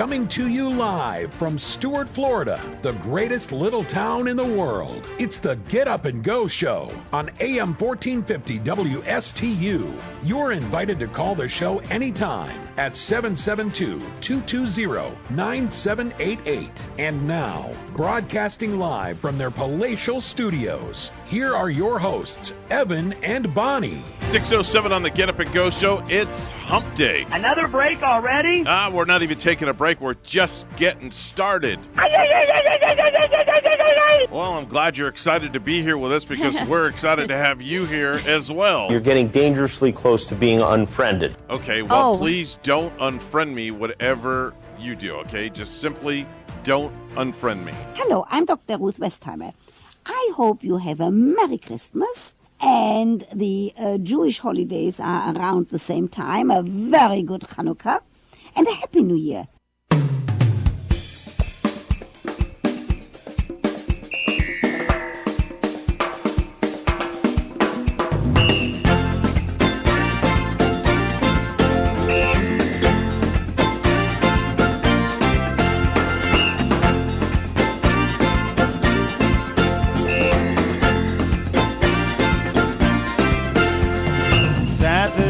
Coming to you live from Stuart, Florida, the greatest little town in the world. It's the Get Up and Go Show on AM 1450 WSTU. You're invited to call the show anytime at 772-220-9788. And now, broadcasting live from their palatial studios, here are your hosts, Evan and Bonnie. 6:07 on the Get Up and Go Show. It's Hump Day. Another break already? We're not even taking a break. We're just getting started. Well, I'm glad you're excited to be here with us because we're excited to have you here as well. You're getting dangerously close to being unfriended. Okay, well, please don't unfriend me, whatever you do, okay? Just simply don't unfriend me. Hello, I'm Dr. Ruth Westheimer. I hope you have a Merry Christmas and the Jewish holidays are around the same time, a very good Hanukkah, and a Happy New Year.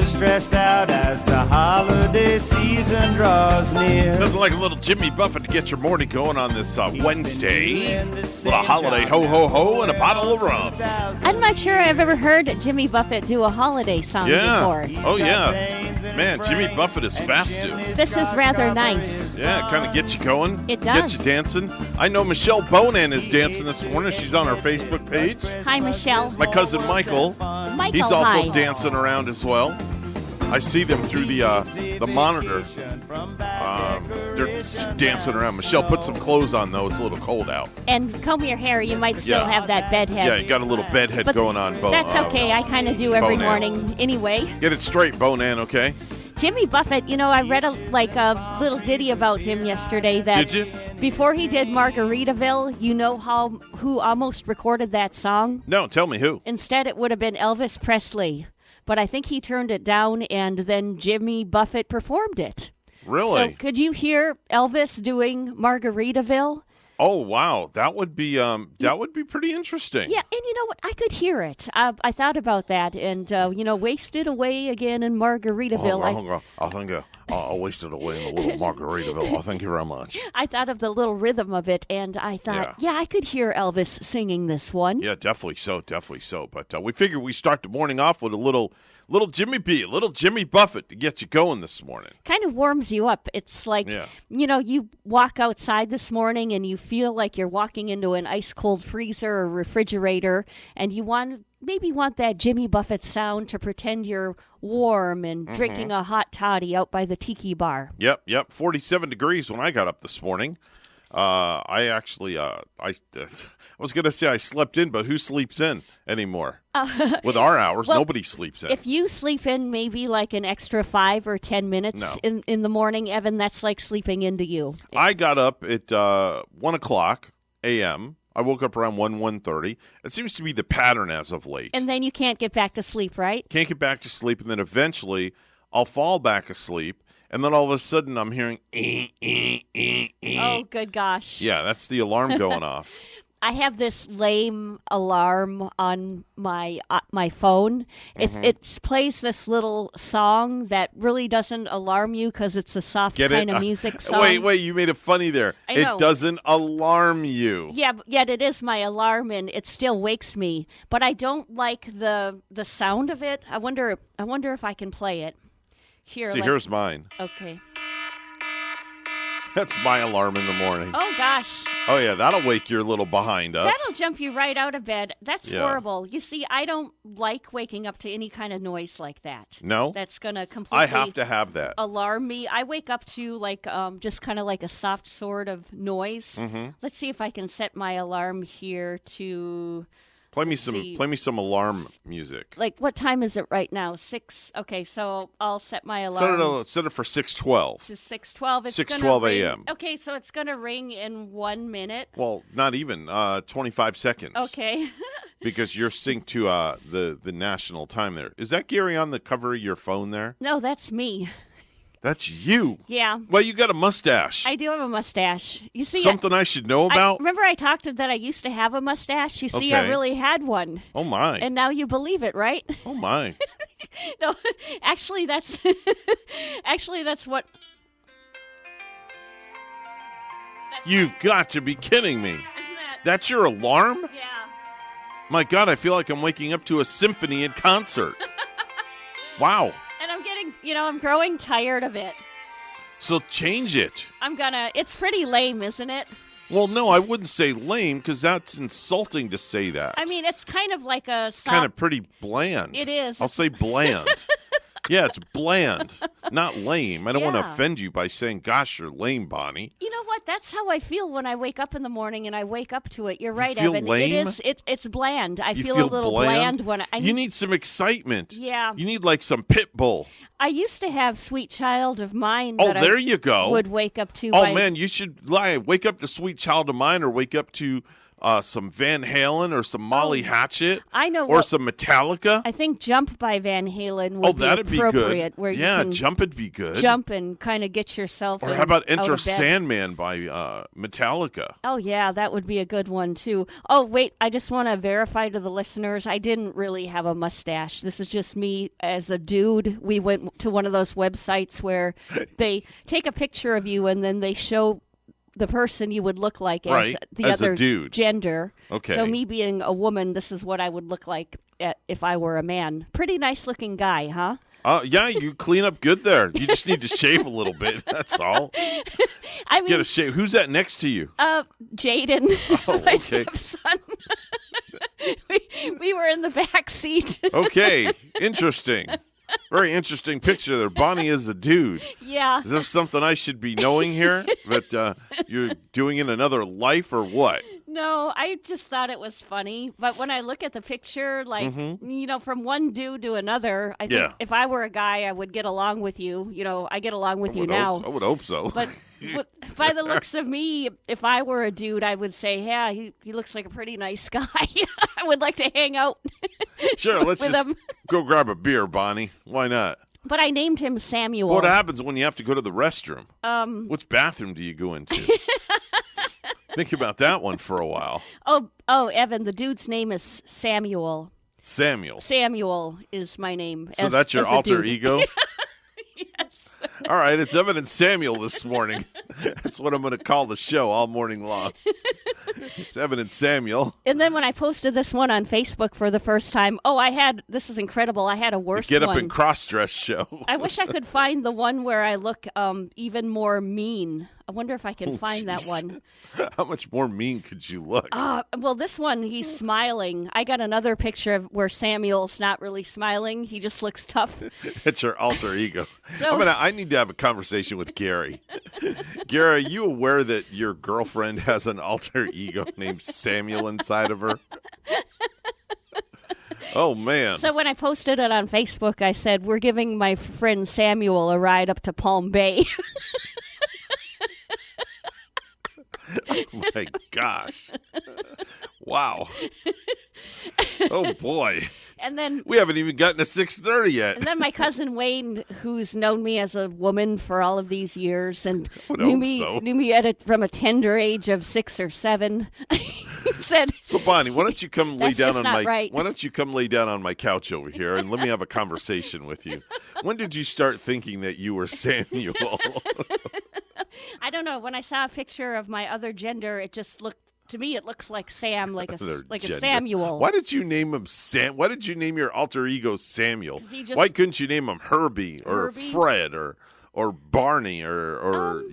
Stressed out as the holiday season draws near. Nothing like a little Jimmy Buffett to get your morning going on this Wednesday. With a holiday ho-ho-ho and a bottle of rum. I'm not sure I've ever heard Jimmy Buffett do a holiday song before. Oh, yeah. Man, Jimmy Buffett is festive. This is rather nice. Yeah, it kind of gets you going. It does. Gets you dancing. I know Michelle Bonan is dancing this morning. She's on our Facebook page. Hi, Michelle. My cousin Michael. He's also dancing around as well. I see them through the monitor. They're dancing around. Michelle, put some clothes on, though. It's a little cold out. And comb your hair. You might still have that bed head. Yeah, you got a little bed head going on. That's okay. I kind of do every morning anyway. Get it straight, Bonan, okay? Jimmy Buffett, I read a little ditty about him yesterday. That Did you? Before he did Margaritaville, you know who almost recorded that song? No, tell me who. Instead, it would have been Elvis Presley. But I think he turned it down, and then Jimmy Buffett performed it. Really? So could you hear Elvis doing Margaritaville? Oh, wow. That would be pretty interesting. Yeah, and you know what? I could hear it. I thought about that, and, wasted away again in Margaritaville. I think I wasted away in a little Margaritaville. Thank you very much. I thought of the little rhythm of it, and I thought, I could hear Elvis singing this one. Yeah, definitely so. But we figured we start the morning off with a little Jimmy B, a little Jimmy Buffett to get you going this morning. Kind of warms you up. It's like, you walk outside this morning and you feel like you're walking into an ice-cold freezer or refrigerator, and you maybe want that Jimmy Buffett sound to pretend you're warm and drinking a hot toddy out by the tiki bar. Yep. 47 degrees when I got up this morning. I was going to say I slept in, but who sleeps in anymore? With our hours, nobody sleeps in. If you sleep in maybe like an extra 5 or 10 minutes in the morning, Evan, that's like sleeping into you. I got up at 1 o'clock a.m. I woke up around 1:30. It seems to be the pattern as of late. And then you can't get back to sleep, right? Can't get back to sleep, and then eventually I'll fall back asleep. And then all of a sudden, I'm hearing, Oh, good gosh. Yeah, that's the alarm going off. I have this lame alarm on my phone. It plays this little song that really doesn't alarm you because it's a soft kind of music song. Wait, you made it funny there. I know. It doesn't alarm you. Yeah, yet it is my alarm, and it still wakes me. But I don't like the sound of it. I wonder if I can play it. Here's mine. Okay. That's my alarm in the morning. Oh, gosh. Oh, yeah, that'll wake your little behind up. That'll jump you right out of bed. That's horrible. You see, I don't like waking up to any kind of noise like that. No? That's going to completely I have to have that. Alarm me. I wake up to just kind of like a soft sort of noise. Mm-hmm. Let's see if I can set my alarm here to... Play me some alarm music. Like, what time is it right now? 6. Okay, so I'll set my alarm. Set it for 6:12. To 6:12. It's 6:12 a.m. Okay, so it's going to ring in 1 minute. Well, not even 25 seconds. Okay. Because you're synced to the national time there. Is that Gary on the cover of your phone there? No, that's me. That's you. Yeah. Well, you got a mustache. I do have a mustache. You see, something I should know about? Remember I talked that I used to have a mustache? You see, I really had one. Oh, my. And now you believe it, right? Oh, my. No, actually, that's what... You've got to be kidding me. That's your alarm? Yeah. My God, I feel like I'm waking up to a symphony in concert. Wow. And I'm getting, I'm growing tired of it. So change it. It's pretty lame, isn't it? Well, no, I wouldn't say lame because that's insulting to say that. I mean, it's kind of like a... kind of pretty bland. It is. I'll say bland. Yeah, it's bland, not lame. I don't want to offend you by saying, gosh, you're lame, Bonnie. You know what? That's how I feel when I wake up in the morning and I wake up to it. You're right, feel Evan. Lame? It's bland. I you feel a little bland when you need some excitement. Yeah. You need like some pit bull. I used to have Sweet Child of Mine Oh, that there I you go. would wake up to. Oh, man, you should wake up to Sweet Child of Mine or wake up to some Van Halen or some Molly Hatchet. I know. Or some Metallica. I think Jump by Van Halen would be that'd appropriate. be good. Where you yeah, can Jump would be good. Jump and kind of get yourself Or how about out Enter of bed. Sandman by Metallica? Oh, yeah, that would be a good one, too. Oh, wait, I just want to verify to the listeners, I didn't really have a mustache. This is just me as a dude. We went to one of those websites where they take a picture of you and then they show the person you would look like as the as other a dude. gender. Okay. So me being a woman, this is what I would look like if I were a man. Pretty nice-looking guy, huh? Yeah, you clean up good there. You just need to shave a little bit. That's all. Get a shave. Who's that next to you? Jaden, Oh, my okay. stepson. we were in the back seat. Okay, interesting. Very interesting picture there. Bonnie is a dude. Yeah. Is there something I should be knowing here? That you're doing in another life or what? No, I just thought it was funny. But when I look at the picture, like, from one dude to another, I think if I were a guy, I would get along with you. I get along with you now. I would hope so. But by the looks of me, if I were a dude, I would say, yeah, he looks like a pretty nice guy. I would like to hang out. Sure, let's with just him. go grab a beer, Bonnie. Why not? But I named him Samuel. What happens when you have to go to the restroom? Which bathroom do you go into? Think about that one for a while. Oh, Evan, the dude's name is Samuel. Samuel is my name. So that's your alter dude. ego? Yes. All right, it's Evan and Samuel this morning. That's what I'm going to call the show all morning long. It's Evan and Samuel. And then when I posted this one on Facebook for the first time, this is incredible. I had a worse Get up one. and cross-dress show. I wish I could find the one where I look even more mean. I wonder if I can find that one. How much more mean could you look? Well, this one, he's smiling. I got another picture of where Samuel's not really smiling. He just looks tough. It's your alter ego. So, I need to have a conversation with Gary. Gary, are you aware that your girlfriend has an alter ego named Samuel inside of her? Oh, man. So when I posted it on Facebook, I said, we're giving my friend Samuel a ride up to Palm Bay. Oh, my gosh. Wow. Oh, boy. And then we haven't even gotten to 6:30 yet. And then my cousin Wayne, who's known me as a woman for all of these years and knew me from a tender age of 6 or 7, said, "So Bonnie, why don't you come lay down Why don't you come lay down on my couch over here and let me have a conversation with you? When did you start thinking that you were Samuel?" I don't know. When I saw a picture of my other gender, it just looked. To me, it looks like Sam, like a Samuel. Why did you name him Sam? Why did you name your alter ego Samuel? Why couldn't you name him Herbie or Fred or Barney or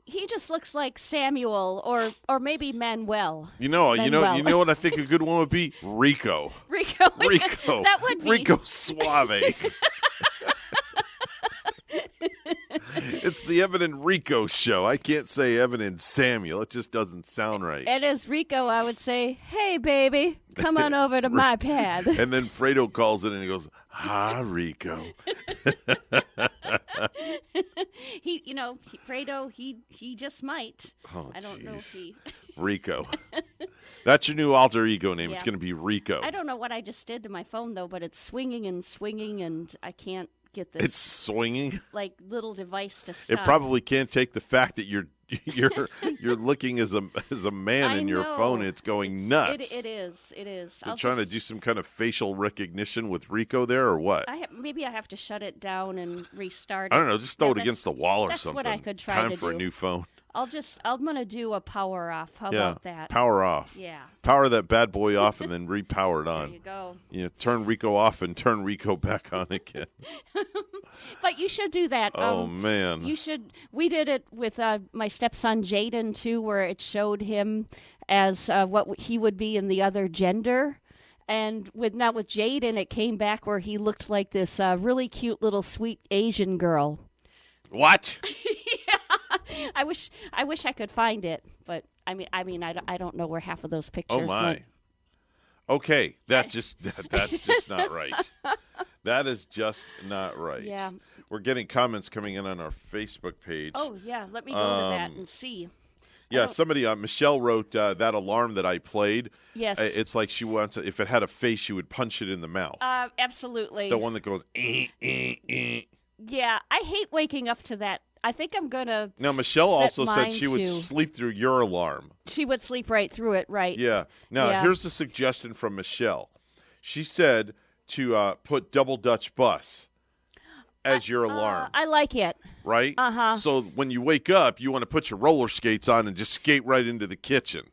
He just looks like Samuel or maybe Manuel. You know what I think a good one would be? Rico. Rico. That would be Rico Suave. It's the Evan and Rico show. I can't say Evan and Samuel. It just doesn't sound right. And as Rico, I would say, "Hey, baby, come on over to my pad." And then Fredo calls it and he goes, "Hi, Rico." Fredo, he just might. Oh, I don't know if he. Rico. That's your new alter ego name. Yeah. It's going to be Rico. I don't know what I just did to my phone, though, but it's swinging and I can't get this. It's swinging. Like little device to stop. It probably can't take the fact that you're looking as a man in your phone. It's going nuts. It is. They're trying to do some kind of facial recognition with Rico there, or what? Maybe I have to shut it down and restart it. I don't know. Just throw it against the wall or something. That's what I could try Time to for do. a new phone. I'm going to do a power off. How about that? Power off. Yeah. Power that bad boy off and then repower it on. There you go. Turn Rico off and turn Rico back on again. But you should do that. Oh, man. You should. We did it with my stepson Jaden, too, where it showed him as what he would be in the other gender. And with Jaden, it came back where he looked like this really cute little sweet Asian girl. What? Yeah, I wish I could find it, but I don't know where half of those pictures went. Oh my. went. Okay, that's just not right. That is just not right. Yeah. We're getting comments coming in on our Facebook page. Oh yeah, let me go to that and see. Yeah, somebody, Michelle wrote that alarm that I played. Yes. It's like she wants, if it had a face, she would punch it in the mouth. Absolutely. The one that goes, eh, eh, eh. Yeah, I hate waking up to that. I think I'm going to. Now, Michelle also said she would to. sleep through your alarm. She would sleep right through it, right? Yeah. Now, here's the suggestion from Michelle. She said to put Double Dutch Bus as your alarm. I like it. Right? Uh-huh. So when you wake up, you want to put your roller skates on and just skate right into the kitchen.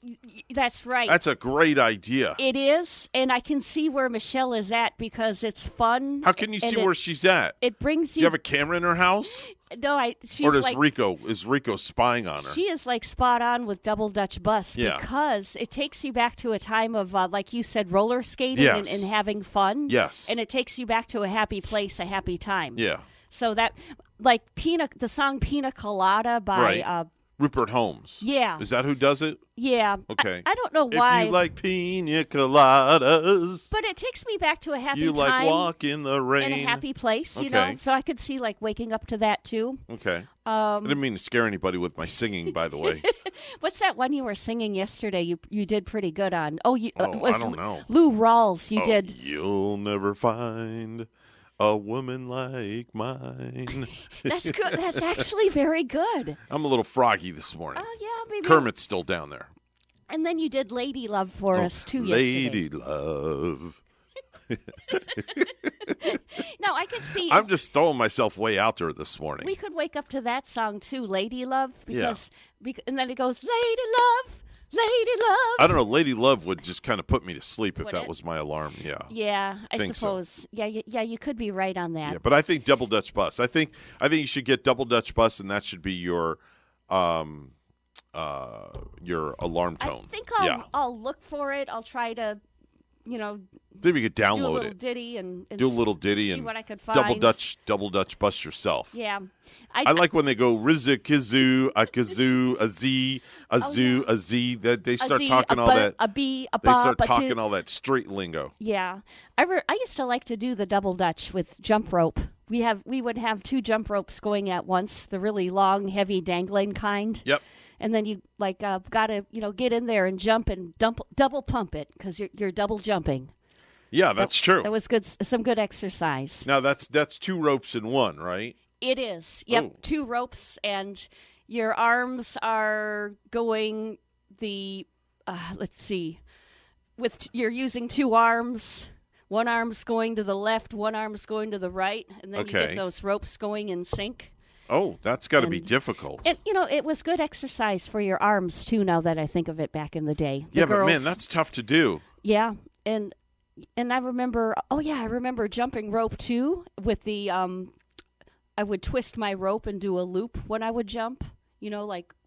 That's right. That's a great idea. It is, and I can see where Michelle is at because it's fun. How can you see where she's at? It brings you. Do you have a camera in her house? No, she's or does like, Rico spying on her? She is like spot on with Double Dutch Bus because it takes you back to a time of, like you said, roller skating and having fun. Yes. And it takes you back to a happy place, a happy time. Yeah. So that, like the song Pina Colada by Rupert Holmes. Yeah. Is that who does it? Yeah. Okay. I don't know why. If you like pina coladas. But it takes me back to a happy you time. You like walk in the rain. In a happy place, you know. So I could see like waking up to that too. Okay. I didn't mean to scare anybody with my singing, by the way. What's that one you were singing yesterday? You did pretty good on. I don't know. Lou Rawls. You did. You'll never find a woman like mine. That's good. That's actually very good. I'm a little froggy this morning. Oh, yeah, maybe. Kermit's still down there. And then you did Lady Love for us, too, yesterday. Lady Love. No, I could see. I'm just throwing myself way out there this morning. We could wake up to that song, too, Lady Love. And then it goes, Lady Love. Lady Love. I don't know. Lady Love would just kind of put me to sleep if that was my alarm. Yeah. Yeah, I suppose. So. Yeah, you could be right on that. Yeah, but I think Double Dutch Bus. I think you should get Double Dutch Bus, and that should be your alarm tone. I think I'll look for it. I'll try to, Maybe you could download do a little ditty and do a little ditty see and what I could find. Double Dutch Bus yourself. Yeah, I like when they go rizza kazoo a kazoo a z a zoo a z. That they start talking all that. A b a they start talking all that street lingo. Yeah, I used to like to do the double Dutch with jump rope. We would have two jump ropes going at once, the really long, heavy, dangling kind. Yep. And then you got to get in there and jump and double pump it because you're double jumping. Yeah, that's true. That was good. Some good exercise. Now that's two ropes in one, right? It is. Yep, Ooh. 2 ropes, and your arms are going the. Let's see. You're using 2 arms. One arm's going to the left, one arm's going to the right, and then you get those ropes going in sync. Oh, that's got to be difficult. And, it was good exercise for your arms, too, now that I think of it back in the day. But man, that's tough to do. Yeah, and I remember, I remember jumping rope, too, with the, I would twist my rope and do a loop when I would jump,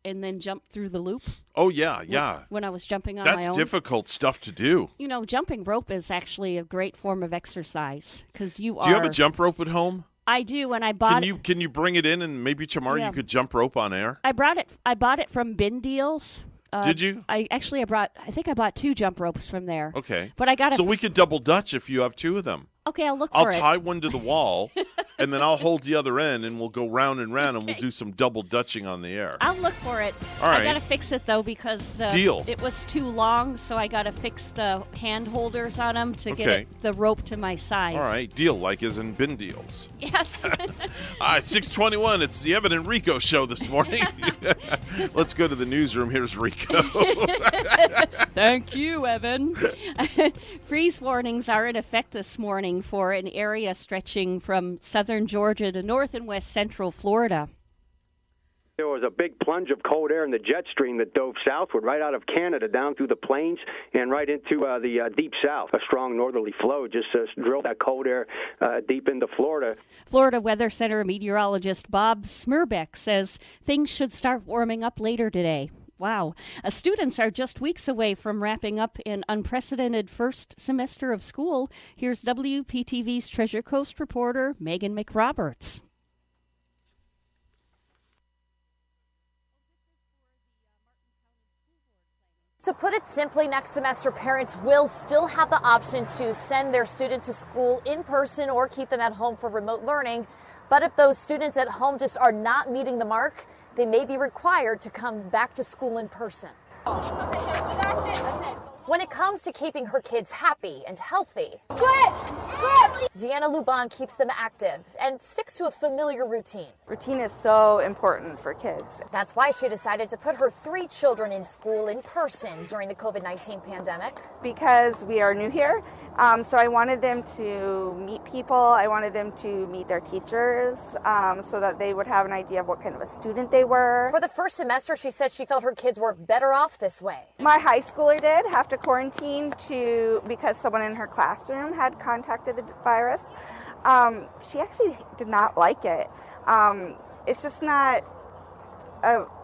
and then jump through the loop. Oh, yeah. When I was jumping on my own. That's difficult stuff to do. Jumping rope is actually a great form of exercise because Do you have a jump rope at home? I do, and I bought it. Can you bring it in and maybe tomorrow you could jump rope on air? I bought it from Bin Deals. Did you? I think I bought 2 jump ropes from there. Okay. But I got it. So we could double Dutch if you have 2 of them. Okay, I'll look for I'll it. tie one to the wall, and then I'll hold the other end, and we'll go round and round, and we'll do some double dutching on the air. I'll look for it. All right. I got to fix it, though, because it was too long, so I got to fix the hand holders on them to get the rope to my size. All right, deal, like as in bin deals. Yes. All right, 6:21. It's the Evan and Rico show this morning. Let's go to the newsroom. Here's Rico. Thank you, Evan. Freeze warnings are in effect this morning for an area stretching from southern Georgia to north and west central Florida. There was a big plunge of cold air in the jet stream that dove southward right out of Canada down through the plains and right into the deep south. A strong northerly flow just drove that cold air deep into Florida. Florida Weather Center meteorologist Bob Smirbeck says things should start warming up later today. Wow. Students are just weeks away from wrapping up an unprecedented first semester of school. Here's WPTV's Treasure Coast reporter Megan McRoberts. To put it simply, next semester parents will still have the option to send their student to school in person or keep them at home for remote learning. But if those students at home just are not meeting the mark, they may be required to come back to school in person. When it comes to keeping her kids happy and healthy, Deanna Luban keeps them active and sticks to a familiar routine. Routine is so important for kids. That's why she decided to put her 3 children in school in person during the COVID-19 pandemic. Because we are new here, so I wanted them to meet people. I wanted them to meet their teachers so that they would have an idea of what kind of a student they were. For the first semester, she said she felt her kids were better off this way. My high schooler did have to quarantine because someone in her classroom had contacted the virus. She actually did not like it. It's just not.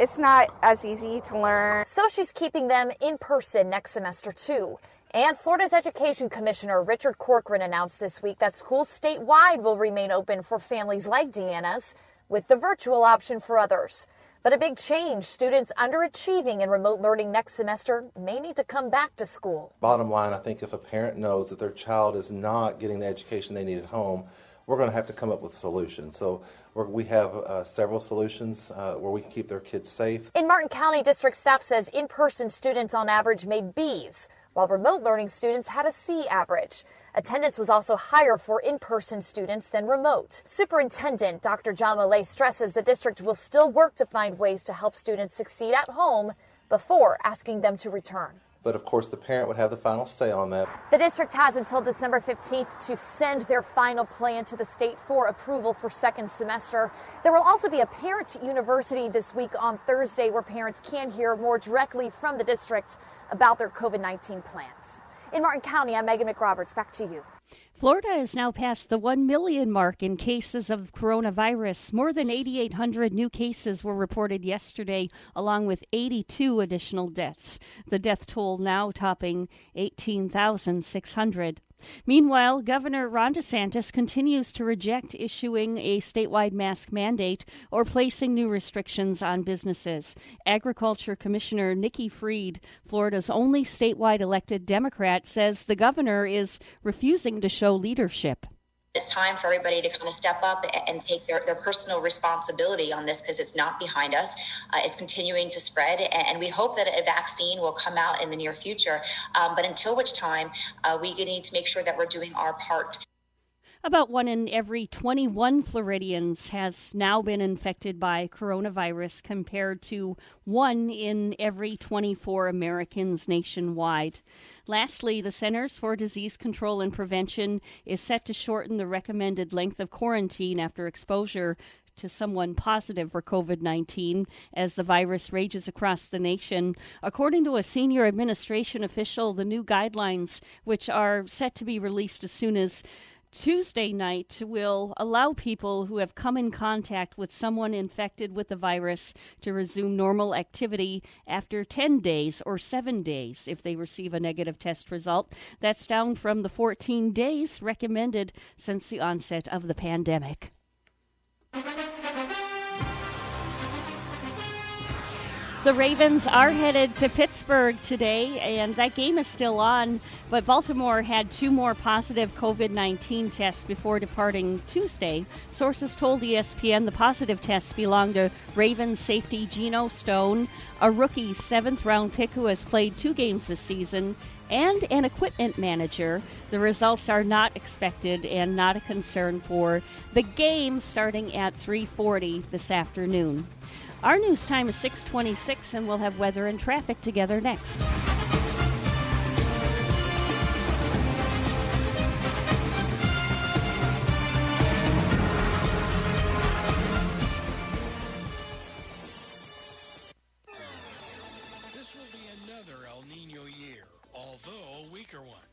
It's not as easy to learn. So she's keeping them in person next semester too. And Florida's Education Commissioner Richard Corcoran announced this week that schools statewide will remain open for families like Deanna's, with the virtual option for others. But a big change, students underachieving in remote learning next semester may need to come back to school. Bottom line, I think if a parent knows that their child is not getting the education they need at home, we're going to have to come up with solutions. So we have several solutions where we can keep their kids safe. In Martin County, district staff says in-person students on average made B's, while remote learning students had a C average. Attendance was also higher for in-person students than remote. Superintendent Dr. John Millay stresses the district will still work to find ways to help students succeed at home before asking them to return. But of course, the parent would have the final say on that. The district has until December 15th to send their final plan to the state for approval for second semester. There will also be a parent university this week on Thursday where parents can hear more directly from the district about their COVID-19 plans. In Martin County, I'm Megan McRoberts. Back to you. Florida has now passed the 1 million mark in cases of coronavirus. More than 8,800 new cases were reported yesterday, along with 82 additional deaths. The death toll now topping 18,600. Meanwhile, Governor Ron DeSantis continues to reject issuing a statewide mask mandate or placing new restrictions on businesses. Agriculture Commissioner Nikki Fried, Florida's only statewide elected Democrat, says the governor is refusing to show leadership. It's time for everybody to kind of step up and take their personal responsibility on this because it's not behind us. It's continuing to spread, and we hope that a vaccine will come out in the near future. But until which time, we need to make sure that we're doing our part. About 1 in every 21 Floridians has now been infected by coronavirus, compared to 1 in every 24 Americans nationwide. Lastly, the Centers for Disease Control and Prevention is set to shorten the recommended length of quarantine after exposure to someone positive for COVID-19 as the virus rages across the nation. According to a senior administration official, the new guidelines, which are set to be released as soon as Tuesday night, will allow people who have come in contact with someone infected with the virus to resume normal activity after 10 days or 7 days if they receive a negative test result. That's down from the 14 days recommended since the onset of the pandemic. The Ravens are headed to Pittsburgh today, and that game is still on, but Baltimore had 2 more positive COVID-19 tests before departing Tuesday. Sources told ESPN the positive tests belong to Ravens safety Geno Stone, a rookie 7th-round pick who has played 2 games this season, and an equipment manager. The results are not expected and not a concern for the game starting at 3:40 this afternoon. Our news time is 6:26, and we'll have weather and traffic together next. This will be another El Nino year, although a weaker one.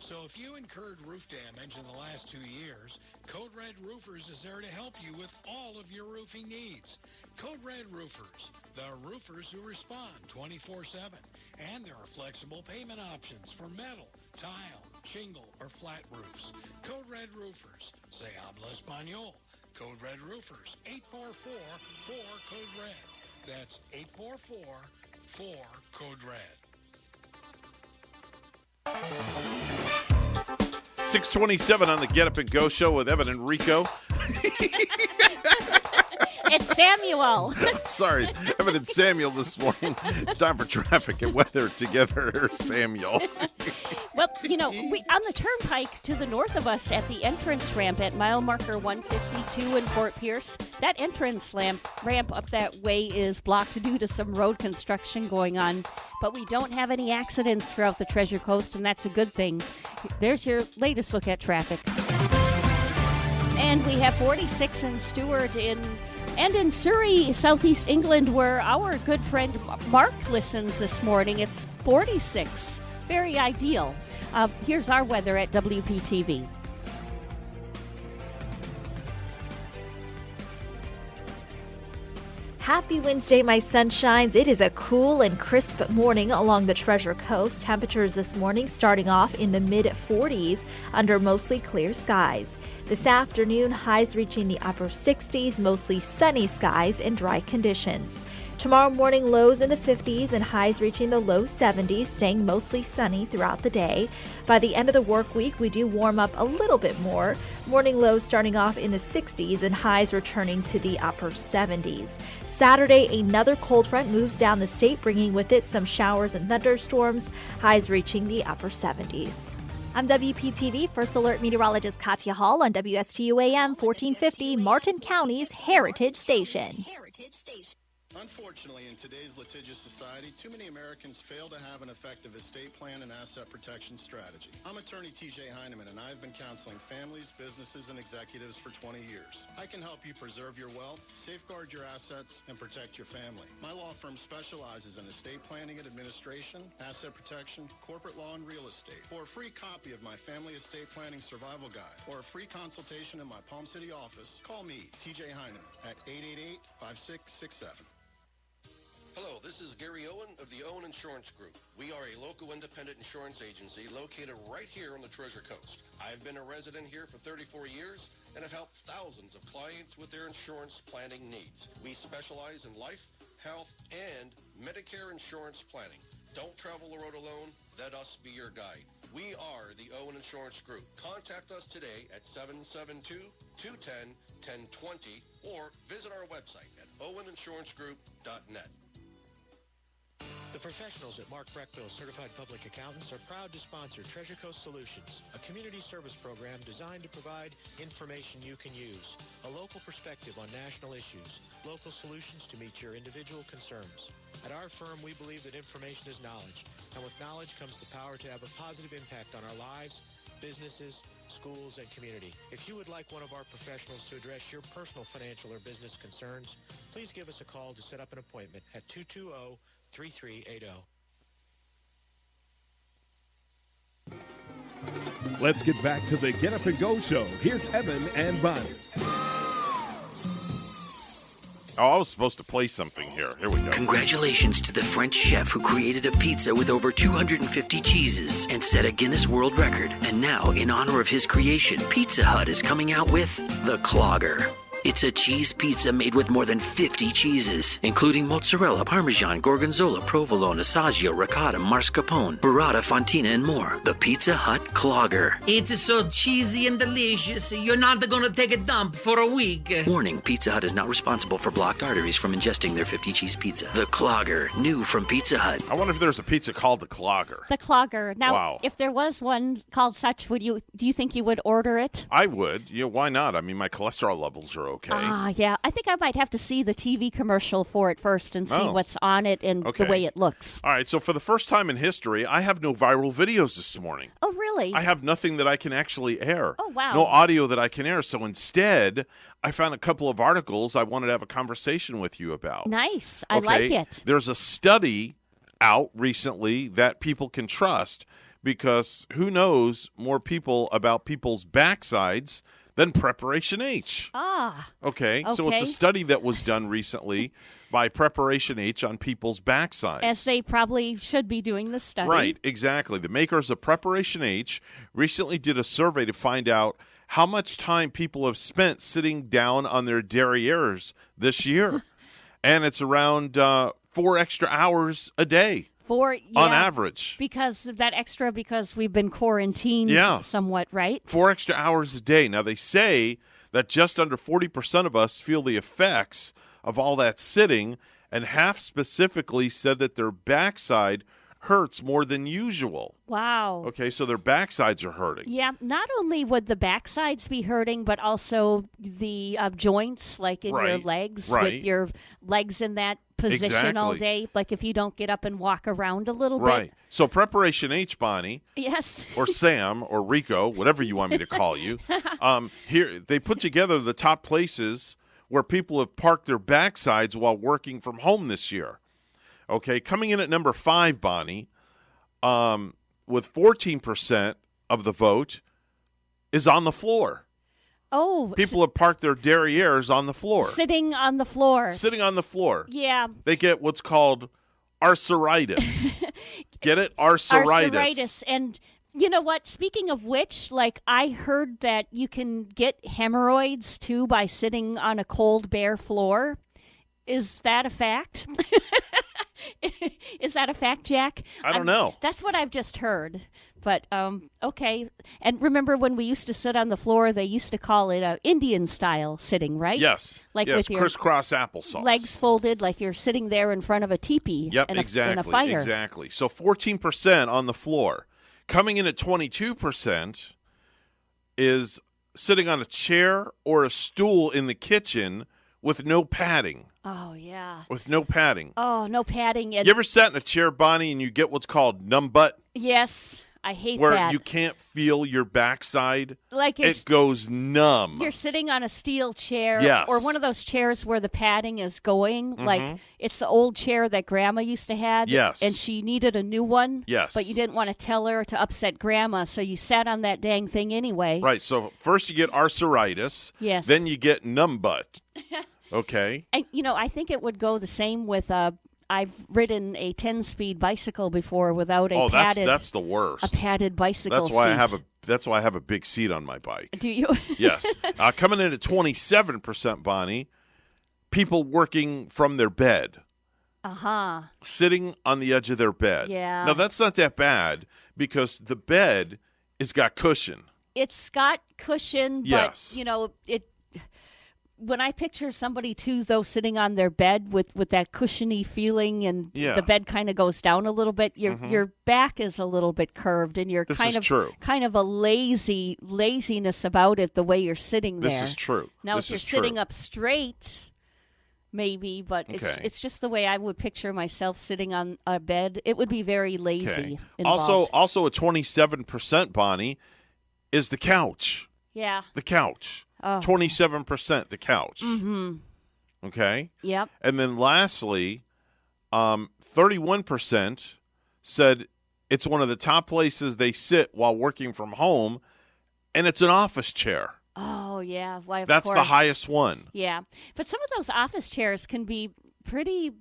So if you incurred roof damage in the last 2 years, Code Red Roofers is there to help you with all of your roofing needs. Code Red Roofers, the roofers who respond 24/7. And there are flexible payment options for metal, tile, shingle, or flat roofs. Code Red Roofers, se habla español. Code Red Roofers, 844-4-CODE-RED. That's 844-4-CODE-RED. 6:27 on the Get Up and Go show with Evan and Rico. It's Samuel. Sorry, Evan and Samuel this morning. It's time for traffic and weather together, Samuel. Well, you know, on the turnpike to the north of us at the entrance ramp at mile marker 152 in Fort Pierce, that entrance ramp up that way is blocked due to some road construction going on. But we don't have any accidents throughout the Treasure Coast, and that's a good thing. There's your latest look at traffic. And we have 46 in Stewart and in Surrey, southeast England, where our good friend Mark listens this morning. It's 46. Very ideal. Here's our weather at WPTV. Happy Wednesday, my sunshines. It is a cool and crisp morning along the Treasure Coast. Temperatures this morning starting off in the mid-40s under mostly clear skies. This afternoon, highs reaching the upper 60s, mostly sunny skies and dry conditions. Tomorrow morning, lows in the 50s and highs reaching the low 70s, staying mostly sunny throughout the day. By the end of the work week, we do warm up a little bit more. Morning lows starting off in the 60s and highs returning to the upper 70s. Saturday, another cold front moves down the state, bringing with it some showers and thunderstorms, highs reaching the upper 70s. I'm WPTV First Alert Meteorologist Katya Hall on WSTU AM 1450, Martin County's Heritage Station. Unfortunately, in today's litigious society, too many Americans fail to have an effective estate plan and asset protection strategy. I'm attorney TJ Heineman, and I've been counseling families, businesses, and executives for 20 years. I can help you preserve your wealth, safeguard your assets, and protect your family. My law firm specializes in estate planning and administration, asset protection, corporate law, and real estate. For a free copy of my Family Estate Planning Survival Guide or a free consultation in my Palm City office, call me, TJ Heineman, at 888-5667. Hello, this is Gary Owen of the Owen Insurance Group. We are a local independent insurance agency located right here on the Treasure Coast. I've been a resident here for 34 years and have helped thousands of clients with their insurance planning needs. We specialize in life, health, and Medicare insurance planning. Don't travel the road alone. Let us be your guide. We are the Owen Insurance Group. Contact us today at 772-210-1020 or visit our website at oweninsurancegroup.net. The professionals at Mark Breckville Certified Public Accountants are proud to sponsor Treasure Coast Solutions, a community service program designed to provide information you can use, a local perspective on national issues, local solutions to meet your individual concerns. At our firm, we believe that information is knowledge, and with knowledge comes the power to have a positive impact on our lives, businesses, schools, and community. If you would like one of our professionals to address your personal financial or business concerns, please give us a call to set up an appointment at 220-3380. Let's get back to the Get Up and Go show. Here's Evan and Bonnie. Oh, I was supposed to play something here. Here we go. Congratulations to the French chef who created a pizza with over 250 cheeses and set a Guinness World Record. And now, in honor of his creation, Pizza Hut is coming out with the Clogger. It's a cheese pizza made with more than 50 cheeses, including mozzarella, parmesan, gorgonzola, provolone, assaggio, ricotta, mascarpone, burrata, fontina, and more. The Pizza Hut Clogger. It's so cheesy and delicious, you're not going to take a dump for a week. Warning, Pizza Hut is not responsible for blocked arteries from ingesting their 50-cheese pizza. The Clogger, new from Pizza Hut. I wonder if there's a pizza called the Clogger. The Clogger. Now, wow. If there was one called such, do you think you would order it? I would. Why not? I mean, my cholesterol levels are okay. Yeah. I think I might have to see the TV commercial for it first and see what's on it and the way it looks. All right. So for the first time in history, I have no viral videos this morning. Oh, really? I have nothing that I can actually air. Oh, wow. No audio that I can air. So instead, I found a couple of articles I wanted to have a conversation with you about. Nice. I like it. There's a study out recently that people can trust because who knows more people about people's backsides than Preparation H. Okay, so it's a study that was done recently by Preparation H on people's backsides. As they probably should be doing this study. Right, exactly. The makers of Preparation H recently did a survey to find out how much time people have spent sitting down on their derrieres this year. And it's around 4 extra hours a day. On average. Because we've been quarantined somewhat, right? 4 extra hours a day. Now, they say that just under 40% of us feel the effects of all that sitting, and half specifically said that their backside hurts more than usual. Wow. Okay, so their backsides are hurting. Yeah, not only would the backsides be hurting, but also the joints, like in your legs, with your legs in that position all day, like if you don't get up and walk around a little bit. Right. So Preparation H, Bonnie. Yes. Or Sam or Rico, whatever you want me to call you. Here they put together the top places where people have parked their backsides while working from home this year. Okay, coming in at number 5, Bonnie, with 14% of the vote, is on the floor. Oh. People have parked their derrieres on the floor. Sitting on the floor. Sitting on the floor. Yeah. They get what's called arthritis. Get it? Arthritis. Arthritis. And you know what? Speaking of which, I heard that you can get hemorrhoids, too, by sitting on a cold, bare floor. Is that a fact? Is that a fact, Jack? I don't know. That's what I've just heard. But, okay. And remember when we used to sit on the floor, they used to call it Indian-style sitting, right? Yes. With your crisscross applesauce. Legs folded, like you're sitting there in front of a teepee in a fire. Exactly. So 14% on the floor. Coming in at 22% is sitting on a chair or a stool in the kitchen with no padding. Oh, yeah. With no padding. Oh, no padding. You ever sat in a chair, Bonnie, and you get what's called numb butt? Yes, I hate that. Where you can't feel your backside. It goes numb. You're sitting on a steel chair. Yes. Or one of those chairs where the padding is going. Mm-hmm. Like it's the old chair that Grandma used to have. Yes. And she needed a new one. Yes. But you didn't want to tell her to upset Grandma, so you sat on that dang thing anyway. Right. So first you get arthritis. Yes. Then you get numb butt. Okay. And, I think it would go the same with, I've ridden a 10-speed bicycle before without a padded. That's the worst. A padded bicycle seat. That's why I have a big seat on my bike. Do you? Yes. Coming in at 27%, Bonnie, people working from their bed. Uh-huh. Sitting on the edge of their bed. Yeah. Now, that's not that bad because the bed has got cushion. It's got cushion, yes. But, when I picture somebody, too, though, sitting on their bed with that cushiony feeling and the bed kind of goes down a little bit, your back is a little bit curved and you're kind of a laziness about it the way you're sitting there. This is true. Now, if you're sitting up straight, maybe, but it's just the way I would picture myself sitting on a bed. It would be very lazy. Okay. Also at 27%, Bonnie, is the couch. Yeah. The couch. 27% the couch. Mm-hmm. Okay? Yep. And then lastly, 31% said it's one of the top places they sit while working from home, and it's an office chair. Oh, yeah. Why, of That's course. the highest one. Yeah. But some of those office chairs can be pretty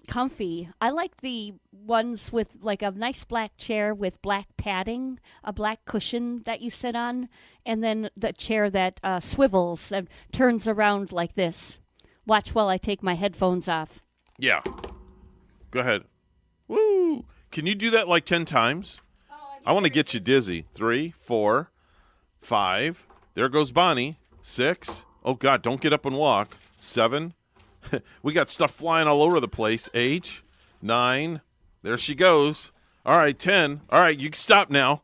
comfy. I like the ones with like a nice black chair with black padding, a black cushion that you sit on, and then the chair that swivels and turns around like this. Watch while I take my headphones off. Yeah. Go ahead. Woo! Can you do that like 10 times? I want to get you dizzy. 3, 4, 5. There goes Bonnie. 6. Oh, God, don't get up and walk. 7. We got stuff flying all over the place. 8, 9. There she goes. All right, 10. All right, you can stop now.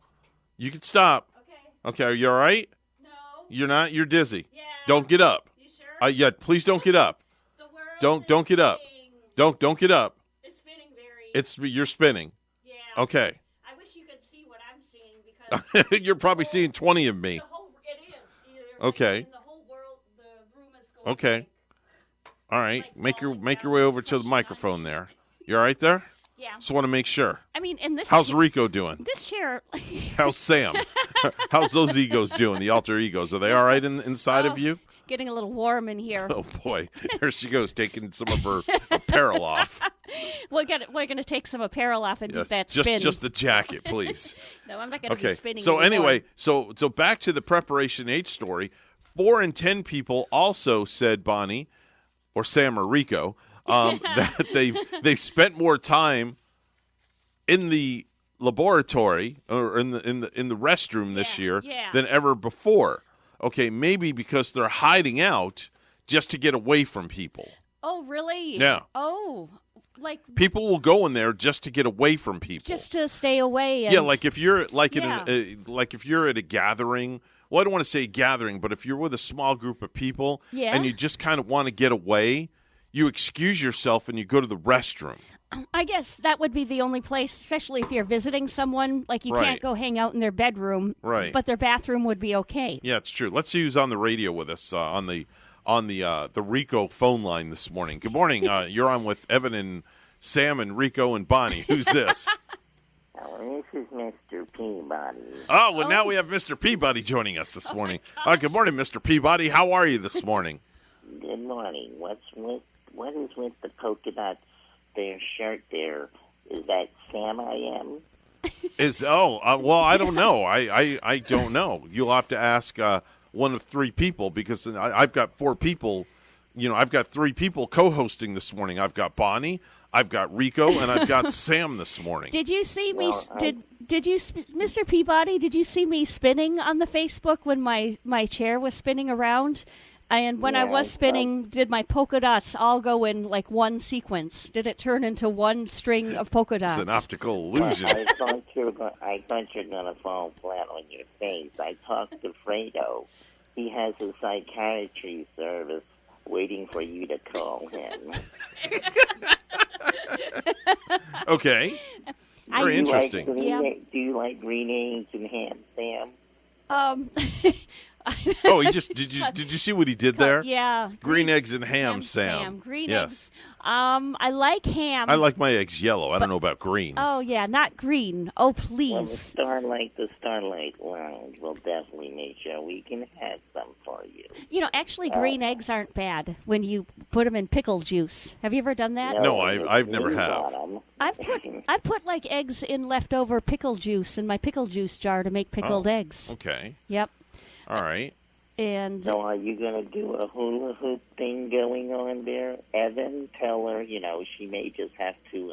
You can stop. Okay, are you all right? No. You're not? You're dizzy. Yeah. Don't get up. You sure? Yeah, please don't get up. Don't get up. Don't get up. It's spinning you're spinning. Yeah. Okay. I wish you could see what I'm seeing because you're probably seeing 20 of me. It is. Okay. In the whole world, the room is going. Okay. All right. Make your way over to the microphone there. You all right there? Yeah. Just want to make sure. I mean, in this. How's Rico doing? This chair. How's Sam? How's those egos doing? The alter egos, are they all right inside of you? Getting a little warm in here. Oh boy, here she goes, taking some of her apparel off. We're gonna take some apparel off and do that spin. Just the jacket, please. No, I'm not gonna be spinning. So anymore. anyway, so back to the Preparation H story. 4 in 10 people also said, Bonnie, or Sam or Rico, that they've spent more time in the laboratory or in the restroom this year than ever before. Okay, maybe because they're hiding out just to get away from people. Oh, really? Yeah. Oh, like people will go in there just to get away from people. Just to stay away. Yeah, like if you're if you're at a gathering. Well, I don't want to say gathering, but if you're with a small group of people and you just kind of want to get away, you excuse yourself and you go to the restroom. I guess that would be the only place, especially if you're visiting someone. Like you can't go hang out in their bedroom, but their bathroom would be okay. Yeah, it's true. Let's see who's on the radio with us on the Rico phone line this morning. Good morning. You're on with Evan and Sam and Rico and Bonnie. Who's this? This is Mr. Peabody. Oh, well, now we have Mr. Peabody joining us this morning. Good morning, Mr. Peabody. How are you this morning? Good morning. What is with the polka dots? Their shirt there, is that Sam I am? Well, I don't know. I don't know. You'll have to ask one of 3 people because I've got 4 people. I've got 3 people co-hosting this morning. I've got Bonnie, I've got Rico, and I've got Sam this morning. Did you see me? Did you, Mr. Peabody? Did you see me spinning on the Facebook when my chair was spinning around? And when I was spinning, did my polka dots all go in like one sequence? Did it turn into one string of polka dots? It's an optical illusion. I thought you were going to fall flat on your face. I talked to Fredo. He has a psychiatry service waiting for you to call him. Okay. Very interesting. Do you like green eggs and ham, Sam? Oh, did you see what he did there? Yeah. Green eggs and ham, Sam. Green eggs. I like ham. I like my eggs yellow. I don't know about green. Oh, yeah, not green. Oh, please. Well, the Starlight Lounge will definitely make sure we can have some for you. Actually, green eggs aren't bad when you put them in pickle juice. Have you ever done that? No, I've never have. I've put like eggs in leftover pickle juice in my pickle juice jar to make pickled eggs. Okay. Yep. All right. And so are you going to do a hula hoop thing going on there? Evan, tell her, she may just have to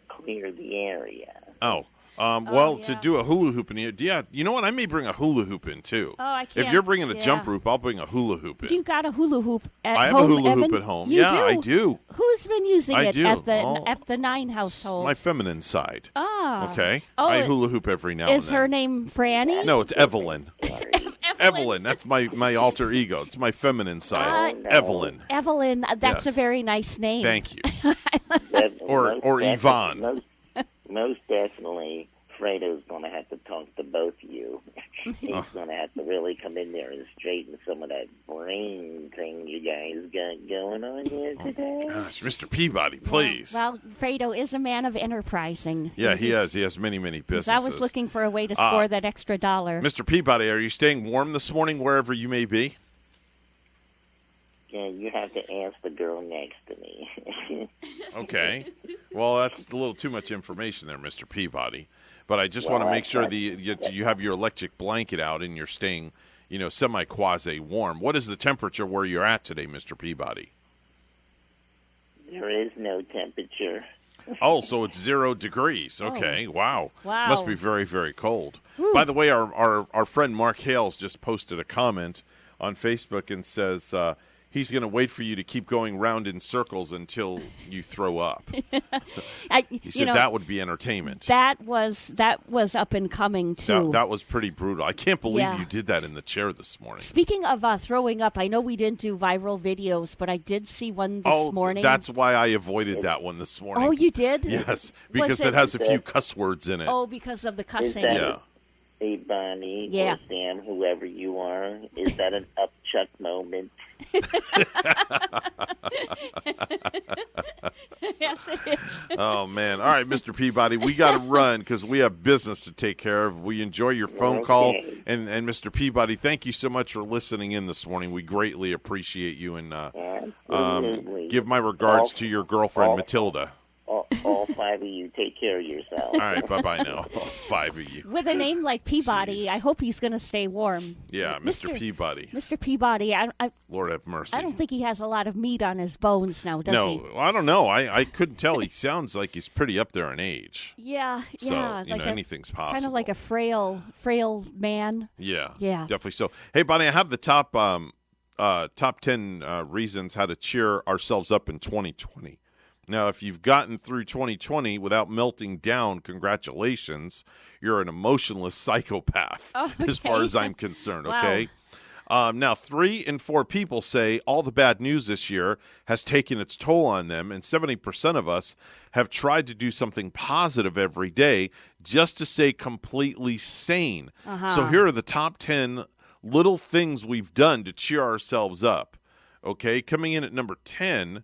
clear the area. Oh. To do a hula hoop in here, you know what? I may bring a hula hoop in, too. Oh, I can't. If you're bringing a jump rope, I'll bring a hula hoop in. Do you got a hula hoop at home, I have a hula Evan? hoop at home. You do? I do. Who's been using I it do. at the 9 household? My feminine side. Ah. Okay. Oh, I hula hoop every now and then. Is her name Franny? No, it's Evelyn. Evelyn. That's my alter ego. It's my feminine side. Evelyn. Evelyn. That's a very nice name. Thank you. or Yvonne. Most definitely, Fredo's going to have to talk to both of you. He's going to have to really come in there and straighten some of that brain thing you guys got going on here today. Gosh, Mr. Peabody, please. Well, Fredo is a man of enterprising. Yeah, he is. He has many, many businesses. I was looking for a way to score that extra $1. Mr. Peabody, are you staying warm this morning wherever you may be? you have to ask the girl next to me. Okay. Well, that's a little too much information there, Mr. Peabody. But I just want to make sure that you have your electric blanket out and you're staying, semi-quasi warm. What is the temperature where you're at today, Mr. Peabody? There is no temperature. Oh, so it's 0 degrees. Okay, wow. Must be very, very cold. Woo. By the way, our friend Mark Hales just posted a comment on Facebook and says he's going to wait for you to keep going round in circles until you throw up. He said that would be entertainment. That was up and coming, too. That was pretty brutal. I can't believe you did that in the chair this morning. Speaking of throwing up, I know we didn't do viral videos, but I did see one this morning. That's why I avoided that one this morning. Oh, you did? Yes, because it has a few cuss words in it. Oh, because of the cussing. Yeah. Hey, Bonnie, or Sam, whoever you are, is that an upchuck moment? Yes, it is. Oh, man. All right, Mr. Peabody, we got to run because we have business to take care of. We enjoy your phone call. And Mr. Peabody, thank you so much for listening in this morning. We greatly appreciate you. And give my regards to your girlfriend, Matilda. All 5 of you, take care of yourself. All right, bye-bye now. All 5 of you. With a name like Peabody, I hope he's going to stay warm. Yeah, Mr. Peabody. Mr. Peabody, Lord have mercy. I don't think he has a lot of meat on his bones now, does he? No, I don't know. I couldn't tell. He sounds like he's pretty up there in age. Yeah. So, anything's possible. Kind of like a frail man. Yeah. Yeah. Definitely so. Hey, Bonnie, I have the top 10 reasons how to cheer ourselves up in 2020. Now, if you've gotten through 2020 without melting down, congratulations. You're an emotionless psychopath, as far as I'm concerned, okay? Now, 3 in 4 people say all the bad news this year has taken its toll on them, and 70% of us have tried to do something positive every day just to stay completely sane. So here are the top 10 little things we've done to cheer ourselves up, okay? Coming in at number 10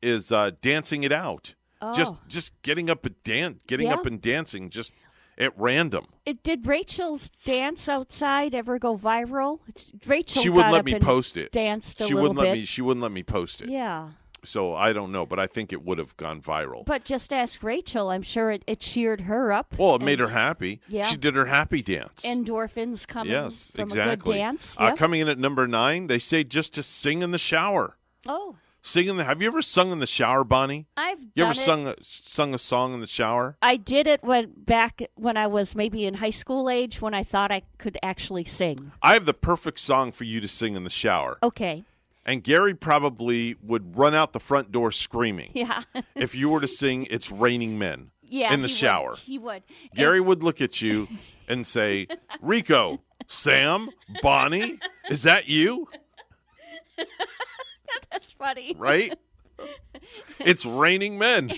is dancing it out. Just getting up and dancing just at random. Did Rachel's dance outside ever go viral? Rachel she wouldn't got let up me and post it. Danced a she little wouldn't bit. let me. She wouldn't let me post it. Yeah. So I don't know, but I think it would have gone viral. But just ask Rachel. I'm sure it cheered her up. Well, it made her happy. Yeah. She did her happy dance. Endorphins coming from a good exactly. dance. Coming in at number 9, they say just to sing in the shower. Oh. Have you ever sung in the shower, Bonnie? You ever sung a song in the shower? I did it back when I was maybe in high school age when I thought I could actually sing. I have the perfect song for you to sing in the shower. Okay. And Gary probably would run out the front door screaming. Yeah. If you were to sing It's Raining Men in the shower. He would. Gary would look at you and say, Rico, Sam, Bonnie, is that you? That's funny. Right? It's raining men.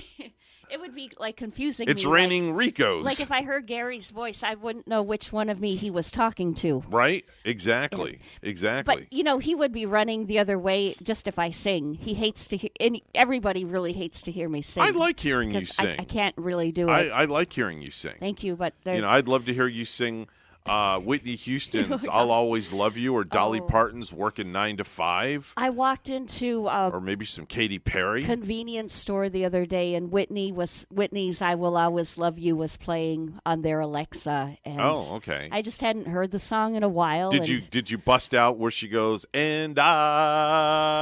It would be like confusing. It's raining Ricos. Like if I heard Gary's voice, I wouldn't know which one of me he was talking to. Right? Exactly. Yeah. Exactly. But, he would be running the other way just if I sing. He hates to hear, and everybody really hates to hear me sing. I like hearing you sing. I can't really do it. I like hearing you sing. Thank you, but... I'd love to hear you sing Whitney Houston's I'll Always Love You or Dolly Parton's Working 9 to 5. I walked into or maybe some Katy Perry convenience store the other day, and Whitney's I Will Always Love You was playing on their Alexa. And okay. I just hadn't heard the song in a while. Did you bust out where she goes, and I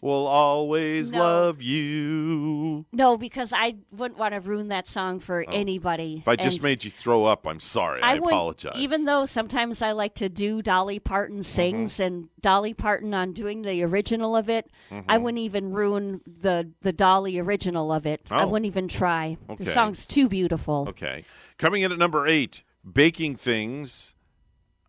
will always love you? No, because I wouldn't want to ruin that song for anybody. If I just made you throw up, I'm sorry. I apologize. Even though sometimes I like to do Dolly Parton Sings and Dolly Parton on doing the original of it, I wouldn't even ruin the Dolly original of it. I wouldn't even try. Okay. The song's too beautiful. Okay. Coming in at number 8, baking things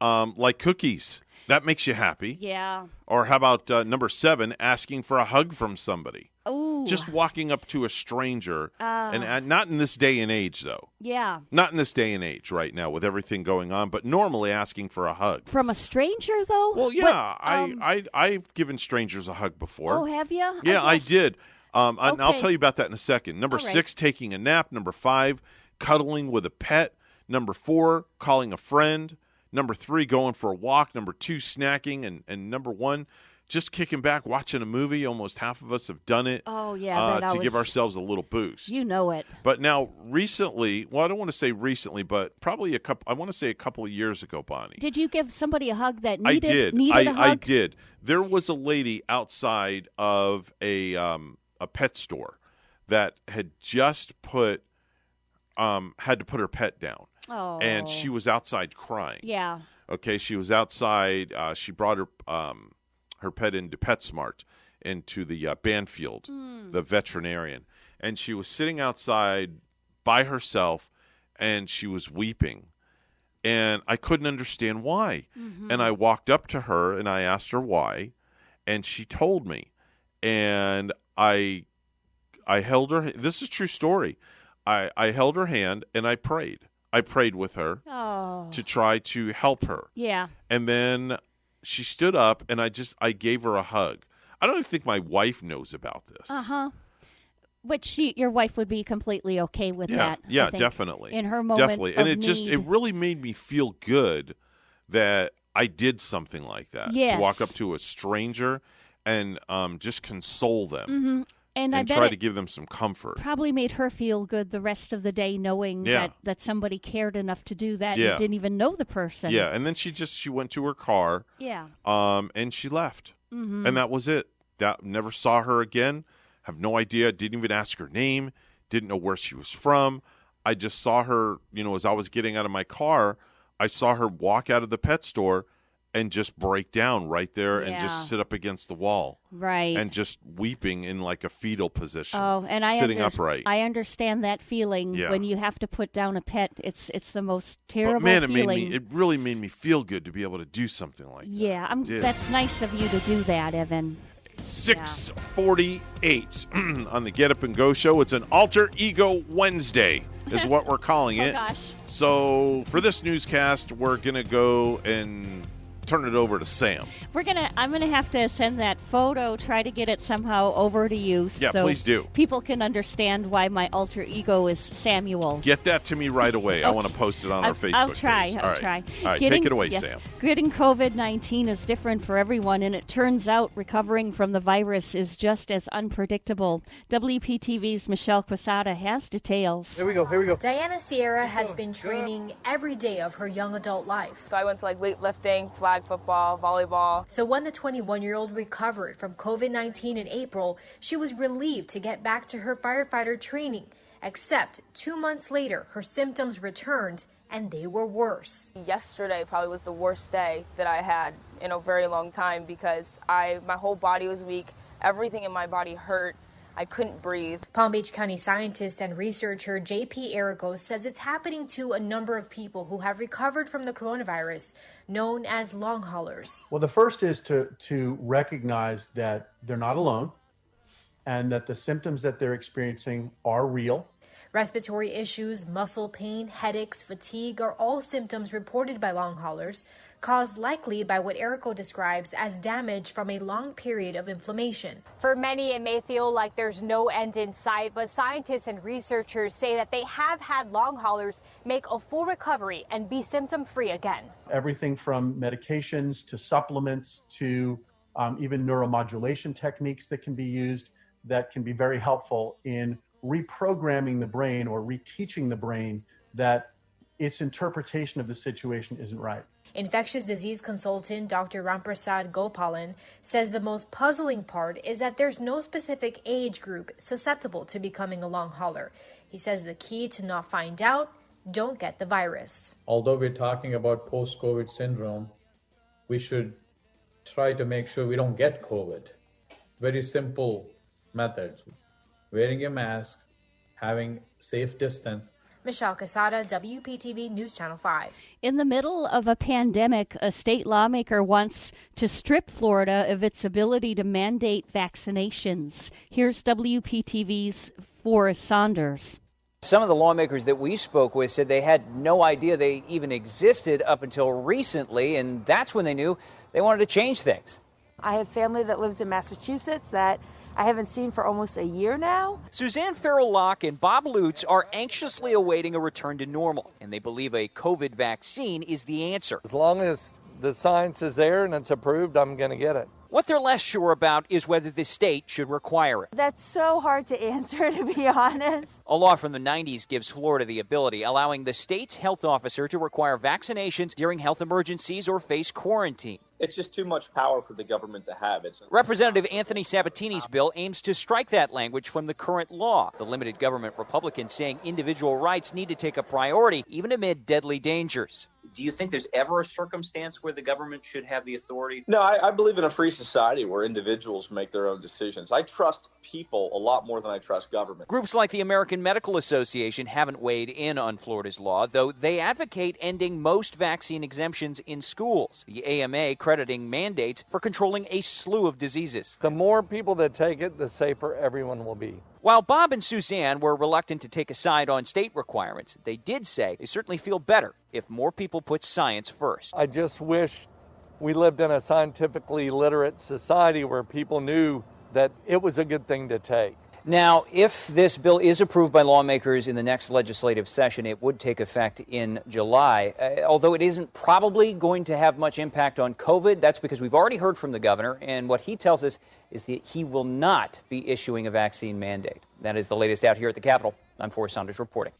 like cookies. That makes you happy. Yeah. Or how about number 7, asking for a hug from somebody? Ooh. Just walking up to a stranger, and not in this day and age, though. Yeah. Not in this day and age right now with everything going on, but normally asking for a hug. From a stranger, though? Well, yeah. I've given strangers a hug before. Oh, have you? Yeah, I did. And I'll tell you about that in a second. Number 6, taking a nap. Number 5, cuddling with a pet. Number 4, calling a friend. Number 3, going for a walk. Number 2, snacking. And number 1, just kicking back, watching a movie. Almost half of us have done it. Oh, yeah. To give ourselves a little boost. You know it. But now, recently, well, I don't want to say recently, but probably a couple of years ago, Bonnie. Did you give somebody a hug that needed a hug? I did. There was a lady outside of a pet store that had just had to put her pet down. Oh. And she was outside crying. Yeah. Okay, she was outside. She brought her pet into PetSmart, into the Banfield, the veterinarian. And she was sitting outside by herself, and she was weeping. And I couldn't understand why. Mm-hmm. And I walked up to her, and I asked her why. And she told me. And I held her. This is a true story. I held her hand, and I prayed. I prayed with her to try to help her. Yeah. And then she stood up, and I gave her a hug. I don't even think my wife knows about this. Uh-huh. Which your wife would be completely okay with that. Yeah, definitely. In her moment definitely. of And need. it really made me feel good that I did something like that. Yes. To walk up to a stranger and just console them. Mm-hmm. And I bet try to give them some comfort. Probably made her feel good the rest of the day, knowing that somebody cared enough to do that and didn't even know the person. Yeah, and then she went to her car. Yeah. And she left. Mm-hmm. And that was it. Never saw her again. Have no idea. Didn't even ask her name. Didn't know where she was from. I just saw her, as I was getting out of my car, I saw her walk out of the pet store and just break down right there and just sit up against the wall. Right. And just weeping in like a fetal position. Oh, and sitting upright. I understand that feeling when you have to put down a pet. It's the most terrible feeling. It really made me feel good to be able to do something like that. Yeah, that's nice of you to do that, Evan. 6:48 on the Get Up and Go show. It's an Alter Ego Wednesday is what we're calling it. Oh, gosh. So for this newscast, we're going to go and turn it over to Sam. I'm gonna have to send that photo, try to get it somehow over to you. Yeah, so please do. People can understand why my alter ego is Samuel. Get that to me right away. I want to post it on our Facebook page. I'll try. All right, take it away, Sam. Getting COVID-19 is different for everyone, and it turns out recovering from the virus is just as unpredictable. WPTV's Michelle Quesada has details. Here we go. Diana Sierra has been training every day of her young adult life. So I went to weightlifting, flag football, volleyball. So when the 21-year-old recovered from COVID-19 in April, she was relieved to get back to her firefighter training. Except 2 months later, her symptoms returned, and they were worse. Yesterday probably was the worst day that I had in a very long time because my whole body was weak. Everything in my body hurt. I couldn't breathe. Palm Beach County scientist and researcher J.P. Arago says it's happening to a number of people who have recovered from the coronavirus, known as long haulers. Well, the first is to recognize that they're not alone and that the symptoms that they're experiencing are real. Respiratory issues, muscle pain, headaches, fatigue are all symptoms reported by long haulers, caused likely by what Erico describes as damage from a long period of inflammation. For many, it may feel like there's no end in sight, but scientists and researchers say that they have had long haulers make a full recovery and be symptom-free again. Everything from medications to supplements to even neuromodulation techniques that can be used that can be very helpful in reprogramming the brain or reteaching the brain that its interpretation of the situation isn't right. Infectious disease consultant Dr. Ramprasad Gopalan says the most puzzling part is that there's no specific age group susceptible to becoming a long hauler. He says the key to not find out, don't get the virus. Although we're talking about post-COVID syndrome, we should try to make sure we don't get COVID. Very simple methods. Wearing a mask, having safe distance. Michelle Quesada, WPTV News Channel 5. In the middle of a pandemic, a state lawmaker wants to strip Florida of its ability to mandate vaccinations. Here's WPTV's Forrest Saunders. Some of the lawmakers that we spoke with said they had no idea they even existed up until recently, and that's when they knew they wanted to change things. I have family that lives in Massachusetts that I haven't seen for almost a year now. Suzanne Farrell-Locke and Bob Lutz are anxiously awaiting a return to normal, and they believe a COVID vaccine is the answer. As long as the science is there and it's approved, I'm going to get it. What they're less sure about is whether the state should require it. That's so hard to answer, to be honest. A law from the 90s gives Florida the ability, allowing the state's health officer to require vaccinations during health emergencies or face quarantine. It's just too much power for the government to have. Representative Anthony Sabatini's bill aims to strike that language from the current law. The limited government Republicans saying individual rights need to take a priority, even amid deadly dangers. Do you think there's ever a circumstance where the government should have the authority? No, I believe in a free society where individuals make their own decisions. I trust people a lot more than I trust government. Groups like the American Medical Association haven't weighed in on Florida's law, though they advocate ending most vaccine exemptions in schools. The AMA crediting mandates for controlling a slew of diseases. The more people that take it, the safer everyone will be. While Bob and Suzanne were reluctant to take a side on state requirements, they did say they certainly feel better if more people put science first. I just wish we lived in a scientifically literate society where people knew that it was a good thing to take. Now, if this bill is approved by lawmakers in the next legislative session, it would take effect in July. Although it isn't probably going to have much impact on COVID, that's because we've already heard from the governor, and what he tells us is that he will not be issuing a vaccine mandate. That is the latest out here at the Capitol. I'm Forrest Saunders reporting.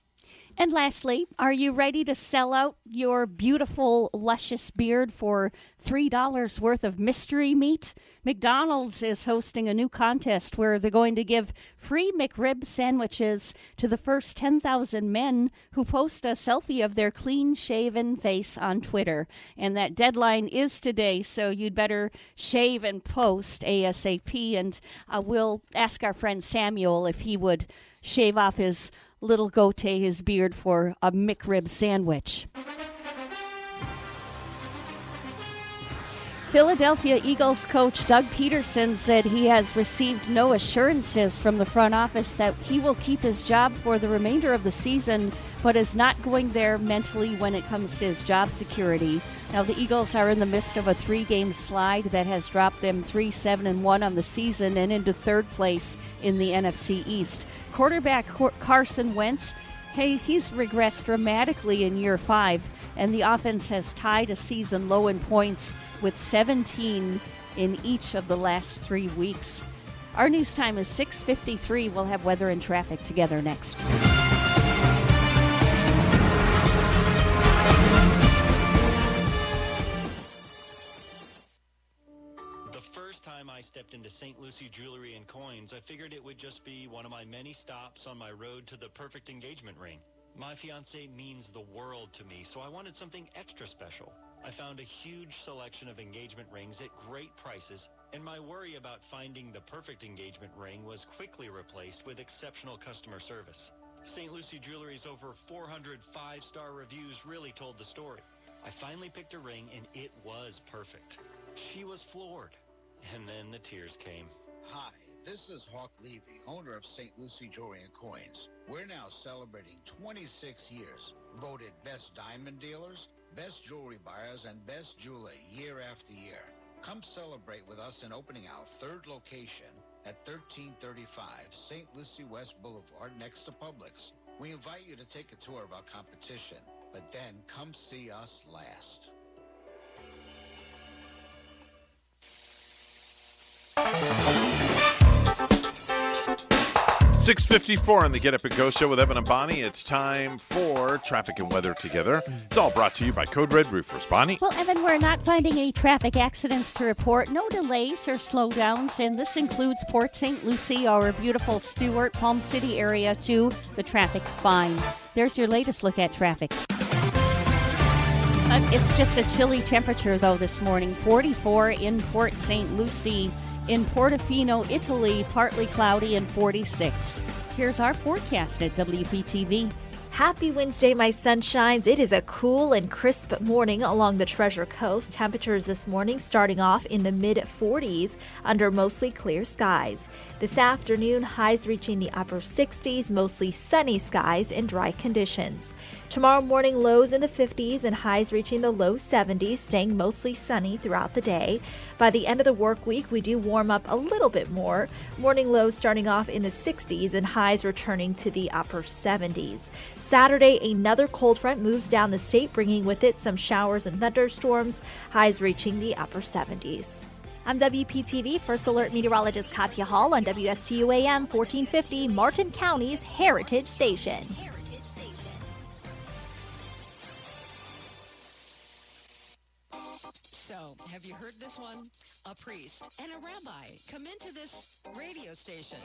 And lastly, are you ready to sell out your beautiful, luscious beard for $3 worth of mystery meat? McDonald's is hosting a new contest where they're going to give free McRib sandwiches to the first 10,000 men who post a selfie of their clean-shaven face on Twitter. And that deadline is today, so you'd better shave and post ASAP. And we'll ask our friend Samuel if he would shave off his little goatee, his beard, for a McRib sandwich. Philadelphia Eagles coach Doug Peterson said he has received no assurances from the front office that he will keep his job for the remainder of the season, but is not going there mentally when it comes to his job security. Now, the Eagles are in the midst of a 3-game slide that has dropped them 3-7-1 on the season and into third place in the NFC East. Quarterback Carson Wentz, he's regressed dramatically in year 5, and the offense has tied a season low in points with 17 in each of the last 3 weeks. Our news time is 6:53. We'll have weather and traffic together next. I stepped into St. Lucie Jewelry and Coins, I figured it would just be one of my many stops on my road to the perfect engagement ring. My fiancée means the world to me, so I wanted something extra special. I found a huge selection of engagement rings at great prices, and my worry about finding the perfect engagement ring was quickly replaced with exceptional customer service. St. Lucie Jewelry's over 400 5-star reviews really told the story. I finally picked a ring, and it was perfect. She was floored. And then the tears came. Hi, this is Hawk Levy, owner of St. Lucie Jewelry and Coins. We're now celebrating 26 years, voted best diamond dealers, best jewelry buyers, and best jeweler year after year. Come celebrate with us in opening our 3rd location at 1335 St. Lucie West Boulevard next to Publix. We invite you to take a tour of our competition, but then come see us last. 6:54 on the Get Up and Go show with Evan and Bonnie. It's time for traffic and weather together. It's all brought to you by Code Red Roofers. Bonnie? Well, Evan, we're not finding any traffic accidents to report. No delays or slowdowns, and this includes Port St. Lucie, our beautiful Stewart, Palm City area, too. The traffic's fine. There's your latest look at traffic. It's just a chilly temperature, though, this morning. 44 in Port St. Lucie. In Portofino, Italy, partly cloudy and 46. Here's our forecast at WPTV. Happy Wednesday, my sunshines. It is a cool and crisp morning along the Treasure Coast. Temperatures this morning starting off in the mid-40s under mostly clear skies. This afternoon, highs reaching the upper 60s, mostly sunny skies and dry conditions. Tomorrow morning, lows in the 50s and highs reaching the low 70s, staying mostly sunny throughout the day. By the end of the work week, we do warm up a little bit more. Morning lows starting off in the 60s and highs returning to the upper 70s. Saturday, another cold front moves down the state, bringing with it some showers and thunderstorms, highs reaching the upper 70s. I'm WPTV First Alert meteorologist Katya Hall on WSTU AM 1450, Martin County's Heritage Station. So, have you heard this one? A priest and a rabbi come into this radio station.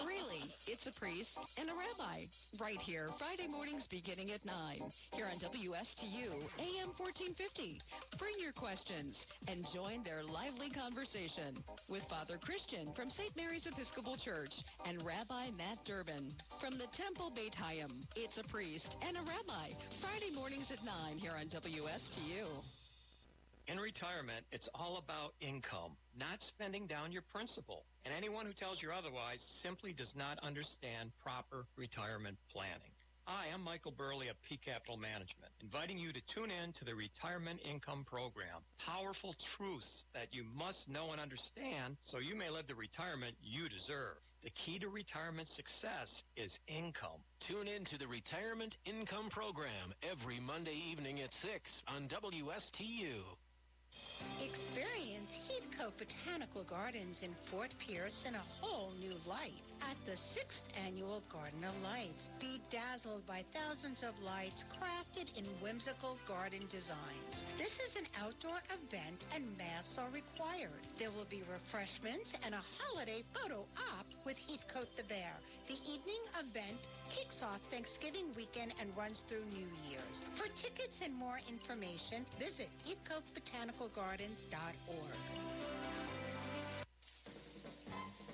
Really, it's a priest and a rabbi. Right here, Friday mornings beginning at 9. Here on WSTU, AM 1450. Bring your questions and join their lively conversation with Father Christian from St. Mary's Episcopal Church and Rabbi Matt Durbin from the Temple Beit Hayim. It's a priest and a rabbi. Friday mornings at 9 here on WSTU. In retirement, it's all about income, not spending down your principal. And anyone who tells you otherwise simply does not understand proper retirement planning. Hi, I'm Michael Burley of P Capital Management, inviting you to tune in to the Retirement Income Program. Powerful truths that you must know and understand so you may live the retirement you deserve. The key to retirement success is income. Tune in to the Retirement Income Program every Monday evening at 6 on WSTU. Experience Heathcote Botanical Gardens in Fort Pierce in a whole new light at the 6th Annual Garden of Lights. Be dazzled by thousands of lights crafted in whimsical garden designs. This is an outdoor event and masks are required. There will be refreshments and a holiday photo op with Heathcote the Bear. The evening event kicks off Thanksgiving weekend and runs through New Year's. For tickets and more information, visit heathcotebotanicalgardens.org.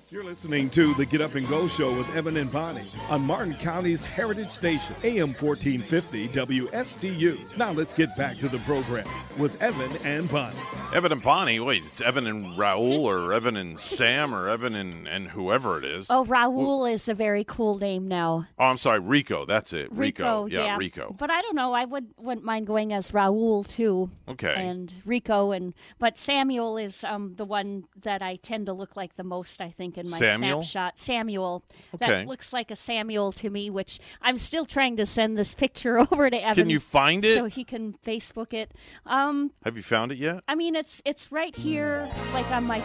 You're listening to the Get Up and Go Show with Evan and Bonnie on Martin County's Heritage Station, AM 1450 WSTU. Now let's get back to the program with Evan and Bonnie. Evan and Bonnie? Wait, it's Evan and Raul or Evan and Sam or Evan and whoever it is. Oh, Raul is a very cool name now. Oh, I'm sorry, Rico. That's it. Rico. Yeah, Rico. But I don't know. I wouldn't mind going as Raul too. Okay. And Rico but Samuel is the one that I tend to look like the most, I think, in my snapshot. Samuel. Okay. That looks like a Samuel to me, which I'm still trying to send this picture over to Evan. Can you find it? So he can Facebook it. Have you found it yet? I mean, it's right here, like on my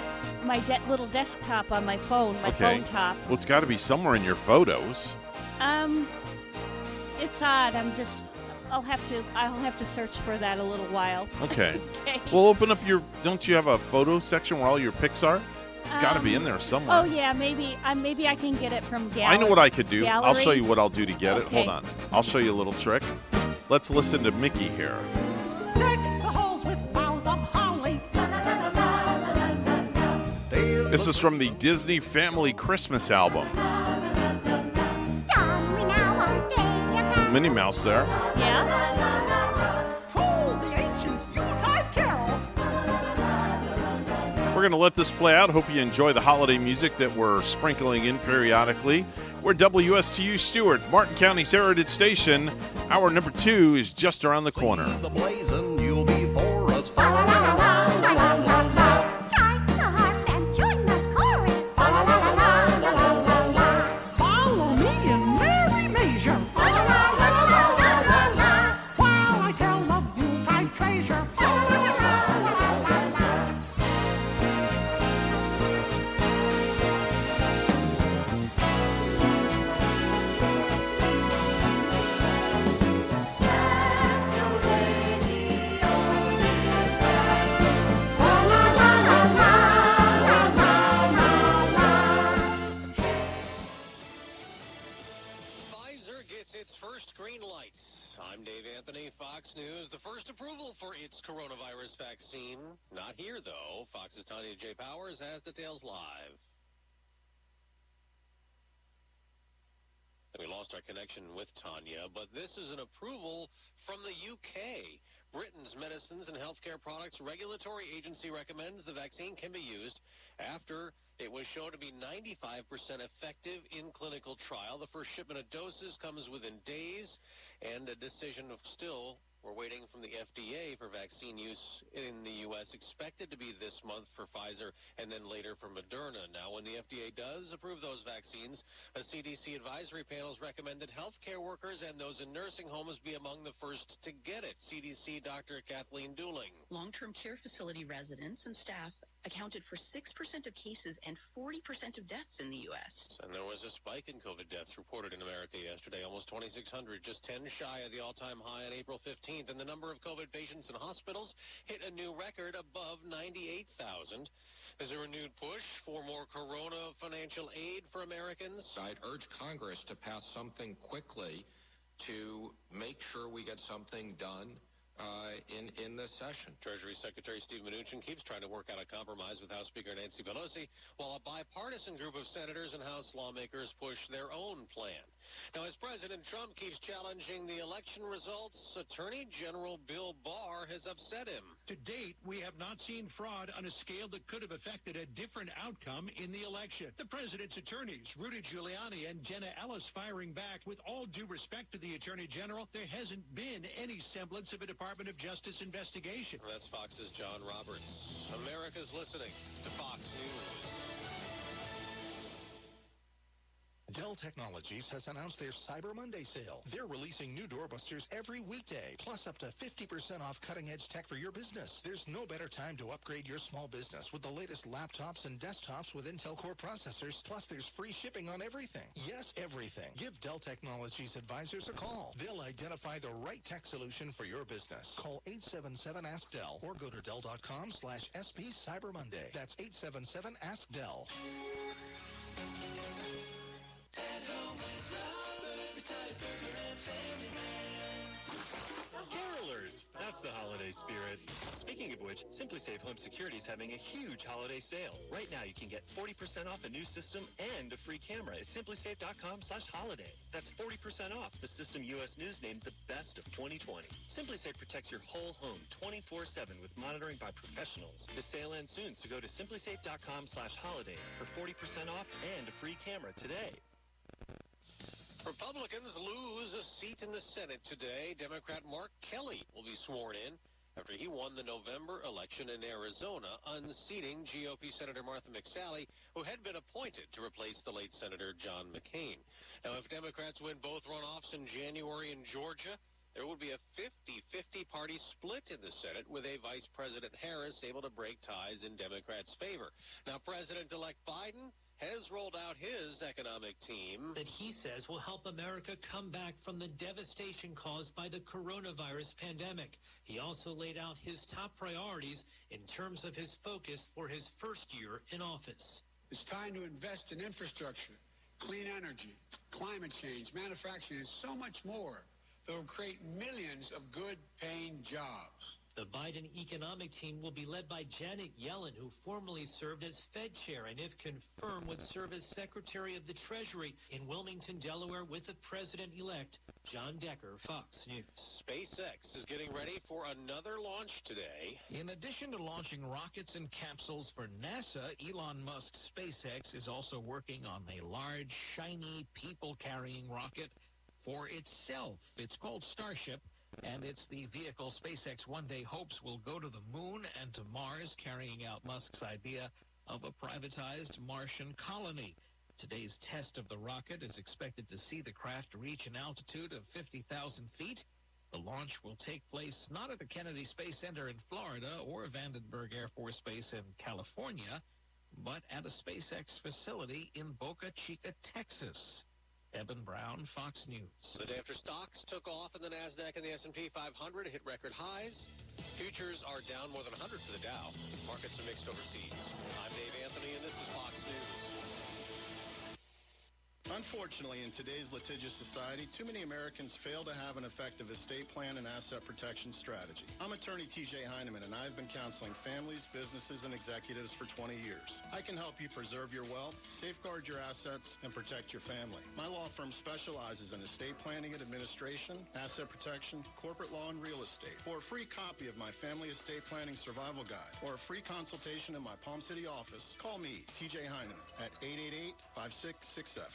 little desktop on my phone, phone top. Well, it's got to be somewhere in your photos. It's odd. I'll have to search for that a little while. Okay. Well, open up don't you have a photo section where all your pics are? It's got to be in there somewhere. Oh, yeah, maybe I can get it from Gallery. I know what I could do. Gallery? I'll show you what I'll do to get it. Okay. Hold on. I'll show you a little trick. Let's listen to Mickey here. Deck the halls with boughs of holly. This is from the Disney Family Christmas album. Minnie Mouse there. Yeah. Troll the ancient Yuletide carol. We're going to let this play out. Hope you enjoy the holiday music that we're sprinkling in periodically. We're WSTU Stewart, Martin County's Heritage Station. Hour number 2 is just around the corner. The blazing, you'll be for us. Follow me in merry measure. While I tell of Yuletide treasure. Its first green light. I'm Dave Anthony, Fox News. The first approval for its coronavirus vaccine. Not here, though. Fox's Tanya J. Powers has details live. We lost our connection with Tanya, but this is an approval from the UK. Britain's Medicines and Healthcare Products Regulatory Agency recommends the vaccine can be used after it was shown to be 95% effective in clinical trial. The first shipment of doses comes within days, and a decision still We're waiting from the FDA for vaccine use in the U.S., expected to be this month for Pfizer and then later for Moderna. Now, when the FDA does approve those vaccines, a CDC advisory panel has recommended healthcare workers and those in nursing homes be among the first to get it. CDC Dr. Kathleen Dooling. Long-term care facility residents and staff accounted for 6% of cases and 40% of deaths in the U.S. And there was a spike in COVID deaths reported in America yesterday, almost 2,600, just 10 shy of the all-time high on April 15th. And the number of COVID patients in hospitals hit a new record above 98,000. There's a renewed push for more corona financial aid for Americans. I'd urge Congress to pass something quickly to make sure we get something done in this session. Treasury Secretary Steve Mnuchin keeps trying to work out a compromise with House Speaker Nancy Pelosi, while a bipartisan group of senators and House lawmakers push their own plan. Now, as President Trump keeps challenging the election results, Attorney General Bill Barr has upset him. To date, we have not seen fraud on a scale that could have affected a different outcome in the election. The president's attorneys, Rudy Giuliani and Jenna Ellis, firing back. With all due respect to the Attorney General, there hasn't been any semblance of a Department of Justice investigation. That's Fox's John Roberts. America's listening to Fox News. Dell Technologies has announced their Cyber Monday sale. They're releasing new doorbusters every weekday, plus up to 50% off cutting-edge tech for your business. There's no better time to upgrade your small business with the latest laptops and desktops with Intel Core processors, plus there's free shipping on everything. Yes, everything. Give Dell Technologies advisors a call. They'll identify the right tech solution for your business. Call 877-ASK-DELL or go to Dell.com/SP Cyber Monday. That's 877-ASK-DELL. At home with Robert, retired burger and family man. Carolers, that's the holiday spirit. Speaking of which, SimpliSafe Home Security is having a huge holiday sale. Right now, you can get 40% off a new system and a free camera at SimpliSafe.com/holiday. That's 40% off the system U.S. News named the best of 2020. SimpliSafe protects your whole home 24/7 with monitoring by professionals. The sale ends soon, so go to SimpliSafe.com/holiday for 40% off and a free camera today. Republicans lose a seat in the Senate today. Democrat Mark Kelly will be sworn in after he won the November election in Arizona, unseating GOP Senator Martha McSally, who had been appointed to replace the late Senator John McCain. Now, if Democrats win both runoffs in January in Georgia, there would be a 50-50 party split in the Senate, with a Vice President Harris able to break ties in Democrats' favor. Now, President-elect Biden has rolled out his economic team that he says will help America come back from the devastation caused by the coronavirus pandemic. He also laid out his top priorities in terms of his focus for his first year in office. It's time to invest in infrastructure, clean energy, climate change, manufacturing, and so much more that will create millions of good-paying jobs. The Biden economic team will be led by Janet Yellen, who formerly served as Fed chair and, if confirmed, would serve as Secretary of the Treasury in Wilmington, Delaware, with the president-elect, John Decker, Fox News. SpaceX is getting ready for another launch today. In addition to launching rockets and capsules for NASA, Elon Musk's SpaceX is also working on a large, shiny, people-carrying rocket for itself. It's called Starship, and it's the vehicle SpaceX one day hopes will go to the moon and to Mars, carrying out Musk's idea of a privatized Martian colony. Today's test of the rocket is expected to see the craft reach an altitude of 50,000 feet. The launch will take place not at the Kennedy Space Center in Florida or Vandenberg Air Force Base in California, but at a SpaceX facility in Boca Chica, Texas. Eben Brown, Fox News. The day after stocks took off in the NASDAQ and the S&P 500 hit record highs. Futures are down more than 100 for the Dow. Markets are mixed overseas. I'm Dave Anthony, and this is Fox News. Unfortunately, in today's litigious society, too many Americans fail to have an effective estate plan and asset protection strategy. I'm attorney TJ Heineman, and I've been counseling families, businesses, and executives for 20 years. I can help you preserve your wealth, safeguard your assets, and protect your family. My law firm specializes in estate planning and administration, asset protection, corporate law, and real estate. For a free copy of my Family Estate Planning Survival Guide or a free consultation in my Palm City office, call me, TJ Heineman, at 888-5667.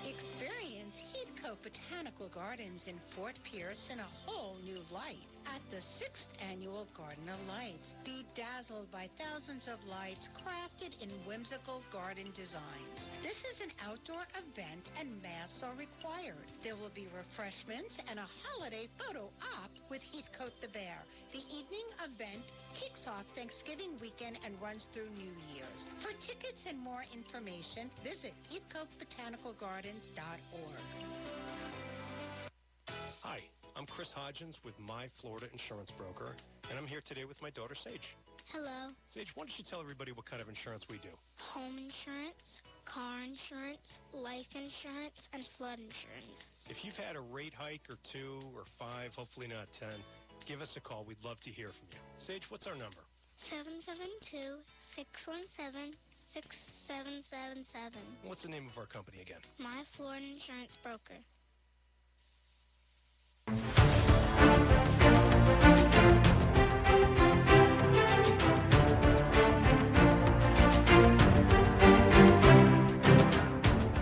Experience heat Heathcote Botanical Gardens in Fort Pierce in a whole new light at the 6th Annual Garden of Lights. Be dazzled by thousands of lights crafted in whimsical garden designs. This is an outdoor event and masks are required. There will be refreshments and a holiday photo op with Heathcote the Bear. The evening event kicks off Thanksgiving weekend and runs through New Year's. For tickets and more information, visit heathcotebotanicalgardens.org. Hi, I'm Chris Hodgins with My Florida Insurance Broker, and I'm here today with my daughter, Sage. Hello. Sage, why don't you tell everybody what kind of insurance we do? Home insurance, car insurance, life insurance, and flood insurance. If you've had a rate hike or 2 or 5, hopefully not 10, give us a call. We'd love to hear from you. Sage, what's our number? 772-617-6777. What's the name of our company again? My Florida Insurance Broker.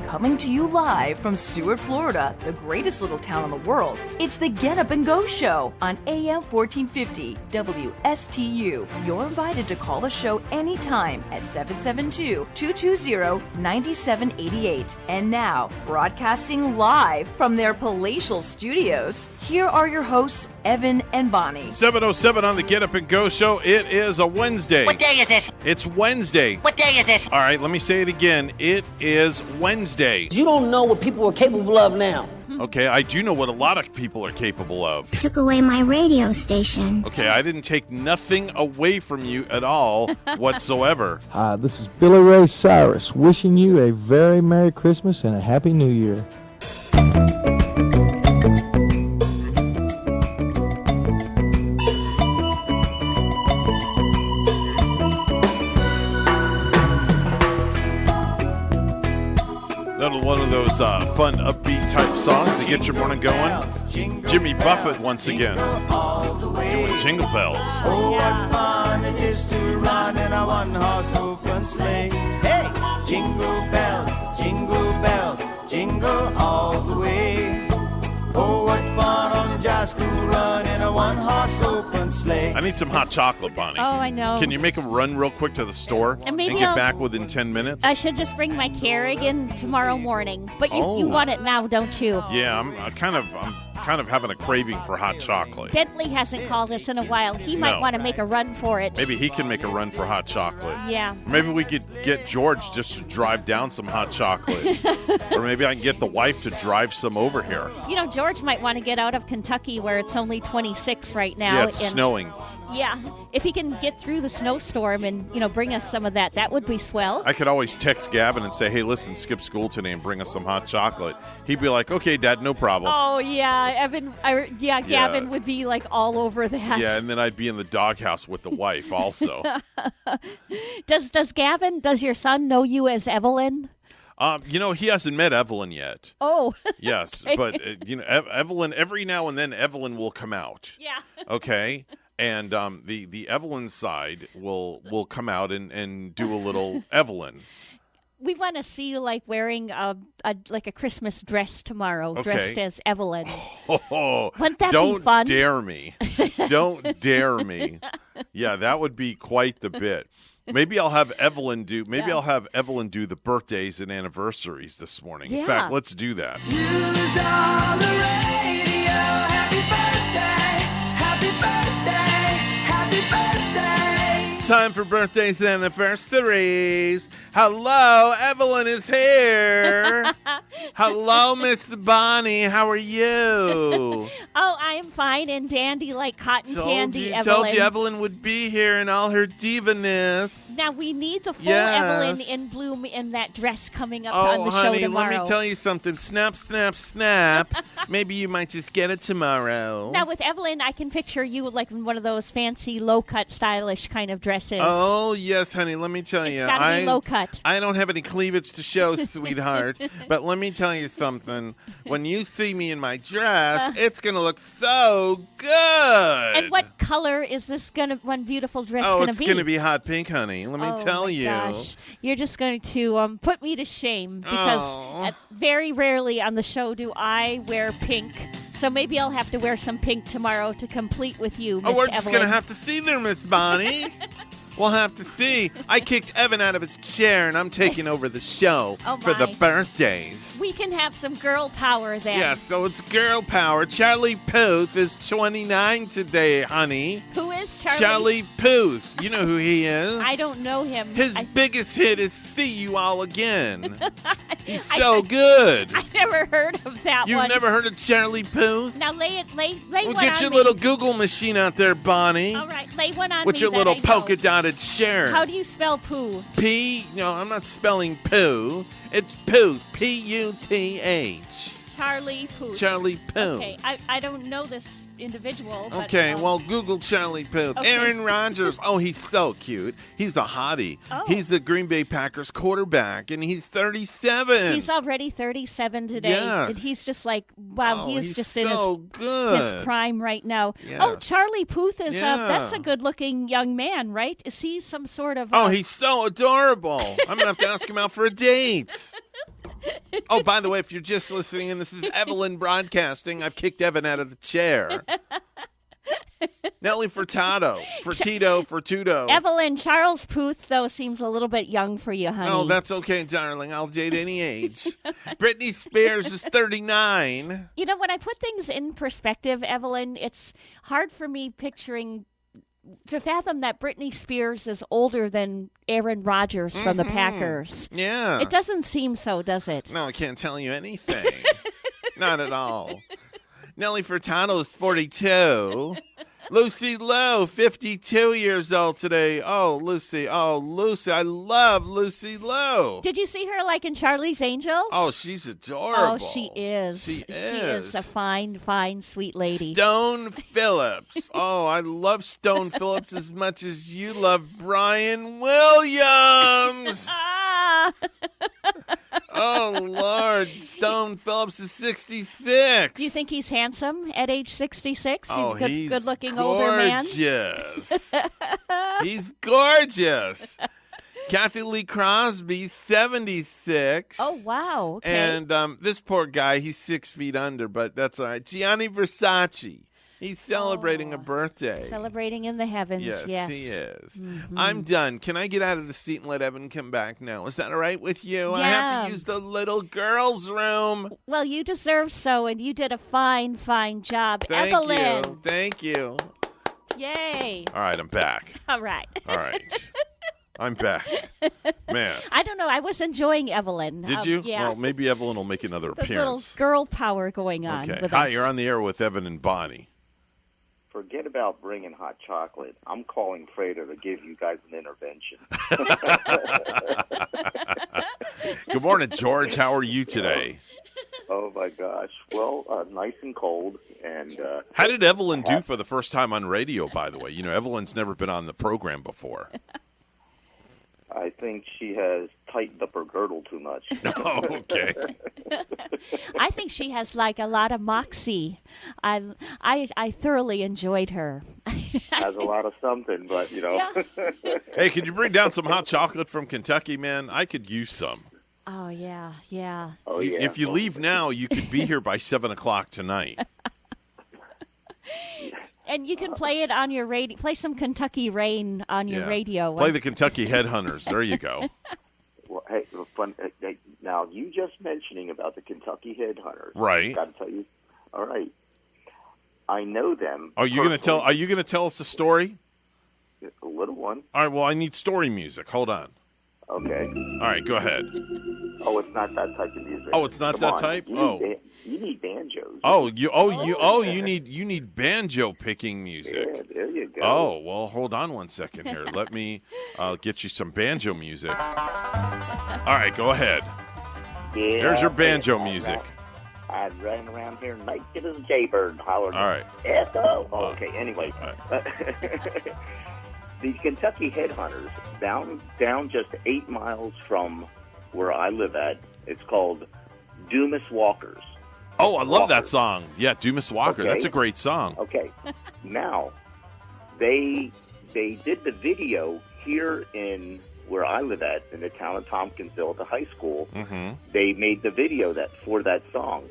Coming to you live from Stuart, Florida, the greatest little town in the world, it's the Get Up and Go Show on AM 1450 WSTU. You're invited to call the show anytime at 772-220-9788. And now, broadcasting live from their palatial studios, here are your hosts, Evan and Bonnie. 7:07 on the Get Up and Go Show. It is a Wednesday. What day is it? It's Wednesday. What day is it? All right, let me say it again. It is Wednesday. You don't know what people are capable of now. Okay, I do know what a lot of people are capable of. Took away my radio station. Okay, I didn't take nothing away from you at all whatsoever. Hi, this is Billy Ray Cyrus wishing you a very Merry Christmas and a Happy New Year. That was one of those fun, upbeat type songs to get your morning going. Jimmy Buffett once again doing Jingle Bells. Oh, what fun it is to ride in a one-horse open sleigh. Hey, jingle bells, jingle all the way. Oh, what fun on the jazz school run in a one-horse open sleigh. I need some hot chocolate, Bonnie. Oh, I know. Can you make them run real quick to the store And maybe get I'll- back within 10 minutes? I should just bring my Kerrigan tomorrow morning. But you want it now, don't you? Yeah, I'm kind of having a craving for hot chocolate. Bentley hasn't called us in a while. He might No. want to make a run for it. Maybe he can make a run for hot chocolate. Yeah. Maybe we could get George just to drive down some hot chocolate. Or maybe I can get the wife to drive some over here. You know, George might want to get out of Kentucky where it's only 26 right now. Yeah, it's and snowing. Yeah, if he can get through the snowstorm and, bring us some of that would be swell. I could always text Gavin and say, hey, listen, skip school today and bring us some hot chocolate. He'd be like, okay, Dad, no problem. Oh, yeah, Gavin would be like all over that. Yeah, and then I'd be in the doghouse with the wife also. Does your son know you as Evelyn? He hasn't met Evelyn yet. Oh. Yes, Okay. but, Evelyn, every now and then Evelyn will come out. Yeah. Okay? And the Evelyn side will come out and do a little Evelyn. We want to see you wearing a Christmas dress tomorrow, dressed as Evelyn. Oh, Wouldn't that don't be fun? dare me. Don't dare me. Yeah, that would be quite the bit. Maybe I'll have Evelyn do the birthdays and anniversaries this morning. In Yeah. fact, let's do that. News on the radio. Happy birthday, happy birthday, happy birthday. It's time for birthdays and anniversaries. Hello, Evelyn is here. Hello, Miss Bonnie. How are you? Oh, I am fine and dandy like cotton candy, Evelyn. Told you Evelyn would be here in all her diva-ness. Now, we need the full Yes. Evelyn in bloom in that dress coming up on the show honey, tomorrow. let me tell you something. Snap, snap, snap. Maybe you might just get it tomorrow. Now, with Evelyn, I can picture you in one of those fancy, low-cut, stylish kind of dresses. Oh, yes, honey. Let me tell you. It's gotta be low cut. I don't have any cleavage to show, sweetheart. But let me tell you something. When you see me in my dress, it's going to look so good. And what color is this one beautiful dress Oh, going to it's be? going to be hot pink, honey. Let me tell you. Gosh. You're just going to put me to shame because very rarely on the show do I wear pink. So maybe I'll have to wear some pink tomorrow to complete with you, Miss we're Evelyn. just going to have to see there, Miss Bonnie. We'll have to see. I kicked Evan out of his chair, and I'm taking over the show for the birthdays. We can have some girl power then. Yeah, so it's girl power. Charlie Puth is 29 today, honey. Who is Charlie? Charlie Puth. You know who he is. I don't know him. His biggest hit is See You All Again. He's so good. I never heard of that one. You've never heard of Charlie Puth? Now lay We'll one get on your me. little Google machine out there, Bonnie. All right, lay one on with me. Your that little I know. polka dotted shirt. How do you spell poo? No, I'm not spelling poo. It's Puth. P-U-T-H. Charlie Puth. Charlie Puth. Okay, I don't know this individual. But, Okay, well, Google Charlie Puth. Okay. Aaron Rodgers. Oh, he's so cute. He's a hottie. Oh. He's the Green Bay Packers quarterback, and he's 37. He's already 37 today. Yes. And he's just like, wow, he's just so in good. his prime right now. Yes. Oh, Charlie Puth is that's Yeah. a good-looking young man, right? Is he some sort of... Oh, he's so adorable. I'm going to have to ask him out for a date. Oh, by the way, if you're just listening, and this is Evelyn broadcasting, I've kicked Evan out of the chair. Nelly Furtado. Furtudo. Evelyn, Charles Puth, though, seems a little bit young for you, honey. Oh, that's okay, darling. I'll date any age. Britney Spears is 39. You know, when I put things in perspective, Evelyn, it's hard for me to fathom that Britney Spears is older than Aaron Rodgers from the Packers. Yeah. It doesn't seem so, does it? No, I can't tell you anything. Not at all. Nelly Furtado is 42. Lucy Lowe, 52 years old today. Oh, Lucy. I love Lucy Lowe. Did you see her like in Charlie's Angels? Oh, she's adorable. Oh, she is. She is a fine, fine, sweet lady. Stone Phillips. Oh, I love Stone Phillips as much as you love Brian Williams. Oh, Lord. Stone Phillips is 66. Do you think he's handsome at age 66? Oh, he's a good-looking older man. Gorgeous. He's gorgeous. Kathy Lee Crosby, 76. Oh, wow. Okay. And this poor guy, he's 6 feet under, but that's all right. Gianni Versace. He's celebrating a birthday. Celebrating in the heavens, yes. He is. Mm-hmm. I'm done. Can I get out of the seat and let Evan come back now? Is that all right with you? I have to use the little girls' room. Well, you deserve so, and you did a fine, fine job. Thank Evelyn. you. Thank you. Yay. All right, I'm back. All right. All right. I'm back. Man. I don't know. I was enjoying Evelyn. Did you? Yeah. Well, maybe Evelyn will make another the appearance. Little girl power going on Okay. with Hi, us. you're on the air with Evan and Bonnie. Forget about bringing hot chocolate. I'm calling Fredo to give you guys an intervention. Good morning, George. How are you today? Oh, my gosh. Well, nice and cold. And how did Evelyn do for the first time on radio, by the way? You know, Evelyn's never been on the program before. I think she has tightened up her girdle too much. Oh, okay. I think she has like a lot of moxie. I thoroughly enjoyed her. Has a lot of something, but you know. Yeah. Hey, could you bring down some hot chocolate from Kentucky, man? I could use some. Oh yeah, yeah. Oh yeah. If you leave now, you could be here by 7:00 tonight. And you can play it on your radio. Play some Kentucky Rain on your radio. Play the Kentucky Headhunters. There you go. Well, hey, now you just mentioning about the Kentucky Headhunters. Right. Got to tell you. All right. I know them. Are you going to tell us a story? A little one. All right. Well, I need story music. Hold on. Okay. All right. Go ahead. Oh, it's not that type of music. Oh, it's not that type. You need banjos. You need banjo picking music. Yeah, there you go. Oh, well, hold on one second here. Let me get you some banjo music. All right, go ahead. Yeah. There's your banjo music. I'd run around here naked as a jaybird hollering. All right. S-O. Oh, okay, anyway. The Kentucky Headhunters, down just 8 miles from where I live at, it's called Dumas Walkers. Oh, I love that song. Yeah, Dumas Walker. Okay. That's a great song. Okay. Now, they did the video here in where I live at, in the town of Tompkinsville, at the high school. Mm-hmm. They made the video for that song.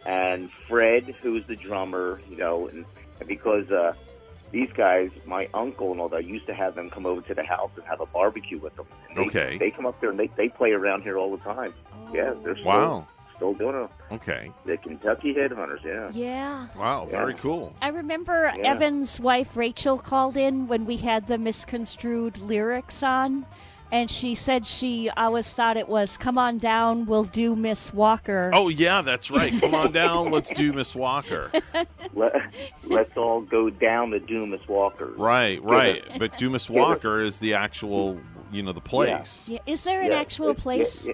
And Fred, who's the drummer, and because these guys, my uncle and all that, used to have them come over to the house and have a barbecue with them. And they come up there and they play around here all the time. Oh. Yeah, they're still doing it. Okay. The Kentucky Headhunters, yeah. Yeah. Wow, very cool. I remember Evan's wife, Rachel, called in when we had the misconstrued lyrics on, and she said she always thought it was, "Come on down, we'll do Miss Walker." Oh, yeah, that's right. Come on down, let's do Miss Walker. Let's all go down to do Miss Walker. Right. But do Miss Walker is the actual, the place. Yeah. Is there an actual place?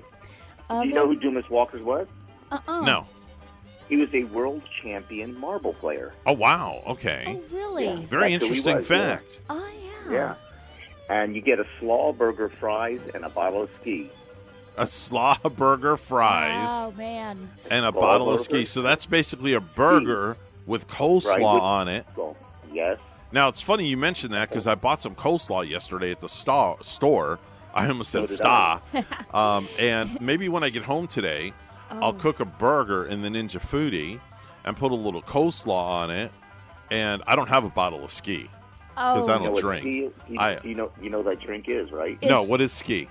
Do you know who Dumas Walker was? No. He was a world champion marble player. Oh, wow. Okay. Oh, really? Yeah. Very interesting fact. Yeah. Oh, yeah. Yeah. And you get a slaw burger, fries, and a bottle of ski. A slaw burger, fries. Oh, man. And a bottle of ski. So that's basically a burger with coleslaw on it. Yes. Now, it's funny you mentioned that because I bought some coleslaw yesterday at the store. I almost said sta. And maybe when I get home today, I'll cook a burger in the Ninja Foodie and put a little coleslaw on it. And I don't have a bottle of ski because I don't drink. You know what that drink is, right? No, what is ski?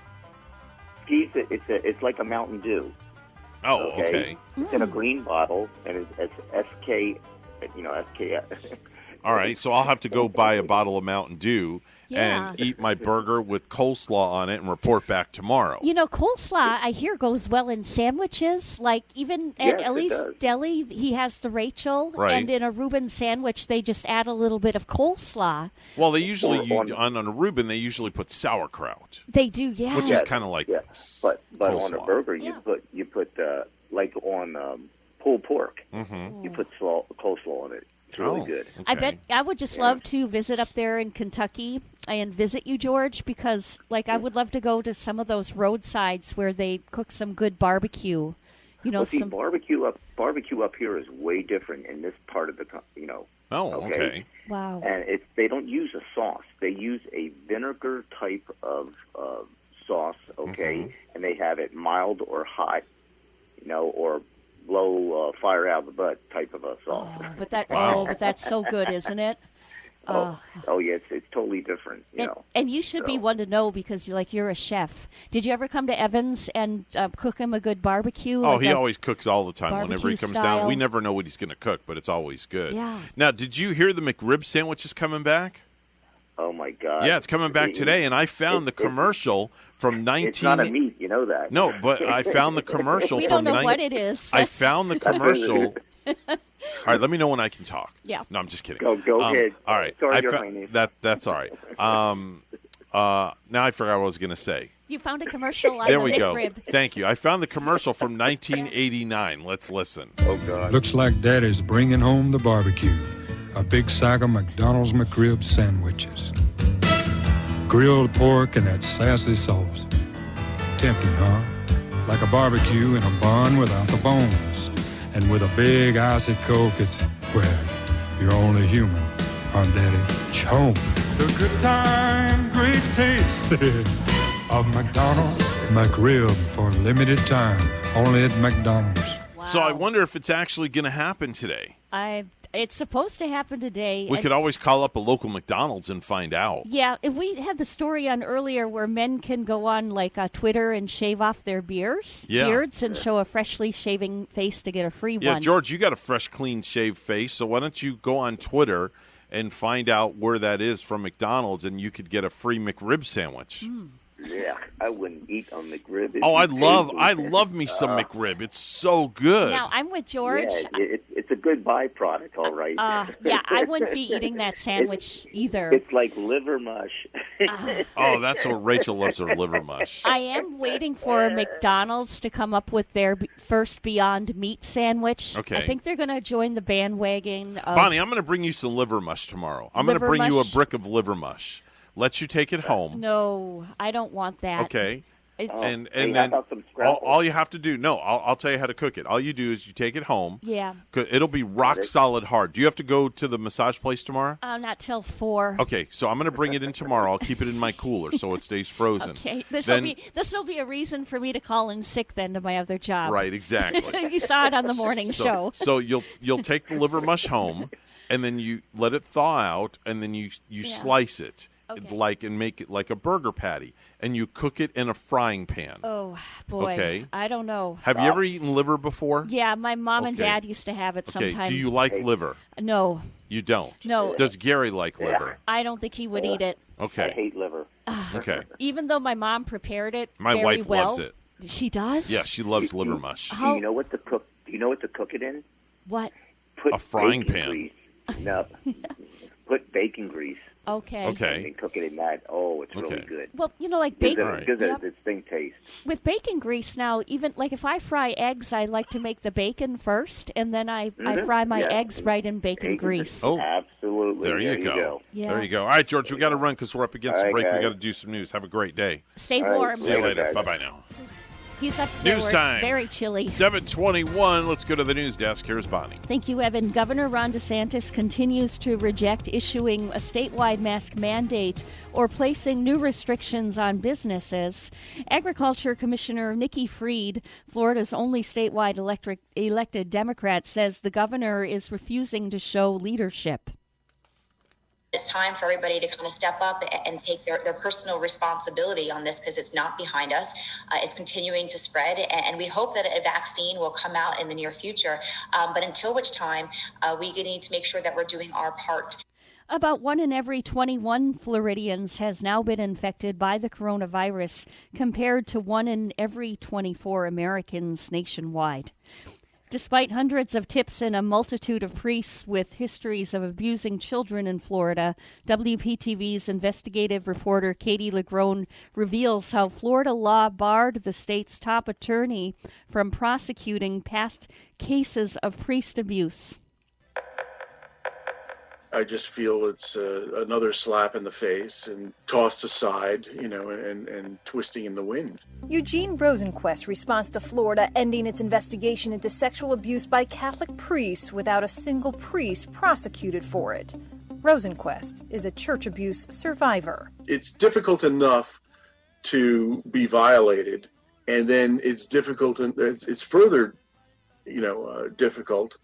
Ski, it's like a Mountain Dew. Oh, okay. It's in a green bottle, and it's SK, SK. All right, so I'll have to go buy a bottle of Mountain Dew and eat my burger with coleslaw on it and report back tomorrow. Coleslaw, I hear, goes well in sandwiches. Like, even at Ellie's Deli, he has the Rachel. Right. And in a Reuben sandwich, they just add a little bit of coleslaw. Well, they usually, on a Reuben, they usually put sauerkraut. They do, yeah. Which is kind of like But coleslaw. on a burger, you put like on pulled pork, you put coleslaw on it. It's really good. Okay. I bet I would just love to visit up there in Kentucky and visit you, George, because I would love to go to some of those roadsides where they cook some good barbecue. Barbecue up here is way different in this part of the Oh, okay. Wow. And they don't use a sauce; they use a vinegar type of sauce. Okay, and they have it mild or hot, or blow fire out of the butt type of a sauce. But that's so good, isn't it? Yeah, it's totally different. And you should be one to know because you're a chef. Did you ever come to Evans and cook him a good barbecue? Oh, he always cooks all the time. Whenever he comes style. down, we never know what he's going to cook, but it's always good. Yeah. Now, did you hear the McRib sandwich is coming back? Oh my God! Yeah, it's coming back today, and I found the commercial from 19. It's not a meat, you know that. No, but I found the commercial. We don't know what it is. I found the commercial. All right, let me know when I can talk. Yeah. No, I'm just kidding. Go ahead. All right. Sorry, that's all right. Now I forgot what I was going to say. You found a commercial on there the we go. McRib. Thank you. I found the commercial from 1989. Let's listen. Oh, God. Looks like Daddy's bringing home the barbecue. A big sack of McDonald's McRib sandwiches. Grilled pork and that sassy sauce. Tempting, huh? Like a barbecue in a bun without the bones. And with a big icy Coke, it's, you're only human, huh, Daddy? Chomp. The good time, great taste of McDonald's McRib for a limited time, only at McDonald's. Wow. So I wonder if it's actually going to happen today. It's supposed to happen today. We could always call up a local McDonald's and find out. Yeah, we had the story on earlier where men can go on Twitter and shave off their beards and show a freshly shaving face to get a free one. Yeah, George, you got a fresh, clean shaved face, so why don't you go on Twitter and find out where that is from McDonald's, and you could get a free McRib sandwich. Yeah, I wouldn't eat a McRib. Oh, I love me some McRib. It's so good. Now, I'm with George. Yeah, it's a good byproduct, all right. Yeah, I wouldn't be eating that sandwich either. It's like liver mush. Oh, that's what Rachel loves, her liver mush. I am waiting for McDonald's to come up with their first Beyond Meat sandwich. Okay. I think they're going to join the bandwagon. Bonnie, I'm going to bring you some liver mush tomorrow. I'm going to bring you a brick of liver mush. Let you take it home. No, I don't want that. Okay. And then all you have to do, I'll tell you how to cook it. All you do is you take it home. Yeah. It'll be rock solid hard. Do you have to go to the massage place tomorrow? Not till 4. Okay, so I'm going to bring it in tomorrow. I'll keep it in my cooler so it stays frozen. Okay, this will be a reason for me to call in sick then to my other job. Right, exactly. You saw it on the morning show. So you'll take the liver mush home, and then you let it thaw out, and then you slice it. Okay. And make it like a burger patty, and you cook it in a frying pan. Oh, boy. Okay. I don't know. Have you ever eaten liver before? Yeah, my mom and dad used to have it sometimes. Do you like liver? No. You don't? No. Does Gary like liver? I don't think he would eat it. Okay. I hate liver. Okay. Even though my mom prepared it my very wife well. loves it. She does? Yeah, she loves liver mush. Do you know what to cook? Do you know what to cook it in? What? Put a frying pan. Grease. No. Put bacon grease. Okay. And cook it in that. Oh, it's really good. Well, like bacon. Gives it a distinct taste. With bacon grease now, even like if I fry eggs, I like to make the bacon first, and then I fry my eggs right in bacon grease. Oh, absolutely. There you go. Yeah. There you go. All right, George, we got to run because we're up against the break. Guys. We got to do some news. Have a great day. Stay warm. See you later. Bye-bye now. He's up there News where time. It's very chilly. 7:21. Let's go to the news desk. Here's Bonnie. Thank you, Evan. Governor Ron DeSantis continues to reject issuing a statewide mask mandate or placing new restrictions on businesses. Agriculture Commissioner Nikki Fried, Florida's only statewide elected Democrat, says the governor is refusing to show leadership. It's time for everybody to kind of step up and take their personal responsibility on this because it's not behind us. It's continuing to spread, and we hope that a vaccine will come out in the near future. But until which time, we need to make sure that we're doing our part. About 1 in every 21 Floridians has now been infected by the coronavirus, compared to 1 in every 24 Americans nationwide. Despite hundreds of tips and a multitude of priests with histories of abusing children in Florida, WPTV's investigative reporter Katie Legrone reveals how Florida law barred the state's top attorney from prosecuting past cases of priest abuse. I just feel it's another slap in the face and tossed aside, and twisting in the wind. Eugene Rosenquist's response to Florida ending its investigation into sexual abuse by Catholic priests without a single priest prosecuted for it. Rosenquist is a church abuse survivor. It's difficult enough to be violated, and then it's difficult, and it's further, difficult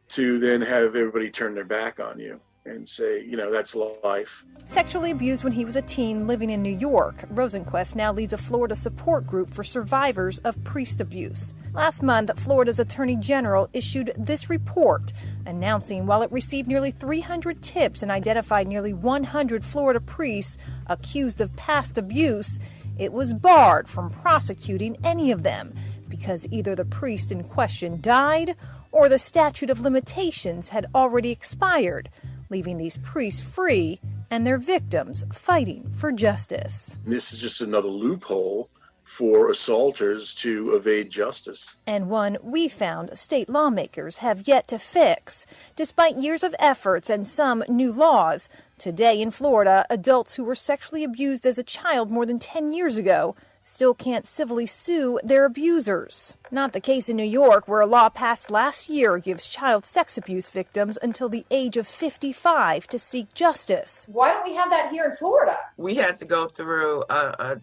to then have everybody turn their back on you and say, that's life. Sexually abused when he was a teen living in New York, Rosenquist now leads a Florida support group for survivors of priest abuse. Last month, Florida's Attorney General issued this report announcing while it received nearly 300 tips and identified nearly 100 Florida priests accused of past abuse, it was barred from prosecuting any of them because either the priest in question died or the statute of limitations had already expired, leaving these priests free and their victims fighting for justice. This is just another loophole for assaulters to evade justice. And one we found state lawmakers have yet to fix. Despite years of efforts and some new laws, today in Florida, adults who were sexually abused as a child more than 10 years ago still can't civilly sue their abusers. Not the case in New York, where a law passed last year gives child sex abuse victims until the age of 55 to seek justice. Why don't we have that here in Florida? We had to go through a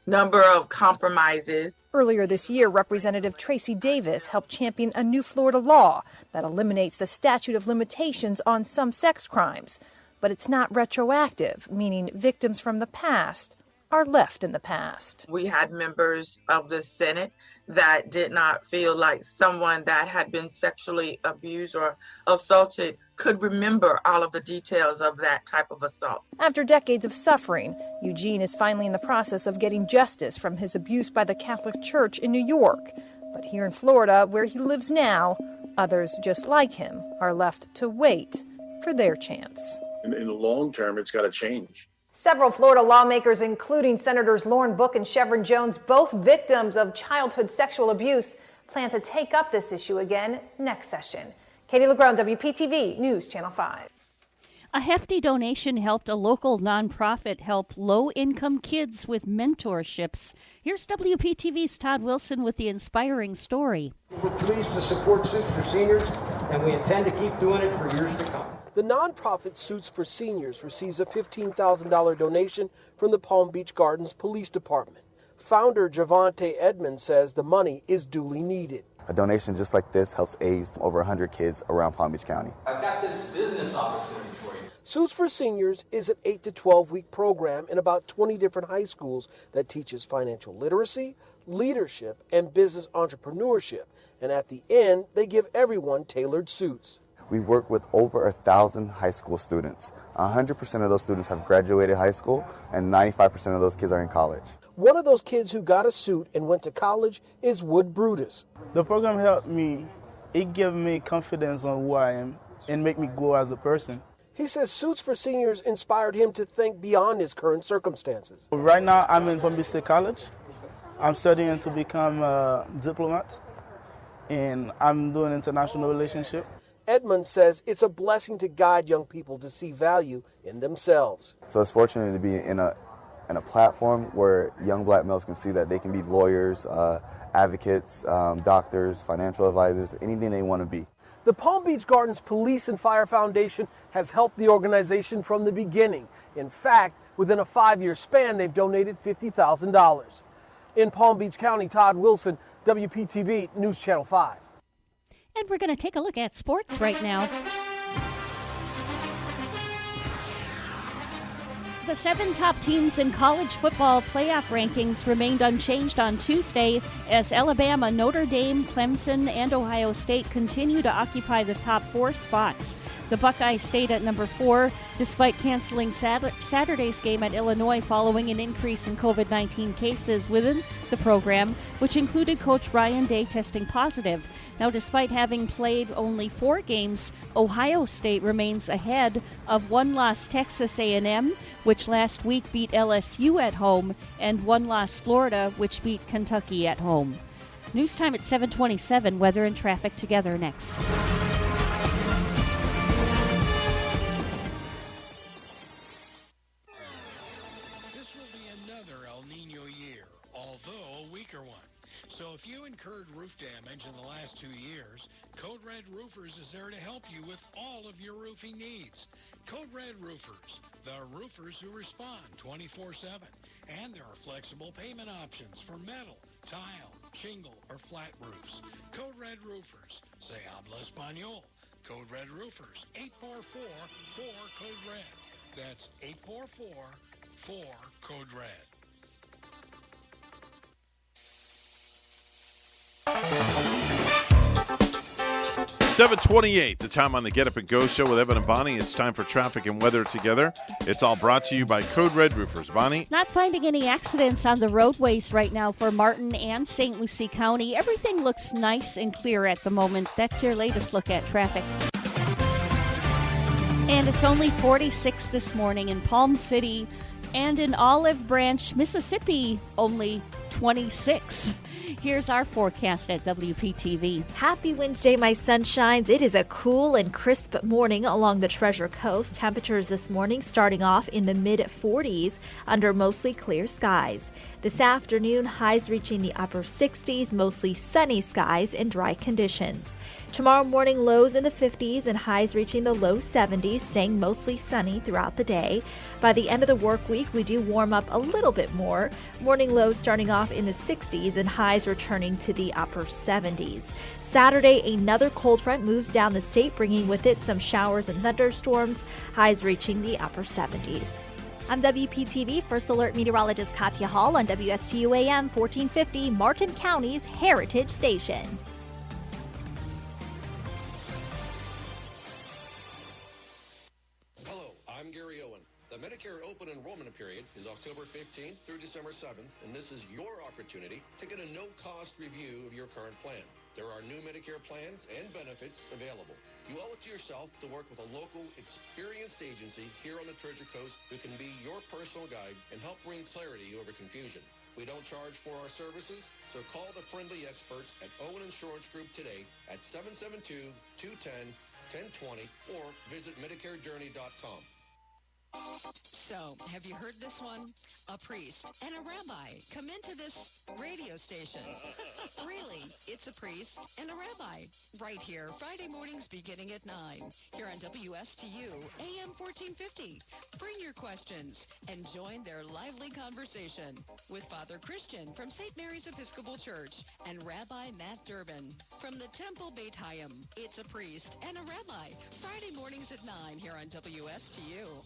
number of compromises. Earlier this year, Representative Tracy Davis helped champion a new Florida law that eliminates the statute of limitations on some sex crimes. But it's not retroactive, meaning victims from the past are left in the past. We had members of the Senate that did not feel like someone that had been sexually abused or assaulted could remember all of the details of that type of assault. After decades of suffering, Eugene is finally in the process of getting justice from his abuse by the Catholic Church in New York. But here in Florida, where he lives now, others just like him are left to wait for their chance. In the long term, it's got to change. Several Florida lawmakers, including Senators Lauren Book and Chevron Jones, both victims of childhood sexual abuse, plan to take up this issue again next session. Katie Legrone, WPTV News Channel 5. A hefty donation helped a local nonprofit help low-income kids with mentorships. Here's WPTV's Todd Wilson with the inspiring story. We're pleased to support Suits for Seniors, and we intend to keep doing it for years to come. The nonprofit Suits for Seniors receives a $15,000 donation from the Palm Beach Gardens Police Department. Founder Javante Edmonds says the money is duly needed. A donation just like this helps aid over 100 kids around Palm Beach County. I've got this business opportunity for you. Suits for Seniors is an 8 to 12 week program in about 20 different high schools that teaches financial literacy, leadership, and business entrepreneurship. And at the end, they give everyone tailored suits. We work with over 1,000 high school students. 100% of those students have graduated high school, and 95% of those kids are in college. One of those kids who got a suit and went to college is Wood Brutus. The program helped me. It gave me confidence on who I am and make me grow as a person. He says Suits for Seniors inspired him to think beyond his current circumstances. Right now, I'm in Palm Beach State College. I'm studying to become a diplomat, and I'm doing international relationship. Edmund says it's a blessing to guide young people to see value in themselves. So it's fortunate to be in a platform where young black males can see that they can be lawyers, advocates, doctors, financial advisors, anything they want to be. The Palm Beach Gardens Police and Fire Foundation has helped the organization from the beginning. In fact, within a 5-year span, they've donated $50,000. In Palm Beach County, Todd Wilson, WPTV News Channel 5. And we're going to take a look at sports right now. The 7 top teams in college football playoff rankings remained unchanged on Tuesday as Alabama, Notre Dame, Clemson, and Ohio State continue to occupy the top 4 spots. The Buckeyes stayed at number 4 despite canceling Saturday's game at Illinois following an increase in COVID-19 cases within the program, which included Coach Ryan Day testing positive. Now, despite having played only 4 games, Ohio State remains ahead of one-loss Texas A&M, which last week beat LSU at home, and one-loss Florida, which beat Kentucky at home. News time at 7:27. Weather and traffic together next. This will be another El Nino year, although a weaker one. So if you incurred roof damage in the last 2 years, Code Red Roofers is there to help you with all of your roofing needs. Code Red Roofers, the roofers who respond 24/7. And there are flexible payment options for metal, tile, shingle, or flat roofs. Code Red Roofers. Se habla español. Code Red Roofers, 844-4-CODE-RED. That's 844-4-CODE-RED. 7:28, the time on the Get Up and Go show with Evan and Bonnie. It's time for traffic and weather together. It's all brought to you by Code Red Roofers. Bonnie? Not finding any accidents on the roadways right now for Martin and St. Lucie County. Everything looks nice and clear at the moment. That's your latest look at traffic. And it's only 46 this morning in Palm City, and in Olive Branch, Mississippi, only 26. Here's our forecast at WPTV. Happy Wednesday, my sunshines. It is a cool and crisp morning along the Treasure Coast. Temperatures this morning starting off in the mid-40s under mostly clear skies. This afternoon, highs reaching the upper 60s, mostly sunny skies and dry conditions. Tomorrow morning, lows in the 50s and highs reaching the low 70s, staying mostly sunny throughout the day. By the end of the work week, we do warm up a little bit more. Morning lows starting off in the 60s and highs returning to the upper 70s. Saturday, another cold front moves down the state, bringing with it some showers and thunderstorms, highs reaching the upper 70s. I'm WPTV First Alert Meteorologist Katya Hall on WSTU AM 1450, Martin County's Heritage Station. The Medicare open enrollment period is October 15th through December 7th, and this is your opportunity to get a no-cost review of your current plan. There are new Medicare plans and benefits available. You owe it to yourself to work with a local, experienced agency here on the Treasure Coast who can be your personal guide and help bring clarity over confusion. We don't charge for our services, so call the friendly experts at Owen Insurance Group today at 772-210-5500. 1020 or visit MedicareJourney.com. So, have you heard this one? A priest and a rabbi come into this radio station. Really, it's a priest and a rabbi. Right here, Friday mornings beginning at 9. Here on WSTU, AM 1450. Bring your questions and join their lively conversation with Father Christian from St. Mary's Episcopal Church and Rabbi Matt Durbin from the Temple Beit Hayim. It's a priest and a rabbi. Friday mornings at 9 here on WSTU.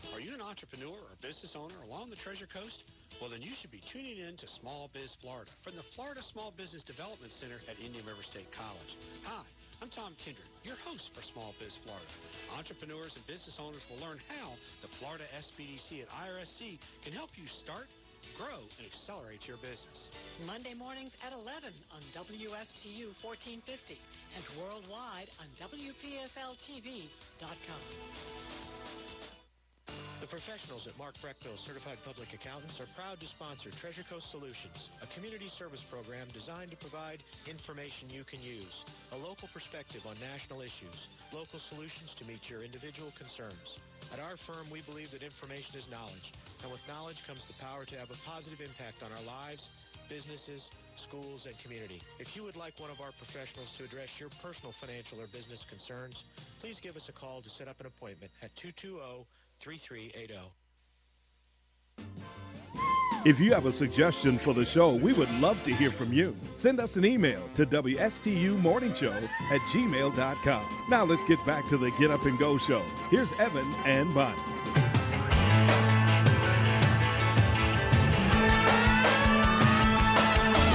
Are you an entrepreneur or business owner along the Treasure Coast? Well, then you should be tuning in to Small Biz Florida from the Florida Small Business Development Center at Indian River State College. Hi, I'm Tom Kindred, your host for Small Biz Florida. Entrepreneurs and business owners will learn how the Florida SBDC at IRSC can help you start, grow, and accelerate your business. Monday mornings at 11 on WSTU 1450 and worldwide on WPFLTV.com. The professionals at Mark Breckville Certified Public Accountants are proud to sponsor Treasure Coast Solutions, a community service program designed to provide information you can use, a local perspective on national issues, local solutions to meet your individual concerns. At our firm, we believe that information is knowledge, and with knowledge comes the power to have a positive impact on our lives, businesses, schools, and community. If you would like one of our professionals to address your personal financial or business concerns, please give us a call to set up an appointment at 220-3380. If you have a suggestion for the show, we would love to hear from you. Send us an email to WSTUmorningshow@gmail.com. Now let's get back to the Get Up and Go show. Here's Evan and Bonnie.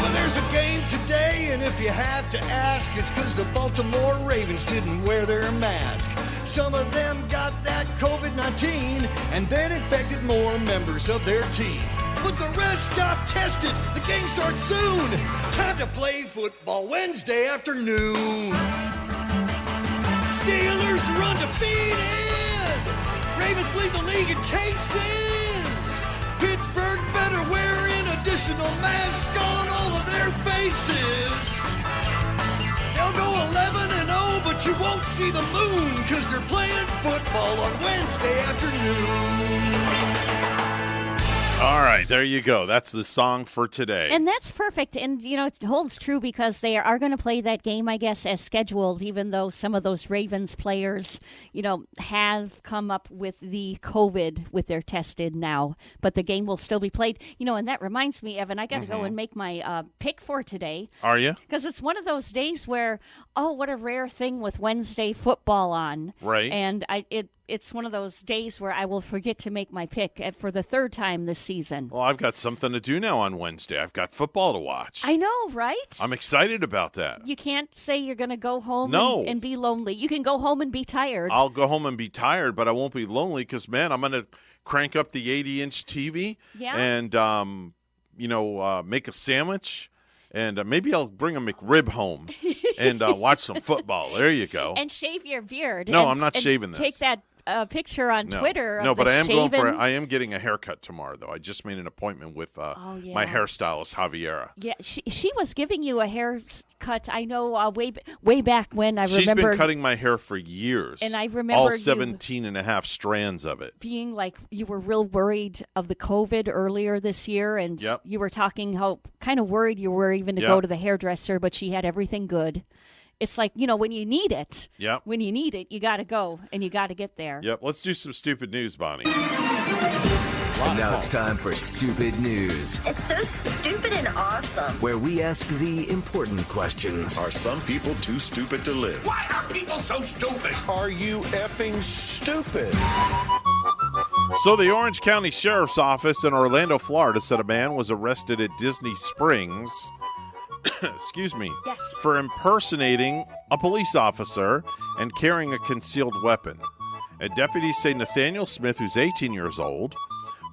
Well, there's a game today, and if you have to ask, it's because the Baltimore Ravens didn't wear their mask. Some of them got that COVID-19 and then infected more members of their team. But the rest got tested. The game starts soon. Time to play football Wednesday afternoon. Steelers are undefeated. Ravens lead the league in cases. Pittsburgh better wear an additional mask on all of their faces. They'll go 11-0, but you won't see the moon because they're playing football on Wednesday afternoon. All right, there you go. That's the song for today. And that's perfect. And, you know, it holds true because they are going to play that game, I guess, as scheduled, even though some of those Ravens players, you know, have come up with the COVID with their tested now. But the game will still be played. You know, and that reminds me, Evan, I got to go and make my pick for today. Are you? Because it's one of those days where, oh, what a rare thing with Wednesday football on. Right. And it's one of those days where I will forget to make my pick for the third time this season. Well, I've got something to do now on Wednesday. I've got football to watch. I know, right? I'm excited about that. You can't say you're going to go home and be lonely. You can go home and be tired. I'll go home and be tired, but I won't be lonely because, man, I'm going to crank up the 80-inch TV and, make a sandwich. And maybe I'll bring a McRib home and watch some football. There you go. And shave your beard. No, I'm not shaving this. Take that picture on Twitter. No, but I am I am getting a haircut tomorrow, though. I just made an appointment with my hairstylist, Javiera. Yeah, she was giving you a haircut. I know way back when. I remember. She's been cutting my hair for years. And I remember all 17 and a half strands of it. Being like you were real worried of the COVID earlier this year, and you were talking how kind of worried you were even to go to the hairdresser, but she had everything good. It's like, you know, when you need it, when you need it, you got to go and you got to get there. Yep. Let's do some stupid news, Bonnie. And now it's time for Stupid News. It's so stupid and awesome. Where we ask the important questions. Are some people too stupid to live? Why are people so stupid? Are you effing stupid? So the Orange County Sheriff's Office in Orlando, Florida said a man was arrested at Disney Springs excuse me, for impersonating a police officer and carrying a concealed weapon. And deputies say Nathaniel Smith, who's 18 years old,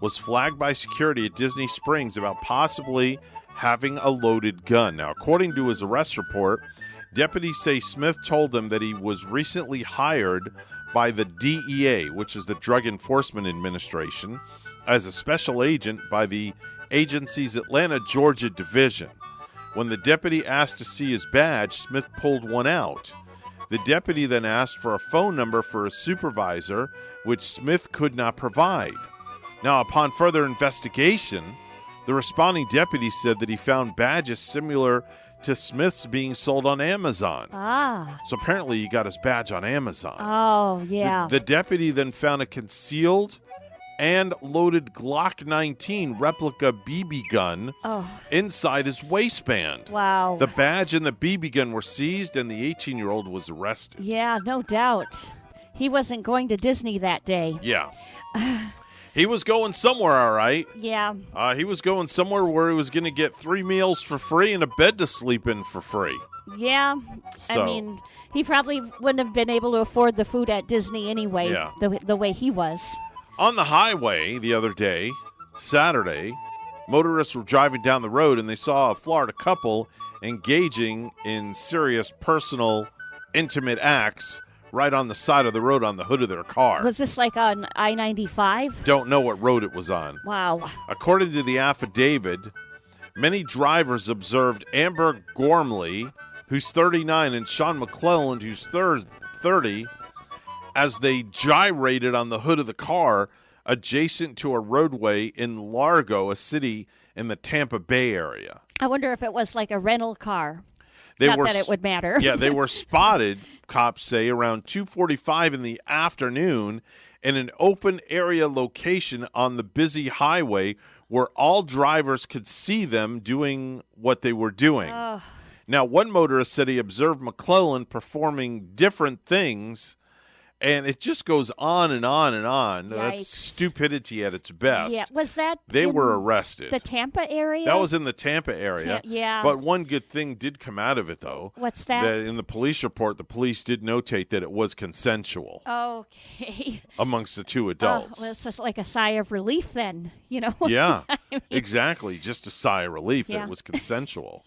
was flagged by security at Disney Springs about possibly having a loaded gun. Now, according to his arrest report, deputies say Smith told them that he was recently hired by the DEA, which is the Drug Enforcement Administration, as a special agent by the agency's Atlanta, Georgia division. When the deputy asked to see his badge, Smith pulled one out, The deputy then asked for a phone number for a supervisor, which Smith could not provide. Now, upon further investigation, the responding deputy said that he found badges similar to Smith's being sold on Amazon. So apparently he got his badge on Amazon. Oh, yeah. The deputy then found a concealed and loaded Glock 19 replica BB gun inside his waistband. Wow. The badge and the BB gun were seized, and the 18-year-old was arrested. Yeah, no doubt. He wasn't going to Disney that day. Yeah. He was going somewhere, all right. Yeah. He was going somewhere where he was going to get 3 meals for free and a bed to sleep in for free. Yeah. So. I mean, he probably wouldn't have been able to afford the food at Disney anyway, the way he was. On the highway the other day, Saturday, motorists were driving down the road and they saw a Florida couple engaging in serious personal, intimate acts right on the side of the road on the hood of their car. Was this like on I-95? Don't know what road it was on. Wow. According to the affidavit, many drivers observed Amber Gormley, who's 39, and Sean McClelland, who's 30, as they gyrated on the hood of the car adjacent to a roadway in Largo, a city in the Tampa Bay area. I wonder if it was like a rental car. Not that it would matter. Yeah, they were spotted, cops say, around 2:45 in the afternoon in an open area location on the busy highway where all drivers could see them doing what they were doing. Now, one motorist said he observed McClellan performing different things, and it just goes on and on and on. Yikes. That's stupidity at its best. Yeah, was that They in were arrested. the Tampa area? That was in the Tampa area. Yeah. But one good thing did come out of it, though. What's that? That in the police report, the police did notate that it was consensual Okay. amongst the two adults. Well, it's just like a sigh of relief then, you know? Yeah, I mean, exactly. Just a sigh of relief that Yeah. it was consensual.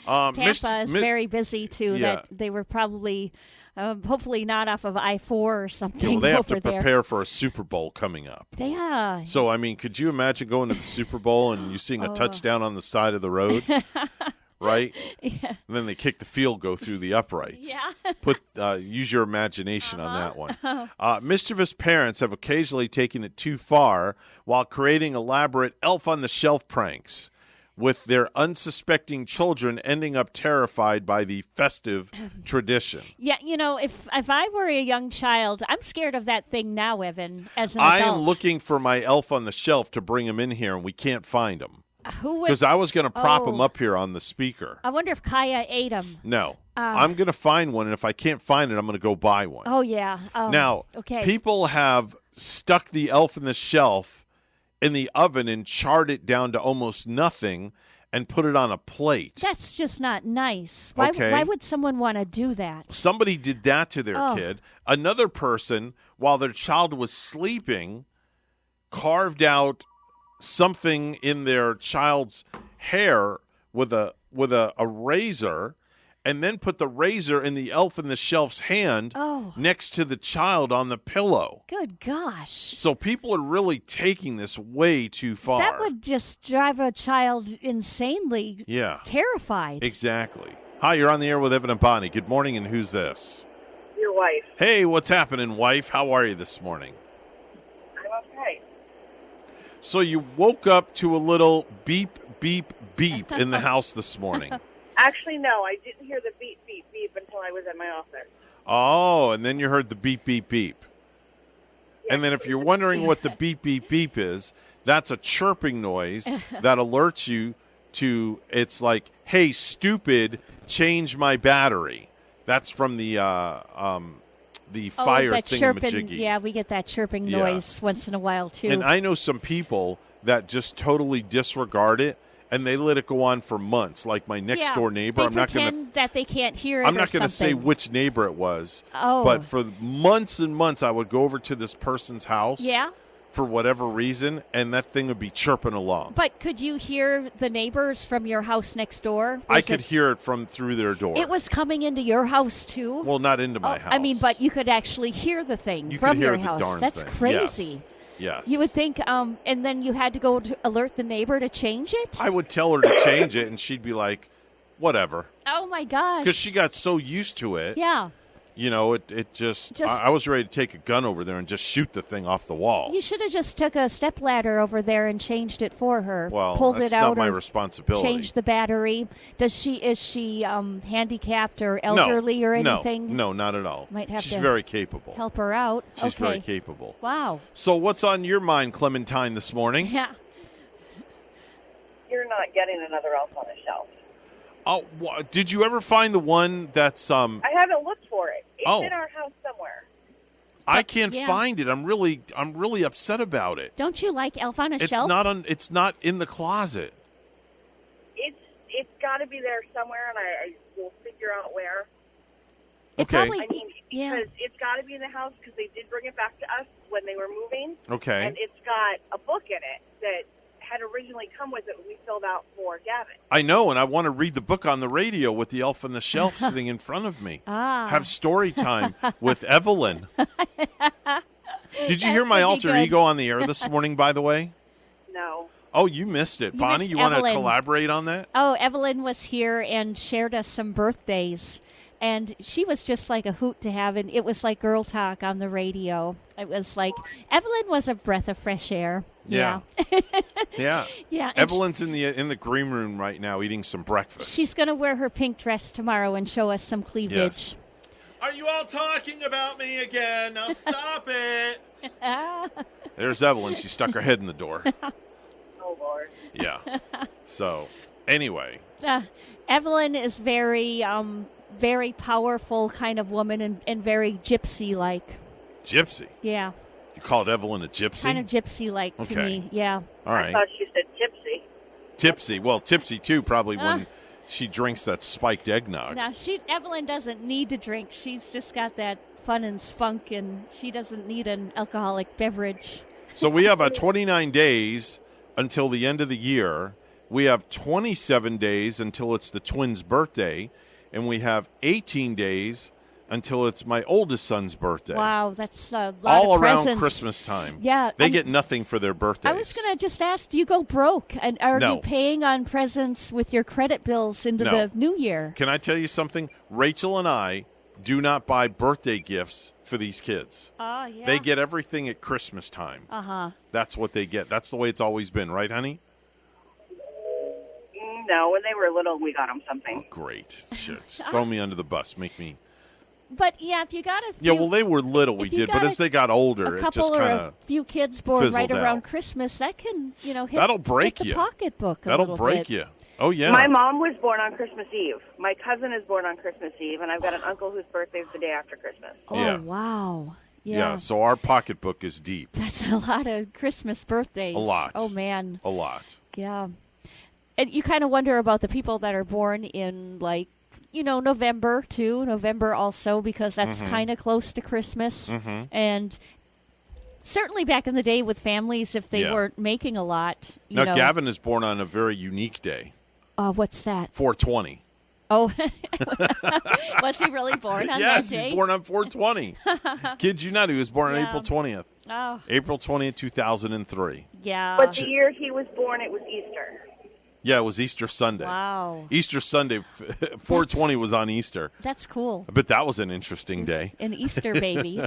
Tampa is very busy, too. Yeah. That they were probably, hopefully not off of I-4 or something Well, they have over to there. prepare for a Super Bowl coming up. Yeah. So, I mean, could you imagine going to the Super Bowl and you seeing a touchdown on the side of the road? Right? Yeah. And then they kick the field goal through the uprights. Yeah. Use your imagination on that one. Mischievous parents have occasionally taken it too far while creating elaborate elf-on-the-shelf pranks, with their unsuspecting children ending up terrified by the festive tradition. Yeah, you know, if I were a young child, I'm scared of that thing now, Evan, as an I adult. am looking for my elf on the shelf to bring him in here, and we can't find him. Who would? Because I was going to prop him up here on the speaker. I wonder if Kaya ate him. No. I'm going to find one, and if I can't find it, I'm going to go buy one. Oh, yeah. Now, okay. People have stuck the elf in the shelf in the oven and charred it down to almost nothing and put it on a plate. That's just not nice. Okay. Why would someone want to do that? Somebody did that to their kid. Another person, while their child was sleeping, carved out something in their child's hair with a razor, and then put the razor in the elf in the shelf's hand next to the child on the pillow. Good gosh. So people are really taking this way too far. That would just drive a child insanely terrified. Exactly. Hi, you're on the air with Evan and Bonnie. Good morning, and who's this? Your wife. Hey, what's happening, wife? How are you this morning? I'm okay. So you woke up to a little beep, beep, beep in the house this morning. Actually, no, I didn't hear the beep, beep, beep until I was at my office. Oh, and then you heard the beep, beep, beep. Yeah. And then if you're wondering what the beep, beep, beep is, that's a chirping noise that alerts you to, it's like, hey, stupid, change my battery. That's from the fire thingamajiggy. Yeah, we get that chirping noise once in a while, too. And I know some people that just totally disregard it, and they let it go on for months, like my next door neighbor. I'm not going to that they can't hear it. I'm not going to say which neighbor it was. Oh. But for months and months, I would go over to this person's house. Yeah. For whatever reason, and that thing would be chirping along. But could you hear the neighbors from your house next door? I could hear it from through their door. It was coming into your house too? Well, not into my house. I mean, but you could actually hear the thing you from could hear your the house. Darn That's thing. crazy. Yes. You would think, and then you had to go to alert the neighbor to change it? I would tell her to change it, and she'd be like, whatever. Oh, my gosh. Because she got so used to it. Yeah. it just I was ready to take a gun over there and just shoot the thing off the wall. You should have just took a stepladder over there and changed it for her. Well, pulled that's it out not my or responsibility. Changed the battery. Is she handicapped or elderly or anything? No, not at all. She's very capable. Help her out. She's very capable. Wow. So what's on your mind, Clementine, this morning? Yeah. You're not getting another elf on the shelf. Oh, did you ever find the one that's I haven't looked for it. It's in our house somewhere. I can't find it. I'm really upset about it. Don't you like Elf on a Shelf? It's not in the closet. It's got to be there somewhere, and I will figure out where. Okay. Because it's got to be in the house because they did bring it back to us when they were moving. Okay. And it's got a book in it that had originally come with it we filled out for Gavin. I know, and I want to read the book on the radio with the elf on the shelf sitting in front of me. Have story time with Evelyn. Did you hear my alter ego on the air this morning, by the way? No. Oh, you missed it. Bonnie, you want to collaborate on that? Oh, Evelyn was here and shared us some birthdays. And she was just like a hoot to have, and it was like girl talk on the radio. It was like, Evelyn was a breath of fresh air. Yeah. Yeah. Yeah. Evelyn's in the green room right now eating some breakfast. She's going to wear her pink dress tomorrow and show us some cleavage. Yes. Are you all talking about me again? Now stop it. There's Evelyn. She stuck her head in the door. Oh, Lord. Yeah. So, anyway. Evelyn is very powerful kind of woman and very gypsy-like. Gypsy? Yeah. You called Evelyn a gypsy? Kind of gypsy-like to me, yeah. All right. I thought she said tipsy. Tipsy. Well, tipsy, too, probably when she drinks that spiked eggnog. Now, Evelyn doesn't need to drink. She's just got that fun and spunk, and she doesn't need an alcoholic beverage. So we have 29 days until the end of the year. We have 27 days until it's the twins' birthday. And we have 18 days until it's my oldest son's birthday. Wow, that's a lot all of around presents. Christmas time. Yeah. They get nothing for their birthdays. I was going to just ask, do you go broke? And are you paying on presents with your credit bills into the new year? Can I tell you something? Rachel and I do not buy birthday gifts for these kids. Oh, yeah. They get everything at Christmas time. Uh-huh. That's what they get. That's the way it's always been, right, honey? No, when they were little, we got them something. Oh, great. Sure. Just throw me under the bus. Make me... But, yeah, if you got a few... Yeah, well, they were little, we did. But as they got older, it just kind of... a few kids born right around out. Christmas, that can, hit, That'll break hit you. the pocketbook a That'll little break bit. you. Oh, yeah. My mom was born on Christmas Eve. My cousin is born on Christmas Eve, and I've got an uncle whose birthday is the day after Christmas. Oh, Yeah. wow. Yeah, so our pocketbook is deep. That's a lot of Christmas birthdays. A lot. Oh, man. A lot. Yeah. And you kind of wonder about the people that are born in, November, too. November also, because that's kind of close to Christmas. Mm-hmm. And certainly back in the day with families, if they weren't making a lot, Now, Gavin is born on a very unique day. What's that? 4/20. Oh, was he really born on yes, that day? He's born on 4/20. Kid you not, he was born on April 20th. Oh. April 20th, 2003. Yeah. But the year he was born, it was Easter. Yeah, it was Easter Sunday. Wow. Easter Sunday, 4/20 was on Easter. That's cool. But that was an interesting day. An Easter baby.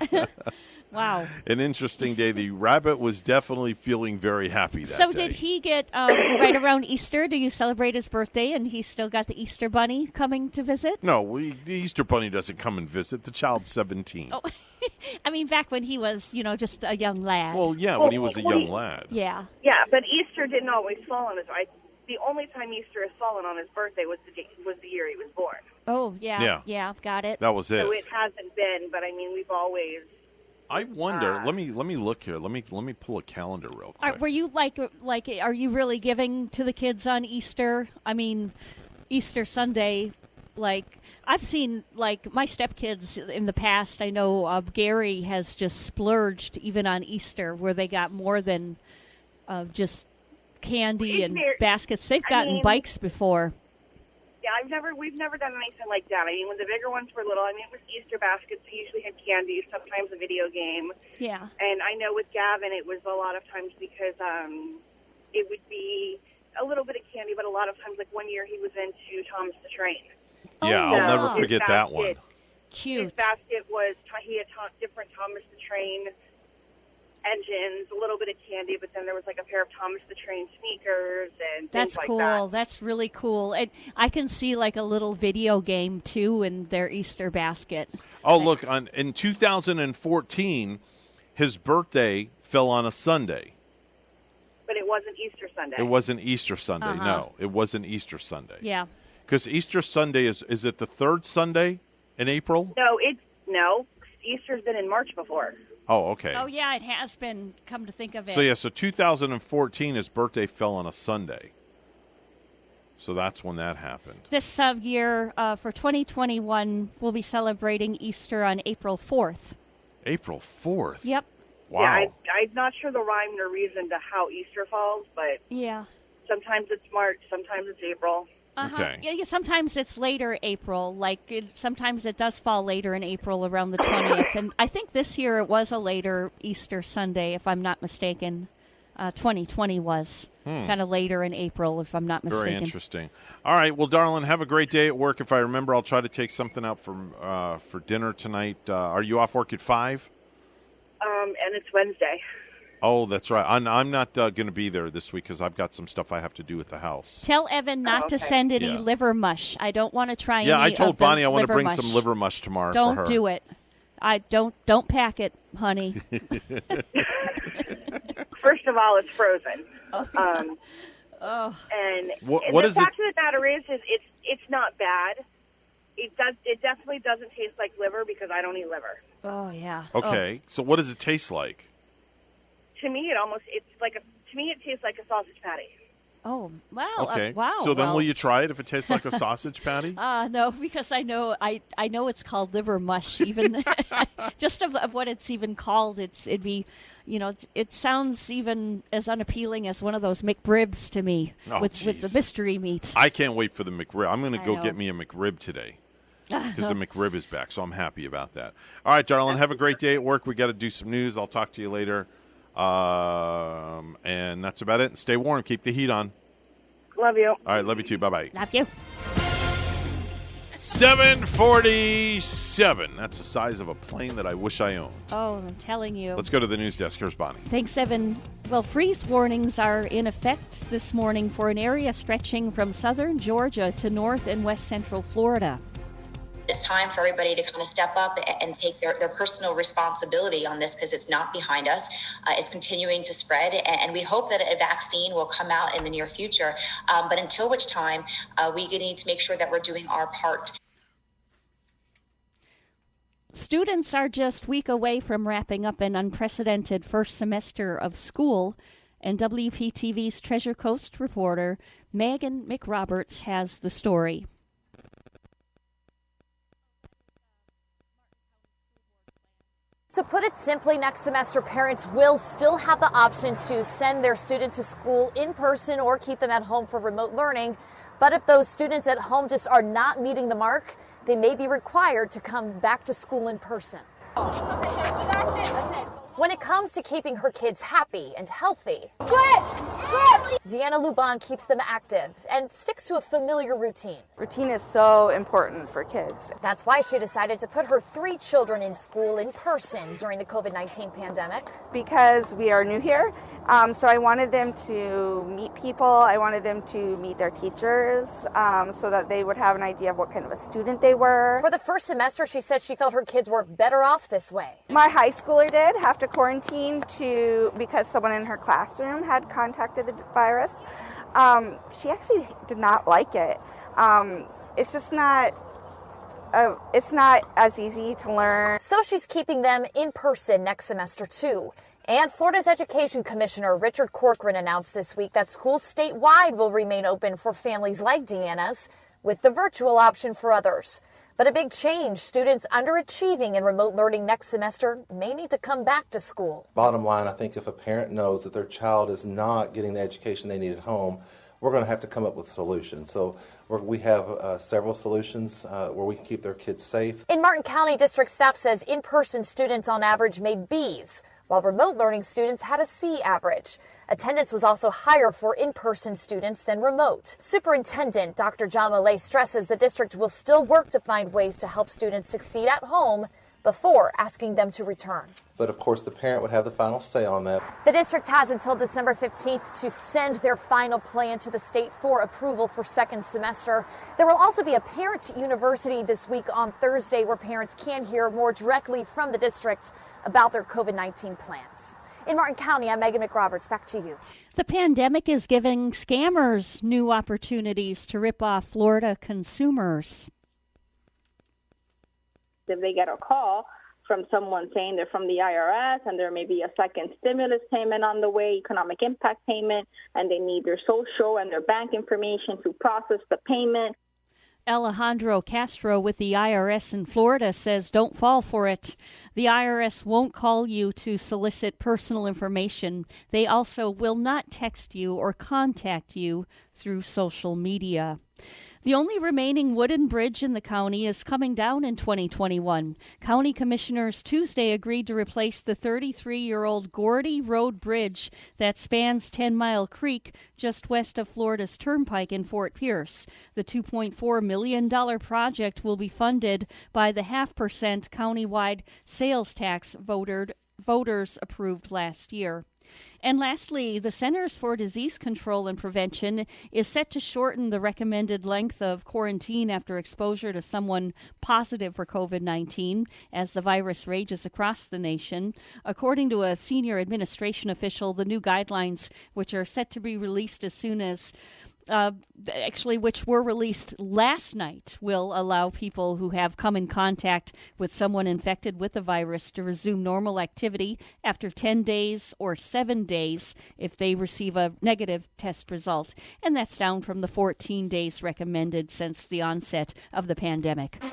Wow. An interesting day. The rabbit was definitely feeling very happy that day. So day. did he get, right around Easter, do you celebrate his birthday and he still got the Easter bunny coming to visit? No, the Easter bunny doesn't come and visit. The child's 17. Oh. I mean, back when he was, just a young lad. Well, yeah, when he was a young lad. Yeah. Yeah, but Easter didn't always fall on his... The only time Easter has fallen on his birthday was the year he was born. Oh, yeah. Yeah, got it. That was it. So it hasn't been, but I mean, we've always... I wonder. Let me look here. Let me pull a calendar real quick. Were you like? Are you really giving to the kids on Easter? I mean, Easter Sunday. Like I've seen, like my stepkids in the past. I know Gary has just splurged even on Easter, where they got more than just candy and baskets. They've gotten bikes before. Yeah, we've never done anything like that. I mean, when the bigger ones were little, it was Easter baskets. They usually had candy, sometimes a video game. Yeah. And I know with Gavin, it was a lot of times because it would be a little bit of candy, but a lot of times, like one year he was into Thomas the Train. Yeah, I'll never forget that one. cute. His basket was, he had different Thomas the Train engines, a little bit of candy, but then there was like a pair of Thomas the Train sneakers and things like cool. that. That's really cool. And I can see like a little video game too in their Easter basket. Oh, look, in 2014, his birthday fell on a Sunday. But it wasn't Easter Sunday. It wasn't Easter Sunday. Uh-huh. No, it wasn't Easter Sunday. Yeah. Because Easter Sunday is it the third Sunday in April? No. Easter's been in March before. Oh, okay. Oh, yeah, it has been, come to think of it. So 2014, his birthday fell on a Sunday. So that's when that happened. This year, for 2021, we'll be celebrating Easter on April 4th. April 4th? Yep. Wow. Yeah, I'm not sure the rhyme or reason to how Easter falls, but yeah, sometimes it's March, sometimes it's April. Uh-huh. Okay. Yeah, sometimes it's later April. Sometimes it does fall later in April, around the 20th. And I think this year it was a later Easter Sunday, if I'm not mistaken. 2020 was kind of later in April, if I'm not mistaken. Very interesting. All right. Well, darling, have a great day at work. If I remember, I'll try to take something out for dinner tonight. Are you off work at 5? And it's Wednesday. Oh, that's right. I'm not going to be there this week because I've got some stuff I have to do at the house. Tell Evan not to send any liver mush. I don't want to try any. Yeah, I told Bonnie I want to bring mush. some liver mush tomorrow Don't for her. do it. I don't pack it, honey. First of all, it's frozen. Oh. And What the is fact of the matter is it's not bad. It definitely doesn't taste like liver because I don't eat liver. Oh yeah. Okay. So what does it taste like? To me, it tastes like a sausage patty. Oh, well, Okay. wow. So then well. will you try it if it tastes like a sausage patty? No, because I know it's called liver mush. Even just of what it's even called, it'd be, it sounds even as unappealing as one of those McRibs to me with the mystery meat. I can't wait for the McRib. I'm going to go know. get me a McRib today because the McRib is back, so I'm happy about that. All right, darling, have a great day at work. We got to do some news. I'll talk to you later. And that's about it. Stay warm. Keep the heat on. Love you. All right, love you too. Bye-bye. Love you. 747. That's the size of a plane that I wish I owned. Oh, I'm telling you. Let's go to the news desk. Here's Bonnie. Thanks, Evan. Well, freeze warnings are in effect this morning for an area stretching from southern Georgia to north and west central Florida. It's time for everybody to kind of step up and take their personal responsibility on this because it's not behind us. It's continuing to spread, and we hope that a vaccine will come out in the near future. But until which time, we need to make sure that we're doing our part. Students are just a week away from wrapping up an unprecedented first semester of school, and WPTV's Treasure Coast reporter Megan McRoberts has the story. To put it simply, next semester parents will still have the option to send their student to school in person or keep them at home for remote learning. But if those students at home just are not meeting the mark, they may be required to come back to school in person. When it comes to keeping her kids happy and healthy, Deanna Luban keeps them active and sticks to a familiar routine. Routine is so important for kids. That's why she decided to put her 3 children in school in person during the COVID-19 pandemic. Because we are new here, so I wanted them to meet people. I wanted them to meet their teachers so that they would have an idea of what kind of a student they were. For the first semester, she said she felt her kids were better off this way. My high schooler did have to quarantine because someone in her classroom had contacted the virus. She actually did not like it. It's just not. It's not as easy to learn. So she's keeping them in person next semester too. And Florida's Education Commissioner Richard Corcoran announced this week that schools statewide will remain open for families like Deanna's, with the virtual option for others. But a big change, students underachieving in remote learning next semester may need to come back to school. Bottom line, I think if a parent knows that their child is not getting the education they need at home, we're going to have to come up with solutions. So we have several solutions where we can keep their kids safe. In Martin County, district staff says in-person students on average made B's, while remote learning students had a C average. Attendance was also higher for in-person students than remote. Superintendent Dr. John Millay stresses the district will still work to find ways to help students succeed at home before asking them to return. But of course, the parent would have the final say on that. The district has until December 15th to send their final plan to the state for approval for second semester. There will also be a parent university this week on Thursday where parents can hear more directly from the district about their COVID-19 plans. In Martin County, I'm Megan McRoberts. Back to you. The pandemic is giving scammers new opportunities to rip off Florida consumers. If they get a call from someone saying they're from the IRS and there may be a second stimulus payment on the way, economic impact payment, and they need their social and their bank information to process the payment. Alejandro Castro with the IRS in Florida says don't fall for it. The IRS won't call you to solicit personal information. They also will not text you or contact you through social media. The only remaining wooden bridge in the county is coming down in 2021. County commissioners Tuesday agreed to replace the 33-year-old Gordy Road Bridge that spans 10 Mile Creek just west of Florida's Turnpike in Fort Pierce. The $2.4 million project will be funded by the 0.5% countywide sales tax voters approved last year. And lastly, the Centers for Disease Control and Prevention is set to shorten the recommended length of quarantine after exposure to someone positive for COVID-19 as the virus rages across the nation. According to a senior administration official, the new guidelines, which are set to be released as soon as which were released last night, will allow people who have come in contact with someone infected with the virus to resume normal activity after 10 days or 7 days if they receive a negative test result. And that's down from the 14 days recommended since the onset of the pandemic.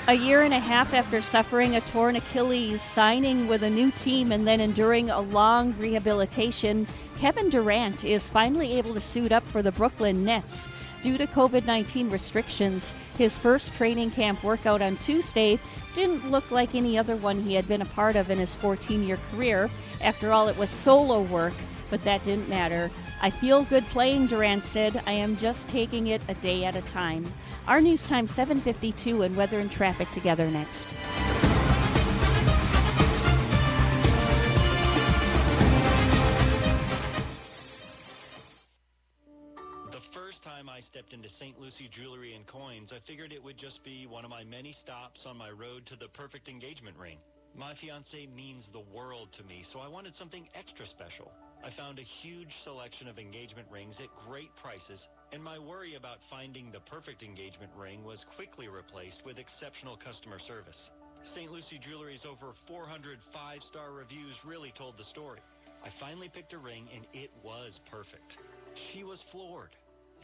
A year and a half after suffering a torn Achilles, signing with a new team, and then enduring a long rehabilitation, Kevin Durant is finally able to suit up for the Brooklyn Nets. Due to COVID-19 restrictions, his first training camp workout on Tuesday didn't look like any other one he had been a part of in his 14-year career. After all, it was solo work, but that didn't matter. I feel good playing, Durant said. I am just taking it a day at a time. Our news time 7:52 and weather and traffic together next. The first time I stepped into St. Lucie Jewelry and Coins, I figured it would just be one of my many stops on my road to the perfect engagement ring. My fiancée means the world to me, so I wanted something extra special. I found a huge selection of engagement rings at great prices, and my worry about finding the perfect engagement ring was quickly replaced with exceptional customer service. St. Lucie Jewelry's over 400 five-star reviews really told the story. I finally picked a ring, and it was perfect. She was floored,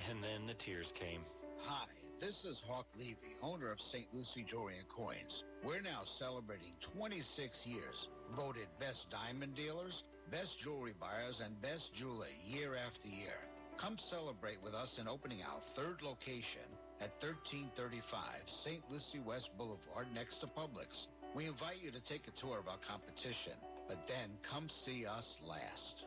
and then the tears came. Hi, this is Hawk Levy, owner of St. Lucie Jewelry and Coins. We're now celebrating 26 years, voted best diamond dealers, best jewelry buyers, and best jeweler year after year. Come celebrate with us in opening our third location at 1335 St. Lucie West Boulevard next to Publix. We invite you to take a tour of our competition, but then come see us last.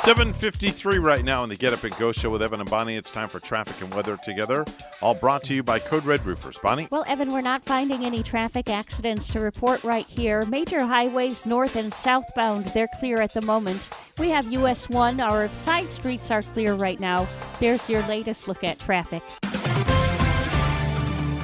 7:53 right now on the Get Up and Go show with Evan and Bonnie. It's time for traffic and weather together. All brought to you by Code Red Roofers. Bonnie? Well, Evan, we're not finding any traffic accidents to report right here. Major highways north and southbound, they're clear at the moment. We have US 1. Our side streets are clear right now. There's your latest look at traffic.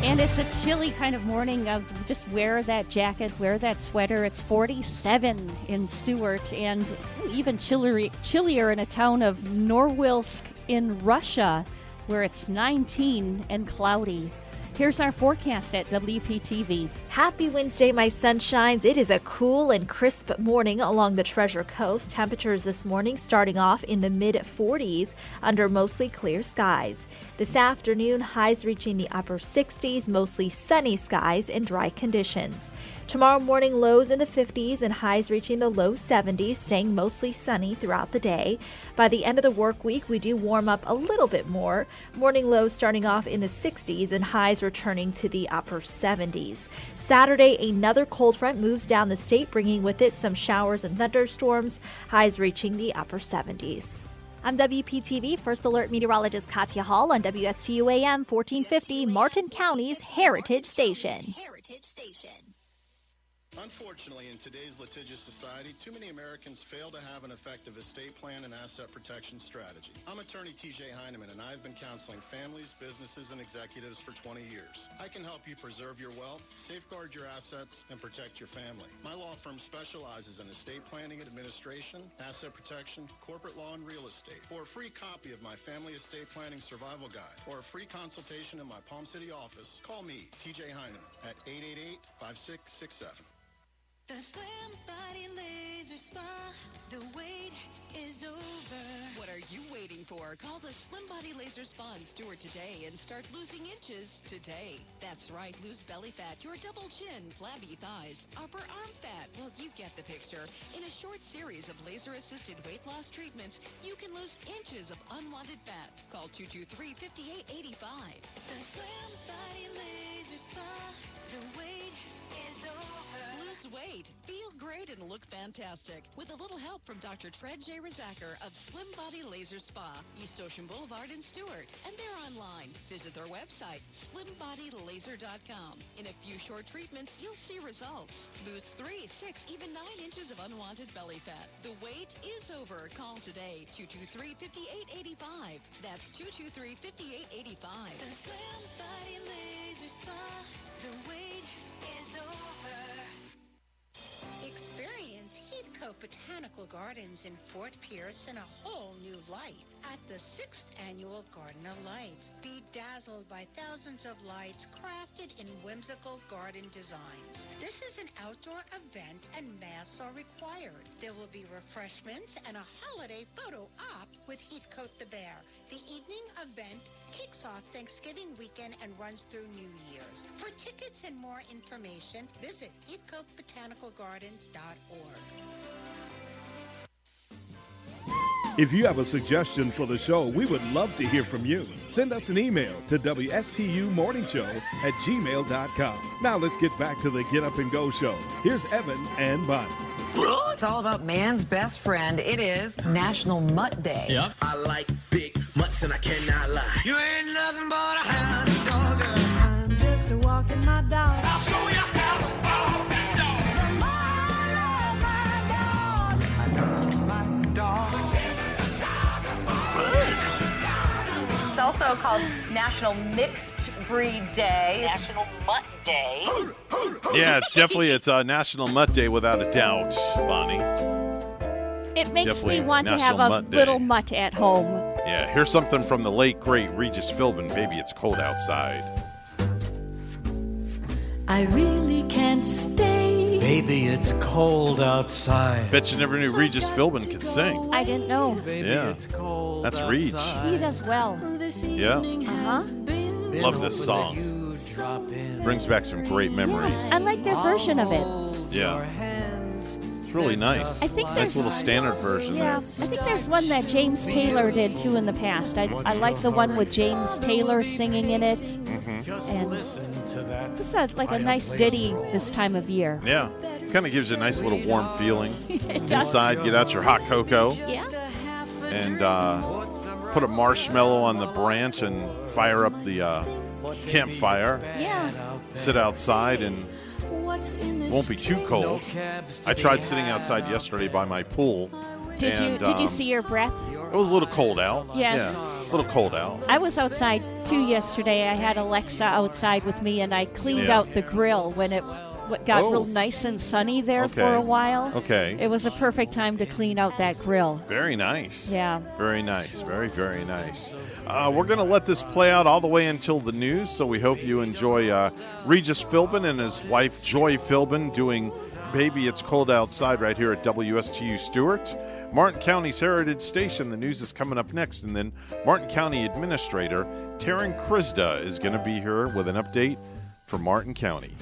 And it's a chilly kind of morning. Just wear that jacket, wear that sweater. It's 47 in Stuart and even chillier in a town of Norilsk in Russia, where it's 19 and cloudy. Here's our forecast at WPTV. Happy Wednesday, my sunshines. It is a cool and crisp morning along the Treasure Coast. Temperatures this morning starting off in the mid-40s under mostly clear skies. This afternoon, highs reaching the upper 60s, mostly sunny skies and dry conditions. Tomorrow morning, lows in the 50s and highs reaching the low 70s, staying mostly sunny throughout the day. By the end of the work week, we do warm up a little bit more. Morning lows starting off in the 60s and highs returning to the upper 70s. Saturday, another cold front moves down the state, bringing with it some showers and thunderstorms, highs reaching the upper 70s. I'm WPTV First Alert Meteorologist Katya Hall on WSTU AM 1450, Martin County's Heritage Station. Unfortunately, in today's litigious society, too many Americans fail to have an effective estate plan and asset protection strategy. I'm attorney TJ Heineman, and I've been counseling families, businesses, and executives for 20 years. I can help you preserve your wealth, safeguard your assets, and protect your family. My law firm specializes in estate planning and administration, asset protection, corporate law, and real estate. For a free copy of my Family Estate Planning Survival Guide or a free consultation in my Palm City office, call me, TJ Heineman, at 888-5667. The Slim Body Laser Spa, the wait is over. What are you waiting for? Call the Slim Body Laser Spa in Stewart today and start losing inches today. That's right, lose belly fat, your double chin, flabby thighs, upper arm fat. Well, you get the picture. In a short series of laser-assisted weight loss treatments, you can lose inches of unwanted fat. Call 223-5885. The Slim Body Laser Spa, the wait is over. Lose weight, feel great, and look fantastic with a little help from Dr. Fred J. Rizacker of Slim Body Laser Spa, East Ocean Boulevard in Stewart. And they're online. Visit their website, slimbodylaser.com. In a few short treatments, you'll see results. Lose 3, 6, even 9 inches of unwanted belly fat. The wait is over. Call today, 223-5885. That's 223-5885. The Slim Body Laser Spa, the wait is over. Experience Heathcote Botanical Gardens in Fort Pierce in a whole new light at the 6th Annual Garden of Lights. Be dazzled by thousands of lights crafted in whimsical garden designs. This is an outdoor event and masks are required. There will be refreshments and a holiday photo op with Heathcote the Bear. The evening event kicks off Thanksgiving weekend and runs through New Year's. For tickets and more information, visit heathcotebotanicalgardens.org. If you have a suggestion for the show, we would love to hear from you. Send us an email to WSTUmorningshow@gmail.com. Now let's get back to the Get Up and Go show. Here's Evan and Bonnie. It's all about man's best friend. It is National Mutt Day. Yep. I like big mutts and I cannot lie. You ain't nothing but a hound dog, girl. I'm just a walking my dog. I'll show you how to walk that dog. I love my dog. It's also called National Mixed Breed Day. National Mutt Day. Yeah, it's National Mutt Day without a doubt, Bonnie. It makes Definitely me want to have National a Mutt Day. little mutt at home. Yeah, here's something from the late, great Regis Philbin. Baby, it's cold outside. I really can't stay. Baby, it's cold outside. Bet you never knew Regis Philbin could sing. I didn't know. Yeah, that's Reg. He does well. Yeah, Uh-huh. love this song. Brings back some great memories. I like their version of it. Yeah, it's really nice. I think Nice there's little standard version Yeah, I there. think there's one that James Taylor did too in the past. I like the one with James Taylor singing in it. And this is like a nice ditty this time of year. Yeah, kind of gives you a nice little warm feeling It does. inside. Get out your hot cocoa Yeah. and put a marshmallow on the branch and fire up the campfire. Yeah. Sit outside and won't be too cold. I tried sitting outside yesterday by my pool. Did you see your breath? It was a little cold out. Yes. Yeah, a little cold out. I was outside too yesterday. I had Alexa outside with me, and I cleaned Yeah. out the grill when it got real nice and sunny there for a while. Okay. It was a perfect time to clean out that grill. Very nice. Yeah. Very nice. Very, very nice. We're going to let this play out all the way until the news, so we hope you enjoy Regis Philbin and his wife Joy Philbin doing Baby It's Cold Outside right here at WSTU Stewart. Martin County's Heritage Station. The news is coming up next, and then Martin County Administrator Taryn Kryzda is going to be here with an update for Martin County.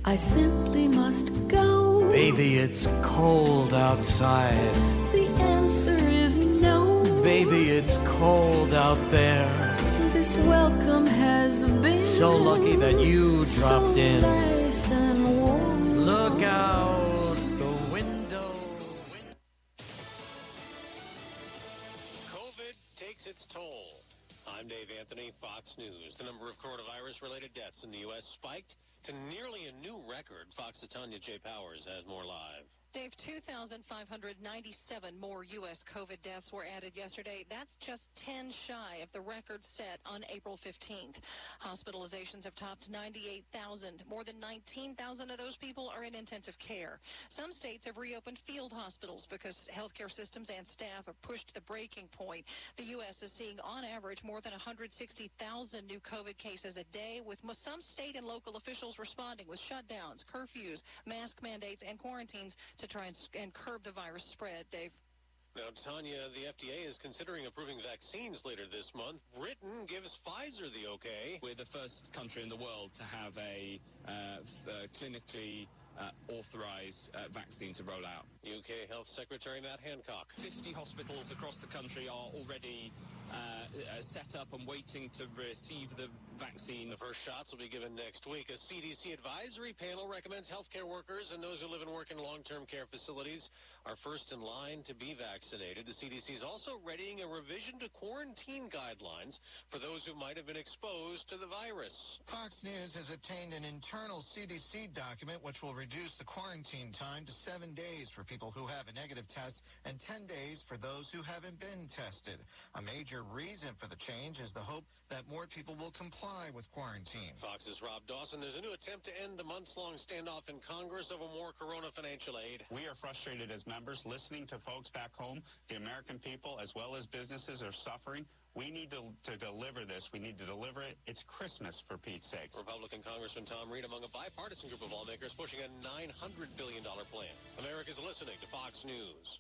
I simply must go. Baby, it's cold outside. The answer is no. Baby, it's cold out there. This welcome has been so lucky that you dropped in. Nice and warm. Look out the window. COVID takes its toll. I'm Dave Anthony, Fox News. The number of coronavirus-related deaths in the U.S. spiked to nearly a new record. Fox's Tanya J. Powers has more live. Dave, 2,597 more U.S. COVID deaths were added yesterday. That's just 10 shy of the record set on April 15th. Hospitalizations have topped 98,000. More than 19,000 of those people are in intensive care. Some states have reopened field hospitals because healthcare systems and staff have pushed the breaking point. The U.S. is seeing, on average, more than 160,000 new COVID cases a day, with some state and local officials responding with shutdowns, curfews, mask mandates, and quarantines to try and curb the virus spread. Dave? Now, Tanya, the FDA is considering approving vaccines later this month. Britain gives Pfizer the okay. We're the first country in the world to have a clinically authorized vaccine to roll out. UK Health Secretary Matt Hancock. 50 hospitals across the country are already set up and waiting to receive the vaccine. The first shots will be given next week. A CDC advisory panel recommends healthcare workers and those who live and work in long-term care facilities are first in line to be vaccinated. The CDC is also readying a revision to quarantine guidelines for those who might have been exposed to the virus. Fox News has obtained an internal CDC document which will reduce the quarantine time to 7 days for people who have a negative test and 10 days for those who haven't been tested. A major reason for the change is the hope that more people will comply with quarantine. Fox's Rob Dawson. There's a new attempt to end the months-long standoff in Congress over more corona financial aid. We are frustrated as members listening to folks back home. The American people, as well as businesses, are suffering. We need to deliver this. We need to deliver it. It's Christmas, for Pete's sake. Republican Congressman Tom Reed among a bipartisan group of lawmakers pushing a $900 billion plan. America's listening to Fox News.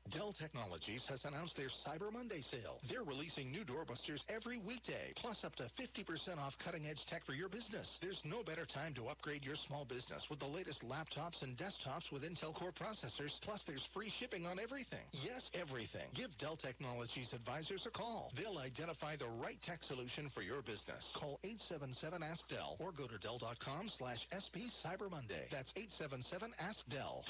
Dell Technologies has announced their Cyber Monday sale. They're releasing new doorbusters every weekday, plus up to 50% off cutting-edge tech for your business. There's no better time to upgrade your small business with the latest laptops and desktops with Intel Core processors, plus there's free shipping on everything. Yes, everything. Give Dell Technologies advisors a call. They'll identify the right tech solution for your business. Call 877-ASK-DELL or go to Dell.com/SP Cyber Monday. That's 877-ASK-DELL.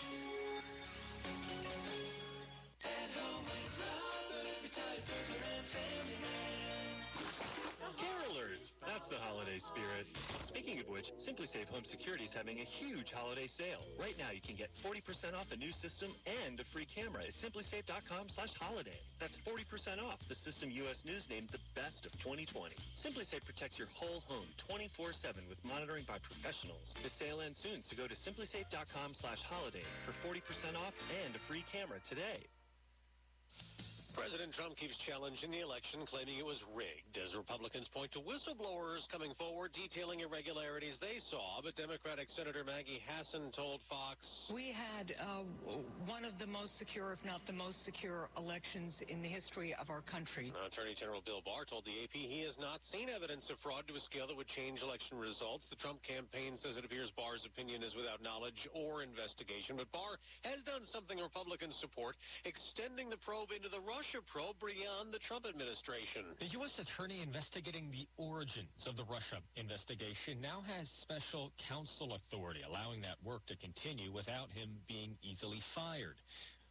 Carolers, that's the holiday spirit. Speaking of which, Simply Safe Home Security is having a huge holiday sale. Right now, you can get 40% off a new system and a free camera at simplysafe.com/holiday. That's 40% off the system U.S. News named the best of 2020. Simply Safe protects your whole home 24/7 with monitoring by professionals. The sale ends soon, so go to simplysafe.com/holiday for 40% off and a free camera today. President Trump keeps challenging the election, claiming it was rigged, as Republicans point to whistleblowers coming forward detailing irregularities they saw. But Democratic Senator Maggie Hassan told Fox, "We had one of the most secure, if not the most secure, elections in the history of our country." Attorney General Bill Barr told the AP he has not seen evidence of fraud to a scale that would change election results. The Trump campaign says it appears Barr's opinion is without knowledge or investigation. But Barr has done something Republicans support, extending the probe into the Russia probe beyond the Trump administration. The U.S. attorney investigating the origins of the Russia investigation now has special counsel authority, allowing that work to continue without him being easily fired.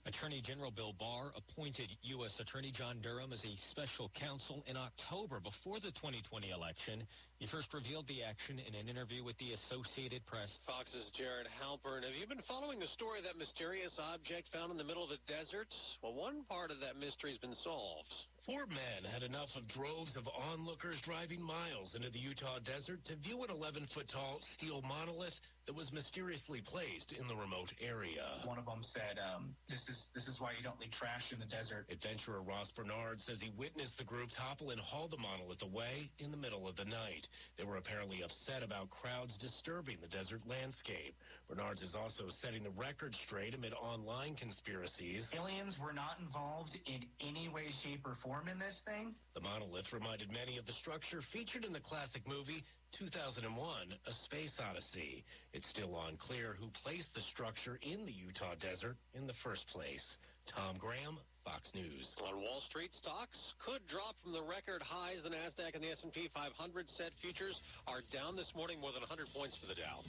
Attorney General Bill Barr appointed U.S. Attorney John Durham as a special counsel in October before the 2020 election. He first revealed the action in an interview with the Associated Press. Fox's Jared Halpern. Have you been following the story of that mysterious object found in the middle of the desert? Well, one part of that mystery has been solved. 4 men had enough of droves of onlookers driving miles into the Utah desert to view an 11-foot-tall steel monolith that was mysteriously placed in the remote area. One of them said, this is why you don't leave trash in the desert. Adventurer Ross Bernard says he witnessed the group topple and haul the monolith away in the middle of the night. They were apparently upset about crowds disturbing the desert landscape. Bernard is also setting the record straight amid online conspiracies. Aliens were not involved in any way, shape, or form in this thing. The monolith reminded many of the structure featured in the classic movie 2001, A Space Odyssey. It's still unclear who placed the structure in the Utah desert in the first place. Tom Graham, Fox News. On Wall Street, stocks could drop from the record highs. The NASDAQ and the S&P 500 set futures are down this morning more than 100 points for the Dow.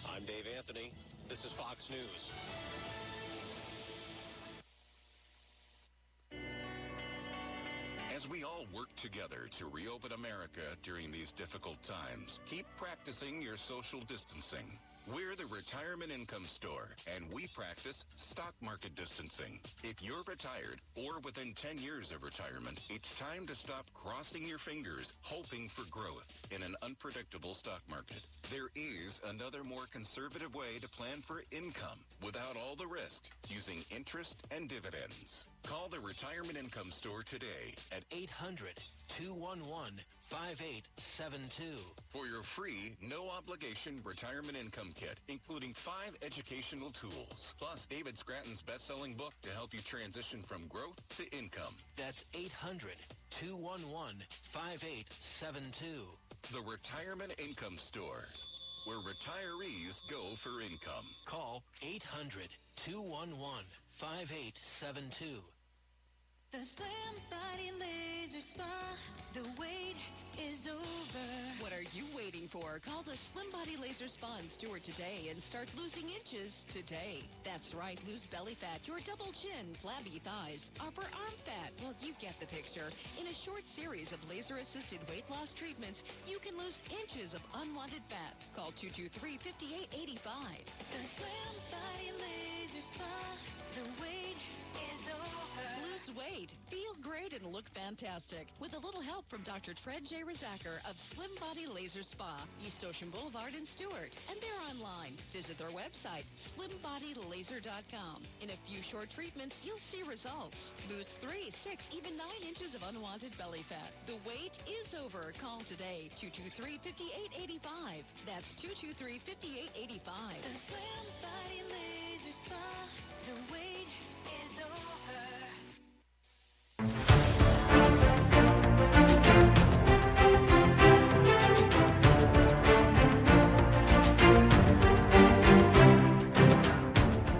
I'm Dave Anthony. This is Fox News. As we all work together to reopen America during these difficult times, keep practicing your social distancing. We're the Retirement Income Store, and we practice stock market distancing. If you're retired or within 10 years of retirement, it's time to stop crossing your fingers, hoping for growth in an unpredictable stock market. There is another more conservative way to plan for income without all the risk, using interest and dividends. Call the Retirement Income Store today at 800-211-5872 for your free, no-obligation retirement income kit, including 5 educational tools, plus David Scranton's best-selling book to help you transition from growth to income. That's 800-211-5872. The Retirement Income Store, where retirees go for income. Call 800-211-5872. The Slim Body Laser Spa, the wait is over. What are you waiting for? Call the Slim Body Laser Spa in Stewart today and start losing inches today. That's right, lose belly fat, your double chin, flabby thighs, upper arm fat. Well, you get the picture. In a short series of laser-assisted weight loss treatments, you can lose inches of unwanted fat. Call 223-5885. The Slim Body Laser Spa, the wait is over. Lose weight, feel great, and look fantastic with a little help from Dr. Fred J. Rizacker of Slim Body Laser Spa, East Ocean Boulevard in Stewart. And they're online. Visit their website, slimbodylaser.com. In a few short treatments, you'll see results. Lose 3, 6, even 9 inches of unwanted belly fat. The wait is over. Call today, 223-5885. That's 223-5885. The Slim Body Laser Spa, the wait is over.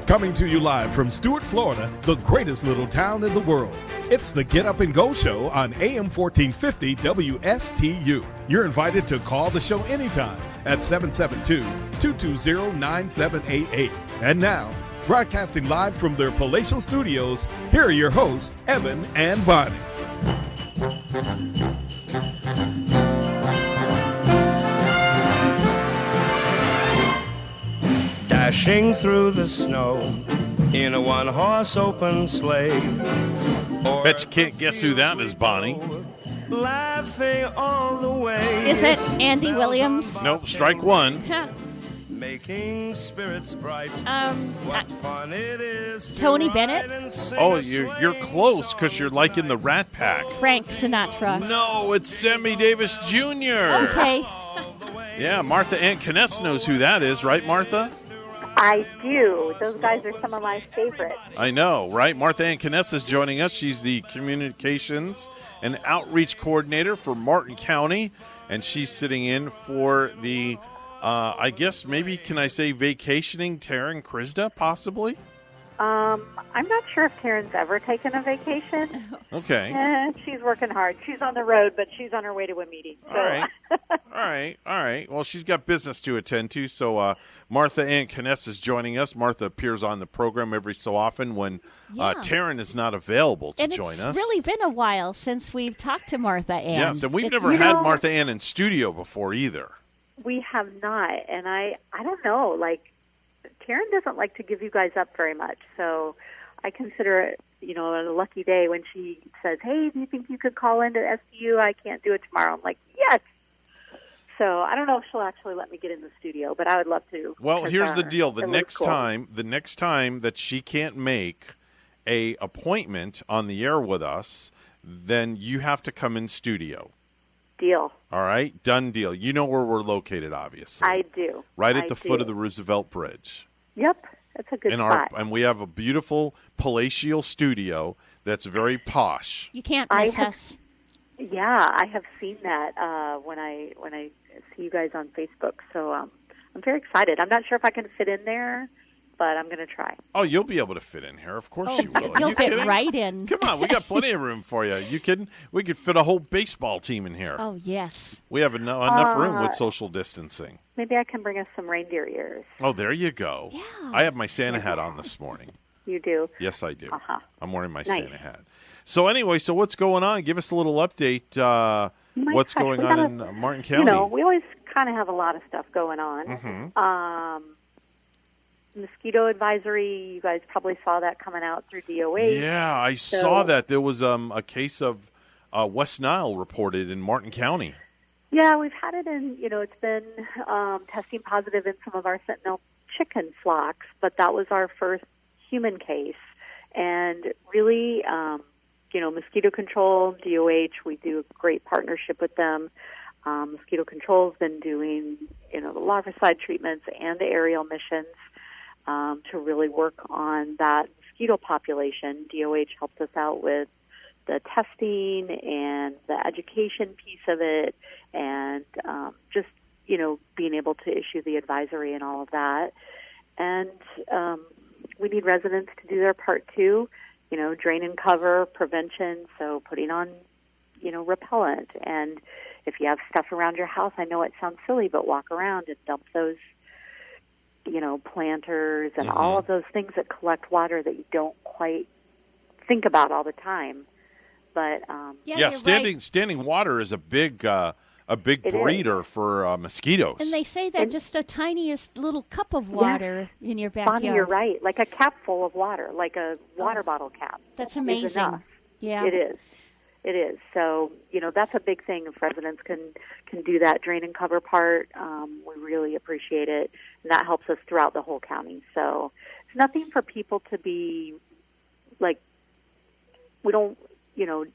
Coming to you live from Stewart, Florida, the greatest little town in the world. It's the Get Up and Go Show on AM 1450 WSTU. You're invited to call the show anytime at 772-220-9788. And now, broadcasting live from their palatial studios, here are your hosts, Evan and Bonnie. Dashing through the snow in a one-horse open sleigh. Bet you can't guess who that is, Bonnie. Laughing all the way. Is it Andy Williams? Nope, strike one. Making spirits bright. What fun it is. Tony Bennett? Oh, you're close because you're like in the Rat Pack. Frank Sinatra. No, it's Sammy Davis Jr. Okay. Yeah, Martha Ann Kness knows who that is, right, Martha? I do. Those guys are some of my favorites. I know, right? Martha Ann Kness is joining us. She's the Communications and Outreach Coordinator for Martin County, and she's sitting in for the, I guess maybe, can I say vacationing Taryn Kryzda, possibly? I'm not sure if Taryn's ever taken a vacation. Okay. She's working hard. She's on the road, but she's on her way to a meeting. So. All right. Well, she's got business to attend to, so Martha Ann Kness is joining us. Martha appears on the program every so often when Taryn is not available to join us. It's really been a while since we've talked to Martha Ann. Yes, and we've never had Martha Ann in studio before either. We have not, and I don't know, Taryn doesn't like to give you guys up very much, so I consider it a lucky day when she says, "Hey, do you think you could call into STU? I can't do it tomorrow." I'm like, "Yes." So I don't know if she'll actually let me get in the studio, but I would love to. Well, here's the deal: the next cool. time that she can't make a appointment on the air with us, then you have to come in studio. Deal. All right, done deal. You know where we're located, obviously. I do. Right at the foot of the Roosevelt Bridge. Yep, that's a good spot. And we have a beautiful palatial studio that's very posh. You can't miss us. Yeah, I have seen that when I see you guys on Facebook. So I'm very excited. I'm not sure if I can fit in there, but I'm going to try. Oh, you'll be able to fit in here. Of course you will. You'll fit kidding? right in. Come on, we got plenty of room for you. You kidding? We could fit a whole baseball team in here. Oh, yes. We have enough room with social distancing. Maybe I can bring us some reindeer ears. Oh, there you go. Yeah. I have my Santa hat on this morning. You do? Yes, I do. Uh-huh. I'm wearing my Nice. Santa hat. So anyway, what's going on? Give us a little update. What's going on in Martin County? We always kind of have a lot of stuff going on. Mm-hmm. Mosquito advisory, you guys probably saw that coming out through DOH. Yeah, I saw that. There was a case of West Nile reported in Martin County. Yeah, we've had it in, it's been testing positive in some of our Sentinel chicken flocks, but that was our first human case. And really, mosquito control, DOH, we do a great partnership with them. Mosquito control's been doing, the larvicide treatments and the aerial missions to really work on that mosquito population. DOH helps us out with the testing and the education piece of it, and just, being able to issue the advisory and all of that. And we need residents to do their part too, drain and cover, prevention, so putting on, repellent. And if you have stuff around your house, I know it sounds silly, but walk around and dump those, planters and all of those things that collect water that you don't quite think about all the time. But standing water is a big breeder for mosquitoes. And they say that just a tiniest little cup of water in your backyard. Bonnie, you're right. Like a cap full of water, like a water bottle cap. That's amazing. Yeah, it is. It is. So, that's a big thing. If residents can do that drain and cover part, we really appreciate it. And that helps us throughout the whole county. So it's nothing for people to be like, we don't,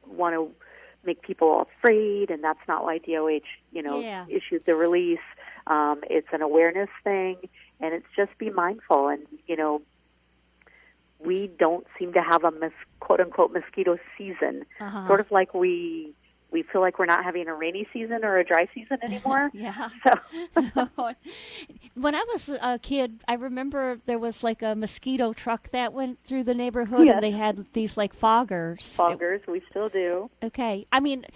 want to make people afraid, and that's not why DOH, issued the release. It's an awareness thing, and it's just be mindful. And, we don't seem to have a quote-unquote mosquito season, sort of like we feel like we're not having a rainy season or a dry season anymore. Yeah. So. When I was a kid, I remember there was like a mosquito truck that went through the neighborhood, and they had these like foggers. We still do. Okay. I mean,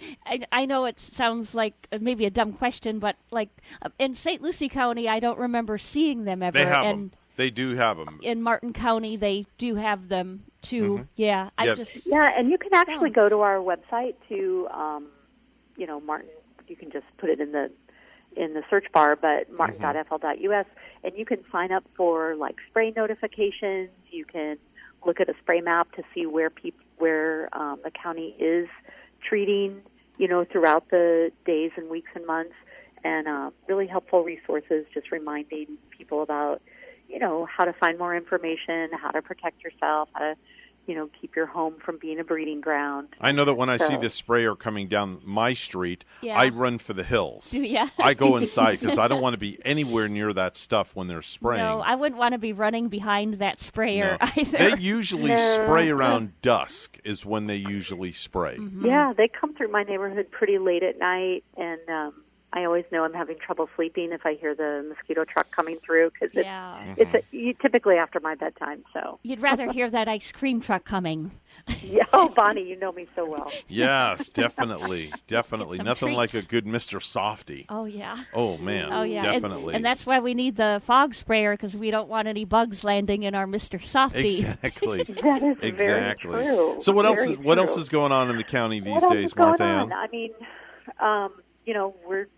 I know it sounds like maybe a dumb question, but like in St. Lucie County, I don't remember seeing them ever. They have them. They do have them. In Martin County, they do have them too. Mm-hmm. Yeah, and you can actually go to our website to, Martin. You can just put it in the search bar, but martin.fl.us, and you can sign up for like spray notifications. You can look at a spray map to see where the county is treating, throughout the days and weeks and months, and really helpful resources, just reminding people about how to find more information, how to protect yourself, how to, keep your home from being a breeding ground. I know that when I see this sprayer coming down my street, I run for the hills. Yeah. I go inside because I don't want to be anywhere near that stuff when they're spraying. No, I wouldn't want to be running behind that sprayer either. They usually spray around dusk is when they usually spray. Mm-hmm. Yeah, they come through my neighborhood pretty late at night, and I always know I'm having trouble sleeping if I hear the mosquito truck coming through, because it's typically after my bedtime. So you'd rather hear that ice cream truck coming. Yeah, oh, Bonnie, you know me so well. Yes, definitely. Nothing like a good Mr. Softy. Oh, yeah. Oh, man. Oh, yeah. Definitely. And that's why we need the fog sprayer, because we don't want any bugs landing in our Mr. Softy. Exactly. That is very true. So what else is going on in the county these days, Martha Ann? I mean, we're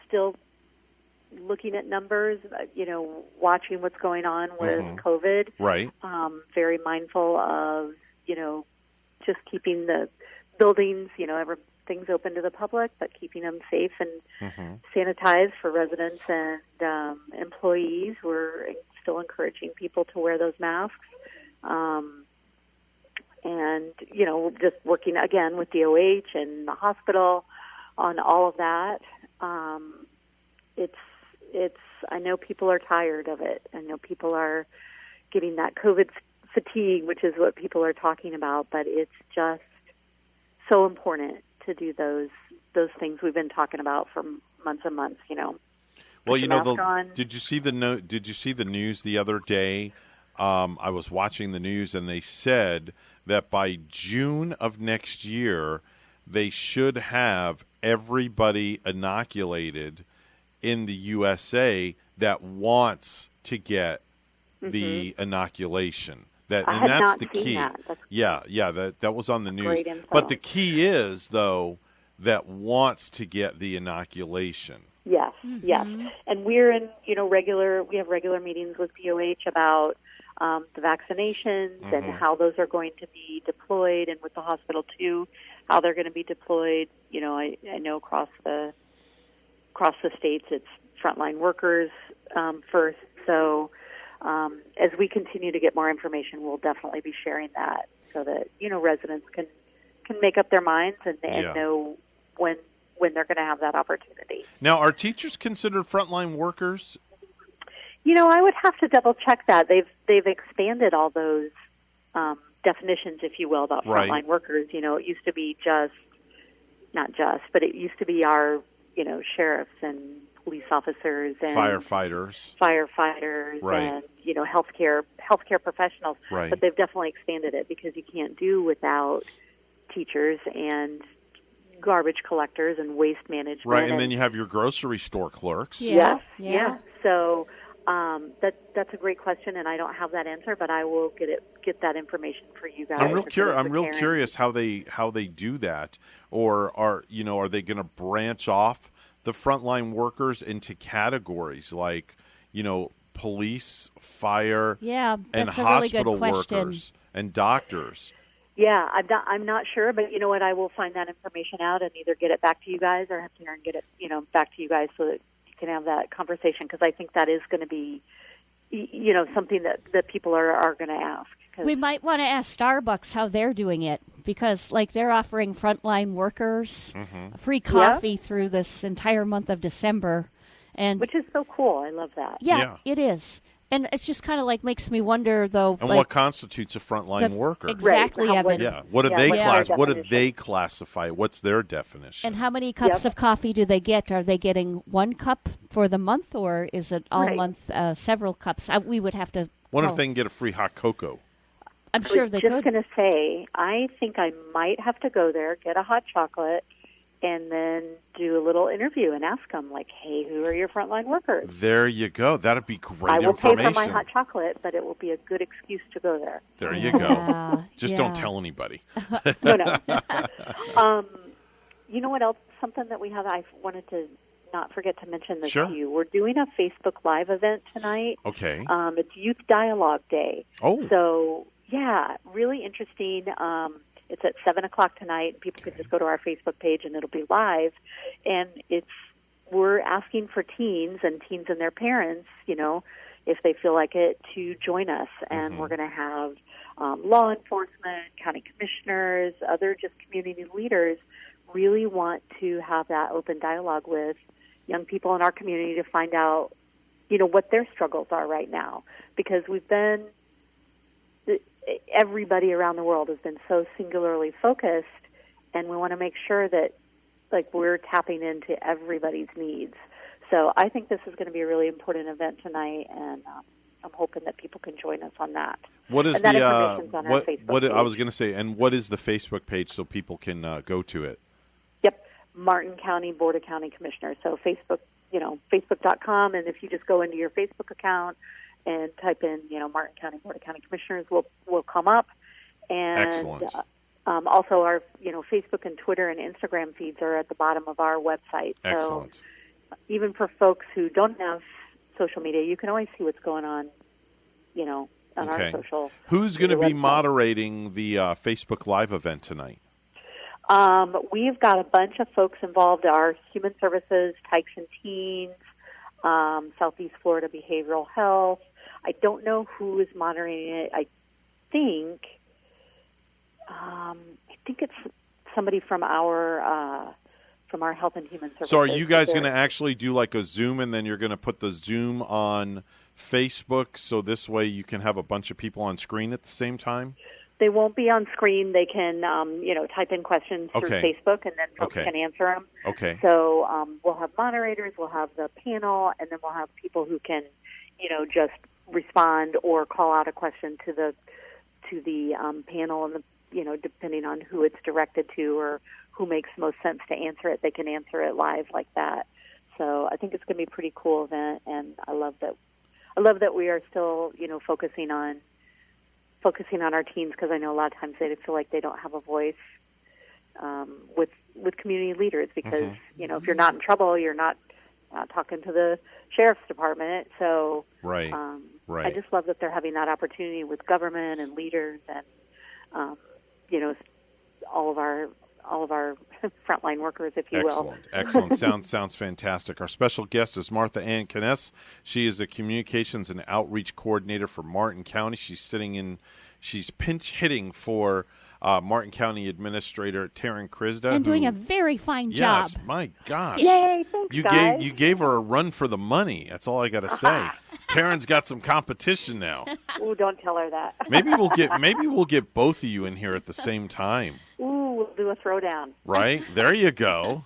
still looking at numbers, watching what's going on with COVID. Right. Very mindful of, just keeping the buildings, everything's open to the public, but keeping them safe and sanitized for residents and employees. We're still encouraging people to wear those masks. And, just working again with DOH and the hospital on all of that. I know people are tired of it. I know people are getting that COVID fatigue, which is what people are talking about, but it's just so important to do those things we've been talking about for months and months, Well, did you see the news the other day? I was watching the news, and they said that by June of next year, they should have everybody inoculated in the USA that wants to get the inoculation. And that's the key. That was on the news. But the key is, though, that wants to get the inoculation. Yes, yes. And we're in, we have regular meetings with DOH about the vaccinations and how those are going to be deployed, and with the hospital too, how they're going to be deployed. I know across the states, it's frontline workers first. So as we continue to get more information, we'll definitely be sharing that so that residents can make up their minds and know when they're going to have that opportunity. Now, are teachers considered frontline workers? I would have to double check that. They've expanded all those definitions, if you will, about frontline workers. It used to be but it used to be our sheriffs and police officers and firefighters, and healthcare professionals. Right. But they've definitely expanded it because you can't do without teachers and garbage collectors and waste management. Right, and then you have your grocery store clerks. Yeah. So that's a great question, and I don't have that answer, but I will get that information for you guys. I'm real curious how they do that, or are they going to branch off the frontline workers into categories like police, fire, and hospital workers and doctors? Yeah, I'm not sure, but you know what? I will find that information out and either get it back to you guys or have Taryn get it back to you guys so that you can have that conversation, because I think that is going to be something that people are going to ask. We might want to ask Starbucks how they're doing it, because they're offering frontline workers free coffee through this entire month of December, which is so cool. I love that. Yeah, it is. And it's just kind of makes me wonder, though. And what constitutes a frontline worker? Exactly, right. Evan. Yeah. What do they classify? What's their definition? And how many cups of coffee do they get? Are they getting one cup for the month, or is it all month, several cups? We would have to. Wonder if they can get a free hot cocoa. I'm sure they could. I was just going to say, I think I might have to go there, get a hot chocolate, and then do a little interview and ask them, hey, who are your frontline workers? There you go. That'd be great information. I will pay for my hot chocolate, but it will be a good excuse to go there. There you go. Just don't tell anybody. No. You know what else? Something that we have, I wanted to not forget to mention this to you. We're doing a Facebook Live event tonight. Okay. It's Youth Dialogue Day. Oh. So, yeah, really interesting. It's at 7 o'clock tonight. People can just go to our Facebook page, and it'll be live. And we're asking for teens and their parents, if they feel like it, to join us. And we're going to have law enforcement, county commissioners, other just community leaders really want to have that open dialogue with young people in our community to find out, what their struggles are right now. Because everybody around the world has been so singularly focused, and we want to make sure that we're tapping into everybody's needs. So I think this is going to be a really important event tonight, and I'm hoping that people can join us on that. What is and that information's on our Facebook page. I was going to say, and what is the Facebook page so people can go to it? Yep, Martin County Board of County Commissioners. So Facebook, Facebook.com, and if you just go into your Facebook account and type in, Martin County Board of County Commissioners will come up. And excellent. Also our, Facebook and Twitter and Instagram feeds are at the bottom of our website. Excellent. So even for folks who don't have social media, you can always see what's going on, on our social. Who's going to be website. moderating the Facebook Live event tonight? We've got a bunch of folks involved. Our Human Services, Tykes and Teens, Southeast Florida Behavioral Health. I don't know who is moderating it. I think it's somebody from our Health and Human Services. So are you guys going to actually do like a Zoom, and then you're going to put the Zoom on Facebook, so this way you can have a bunch of people on screen at the same time? They won't be on screen. They can, type in questions through Facebook, and then folks can answer them. Okay. So we'll have moderators, we'll have the panel, and then we'll have people who can, just respond or call out a question to the panel, and depending on who it's directed to or who makes most sense to answer it, they can answer it live like that. So I think it's going to be a pretty cool event, and I love that we are still, focusing on our teens, because I know a lot of times they feel like they don't have a voice with community leaders, because if you're not in trouble, you're not talking to the sheriff's department. So right. I just love that they're having that opportunity with government and leaders and all of our frontline workers, if you will. Excellent. Sounds fantastic. Our special guest is Martha Ann Kness. She is the Communications and Outreach Coordinator for Martin County. She's pinch hitting for Martin County Administrator Taryn Kryzda. And doing a very fine job. Yes, my gosh. Yay, thanks, guys. You gave her a run for the money. That's all I got to say. Taryn's got some competition now. Ooh, don't tell her that. Maybe we'll get both of you in here at the same time. Ooh, we'll do a throwdown. Right? There you go.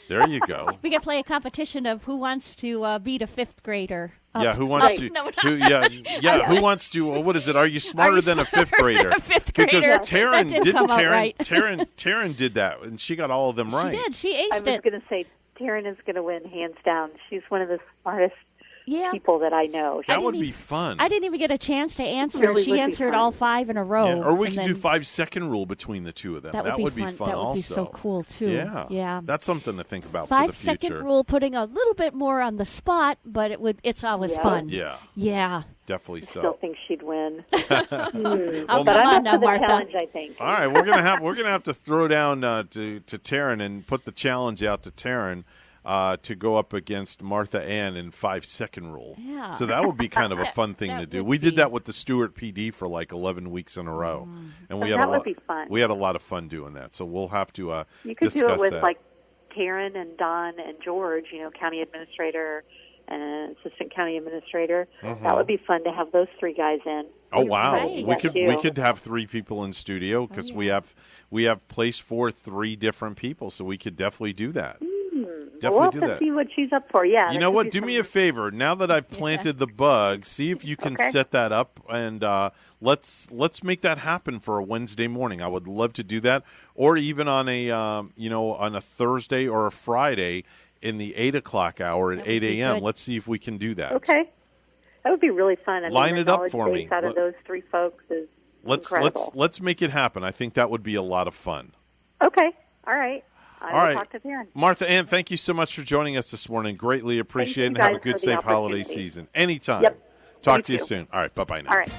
There you go. We could play a competition of who wants to beat a fifth grader. Yeah, who wants to? No, who wants to? What is it? Are you smarter than a fifth grader? A fifth grader. Because Taryn right. Taryn did that, and she got all of them right. She did. She aced I was going to say Taryn is going to win hands down. She's one of the smartest people that I know. That would be fun. I didn't even get a chance to answer. Really she answered all 5 in a row. Yeah. Or we could do 5-second rule between the two of them. That would be fun That would also. be so cool, too. Yeah. That's something to think about for the future. 5-second rule, putting a little bit more on the spot, but it's always fun. Yeah. Yeah. Definitely so. I still think she'd win. But I'm up for the challenge, I think. All right, we're gonna have to throw down to Taryn and put the challenge out to Taryn. To go up against Martha Ann in 5-second rule. Yeah. So that would be kind of a fun thing to do. We did that with the Stewart PD for like 11 weeks in a row. And we would be fun. We had a lot of fun doing that. So we'll have to you could discuss do it with that. like Taryn and Don and George, county administrator and assistant county administrator. That would be fun to have those 3 guys in. Oh wow, Right. we could have 3 people in studio because we have place for 3 different people, so we could definitely do that. We'll have to see what she's up for. Yeah. You know what? Do me a favor. Now that I've planted the bug, see if you can set that up, and let's make that happen for a Wednesday morning. I would love to do that, or even on a on a Thursday or a Friday in the 8 o'clock hour at 8 a.m. Let's see if we can do that. Okay. That would be really fun. Line it up for me. Out of those 3 folks is incredible. Let's make it happen. I think that would be a lot of fun. Okay. All right. I will talk to Taryn. Martha Ann, thank you so much for joining us this morning. Greatly appreciate it, and have a good, safe holiday season. Anytime. Yep. Talk to you soon. All right, bye-bye now. All right.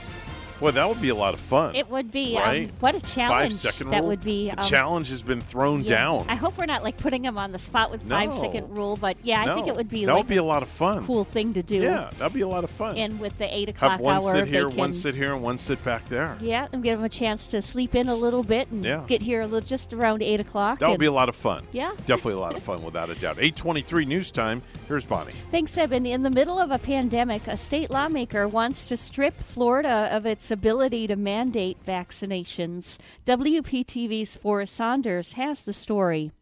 Boy, that would be a lot of fun. It would be. Right? What a challenge 5-second that rule? would be. The challenge has been thrown down. I hope we're not putting him on the spot with 5-second rule, but I think it would be that would be a lot of fun. Cool thing to do. Yeah, that'd be a lot of fun. And with the 8 o'clock have one hour, sit here, they one can, sit here, and one sit back there. Yeah, and give them a chance to sleep in a little bit and get here just around 8 o'clock. That would be a lot of fun. Yeah. Definitely a lot of fun, without a doubt. 8:23 news time. Here's Bonnie. Thanks, Evan. In the middle of a pandemic, a state lawmaker wants to strip Florida of its ability to mandate vaccinations. WPTV's Forrest Saunders has the story.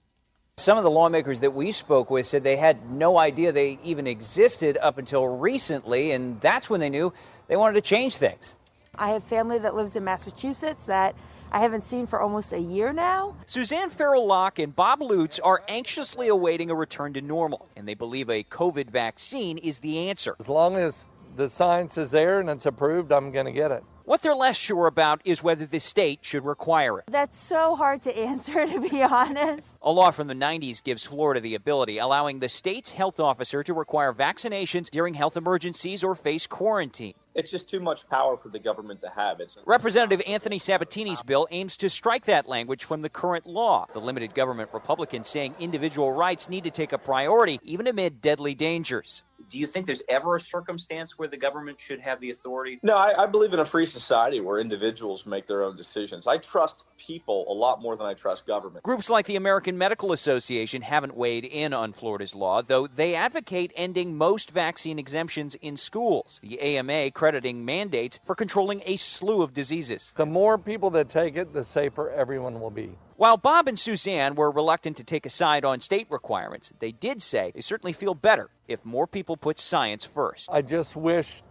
Some of the lawmakers that we spoke with said they had no idea they even existed up until recently, and that's when they knew they wanted to change things. I have family that lives in Massachusetts that I haven't seen for almost a year now. Suzanne Farrell-Locke and Bob Lutz are anxiously awaiting a return to normal, and they believe a COVID vaccine is the answer. As long as the science is there and it's approved, I'm going to get it. What they're less sure about is whether the state should require it. That's so hard to answer, to be honest. A law from the 90s gives Florida the ability, allowing the state's health officer to require vaccinations during health emergencies or face quarantine. It's just too much power for the government to have. Representative Anthony Sabatini's bill aims to strike that language from the current law. The limited government Republicans saying individual rights need to take a priority, even amid deadly dangers. Do you think there's ever a circumstance where the government should have the authority? No, I believe in a free society where individuals make their own decisions. I trust people a lot more than I trust government. Groups like the American Medical Association haven't weighed in on Florida's law, though they advocate ending most vaccine exemptions in schools. The AMA crediting mandates for controlling a slew of diseases. The more people that take it, the safer everyone will be. While Bob and Suzanne were reluctant to take a side on state requirements, they did say they certainly feel better if more people put science first. I just wish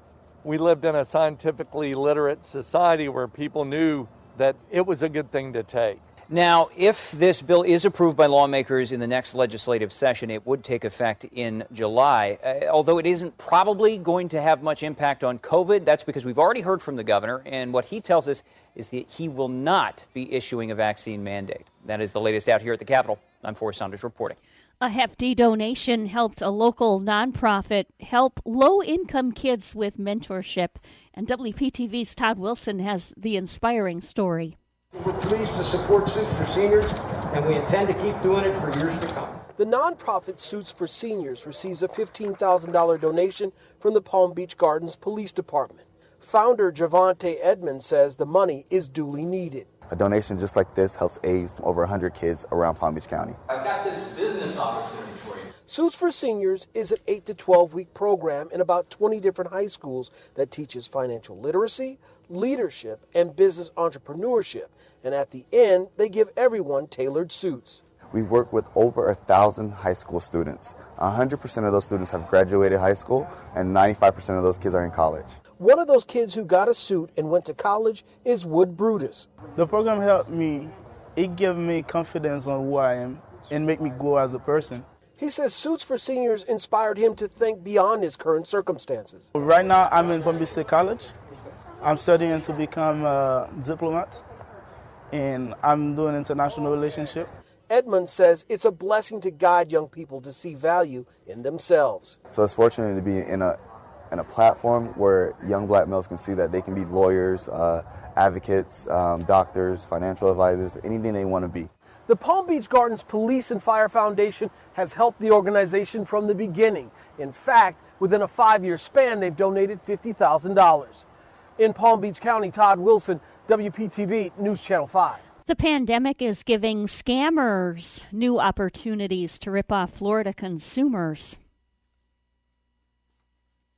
we lived in a scientifically literate society where people knew that it was a good thing to take. Now, if this bill is approved by lawmakers in the next legislative session, it would take effect in July. Although it isn't probably going to have much impact on COVID, that's because we've already heard from the governor, and what he tells us is that he will not be issuing a vaccine mandate. That is the latest out here at the Capitol. I'm Forrest Saunders reporting. A hefty donation helped a local nonprofit help low-income kids with mentorship. And WPTV's Todd Wilson has the inspiring story. We're pleased to support Suits for Seniors, and we intend to keep doing it for years to come. The nonprofit Suits for Seniors receives a $15,000 donation from the Palm Beach Gardens Police Department. Founder Javante Edmonds says the money is duly needed. A donation just like this helps aid over 100 kids around Palm Beach County. I've got this business opportunity for you. Suits for Seniors is an 8 to 12 week program in about 20 different high schools that teaches financial literacy, leadership, and business entrepreneurship. And at the end, they give everyone tailored suits. We work with over 1,000 high school students. 100% of those students have graduated high school, and 95% of those kids are in college. One of those kids who got a suit and went to college is Wood Brutus. The program helped me. It gave me confidence on who I am and make me grow as a person. He says Suits for Seniors inspired him to think beyond his current circumstances. Right now, I'm in Palm Beach State College. I'm studying to become a diplomat, and I'm doing international relationship. Edmonds says it's a blessing to guide young people to see value in themselves. So it's fortunate to be in a platform where young black males can see that they can be lawyers, advocates, doctors, financial advisors, anything they want to be. The Palm Beach Gardens Police and Fire Foundation has helped the organization from the beginning. In fact, within a 5-year span, they've donated $50,000. In Palm Beach County, Todd Wilson, WPTV News Channel 5. The pandemic is giving scammers new opportunities to rip off Florida consumers.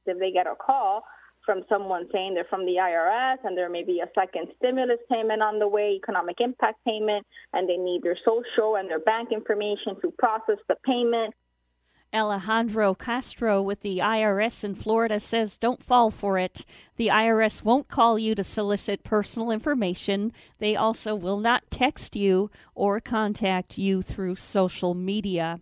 If they get a call from someone saying they're from the IRS and there may be a second stimulus payment on the way, economic impact payment, and they need their social and their bank information to process the payment. Alejandro Castro with the IRS in Florida says don't fall for it. The IRS won't call you to solicit personal information. They also will not text you or contact you through social media.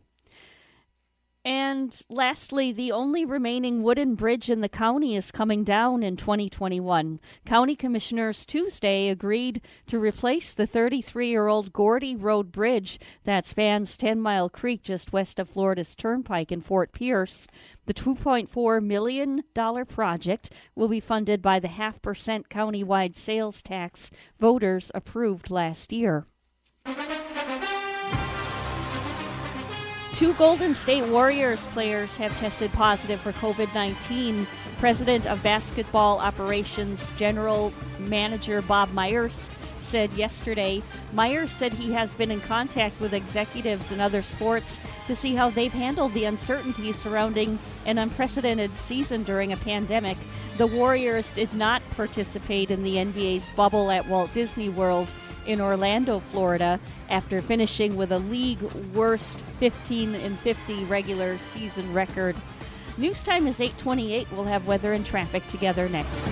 And lastly, the only remaining wooden bridge in the county is coming down in 2021. County commissioners Tuesday agreed to replace the 33-year-old Gordy Road Bridge that spans 10 Mile Creek just west of Florida's Turnpike in Fort Pierce. The $2.4 million project will be funded by the 0.5% countywide sales tax voters approved last year. 2 Golden State Warriors players have tested positive for COVID-19. President of Basketball Operations General Manager Bob Myers said yesterday. Myers said he has been in contact with executives in other sports to see how they've handled the uncertainty surrounding an unprecedented season during a pandemic. The Warriors did not participate in the NBA's bubble at Walt Disney World in Orlando, Florida, after finishing with a league worst 15-50 regular season record. News time is 8:28. We'll have weather and traffic together next.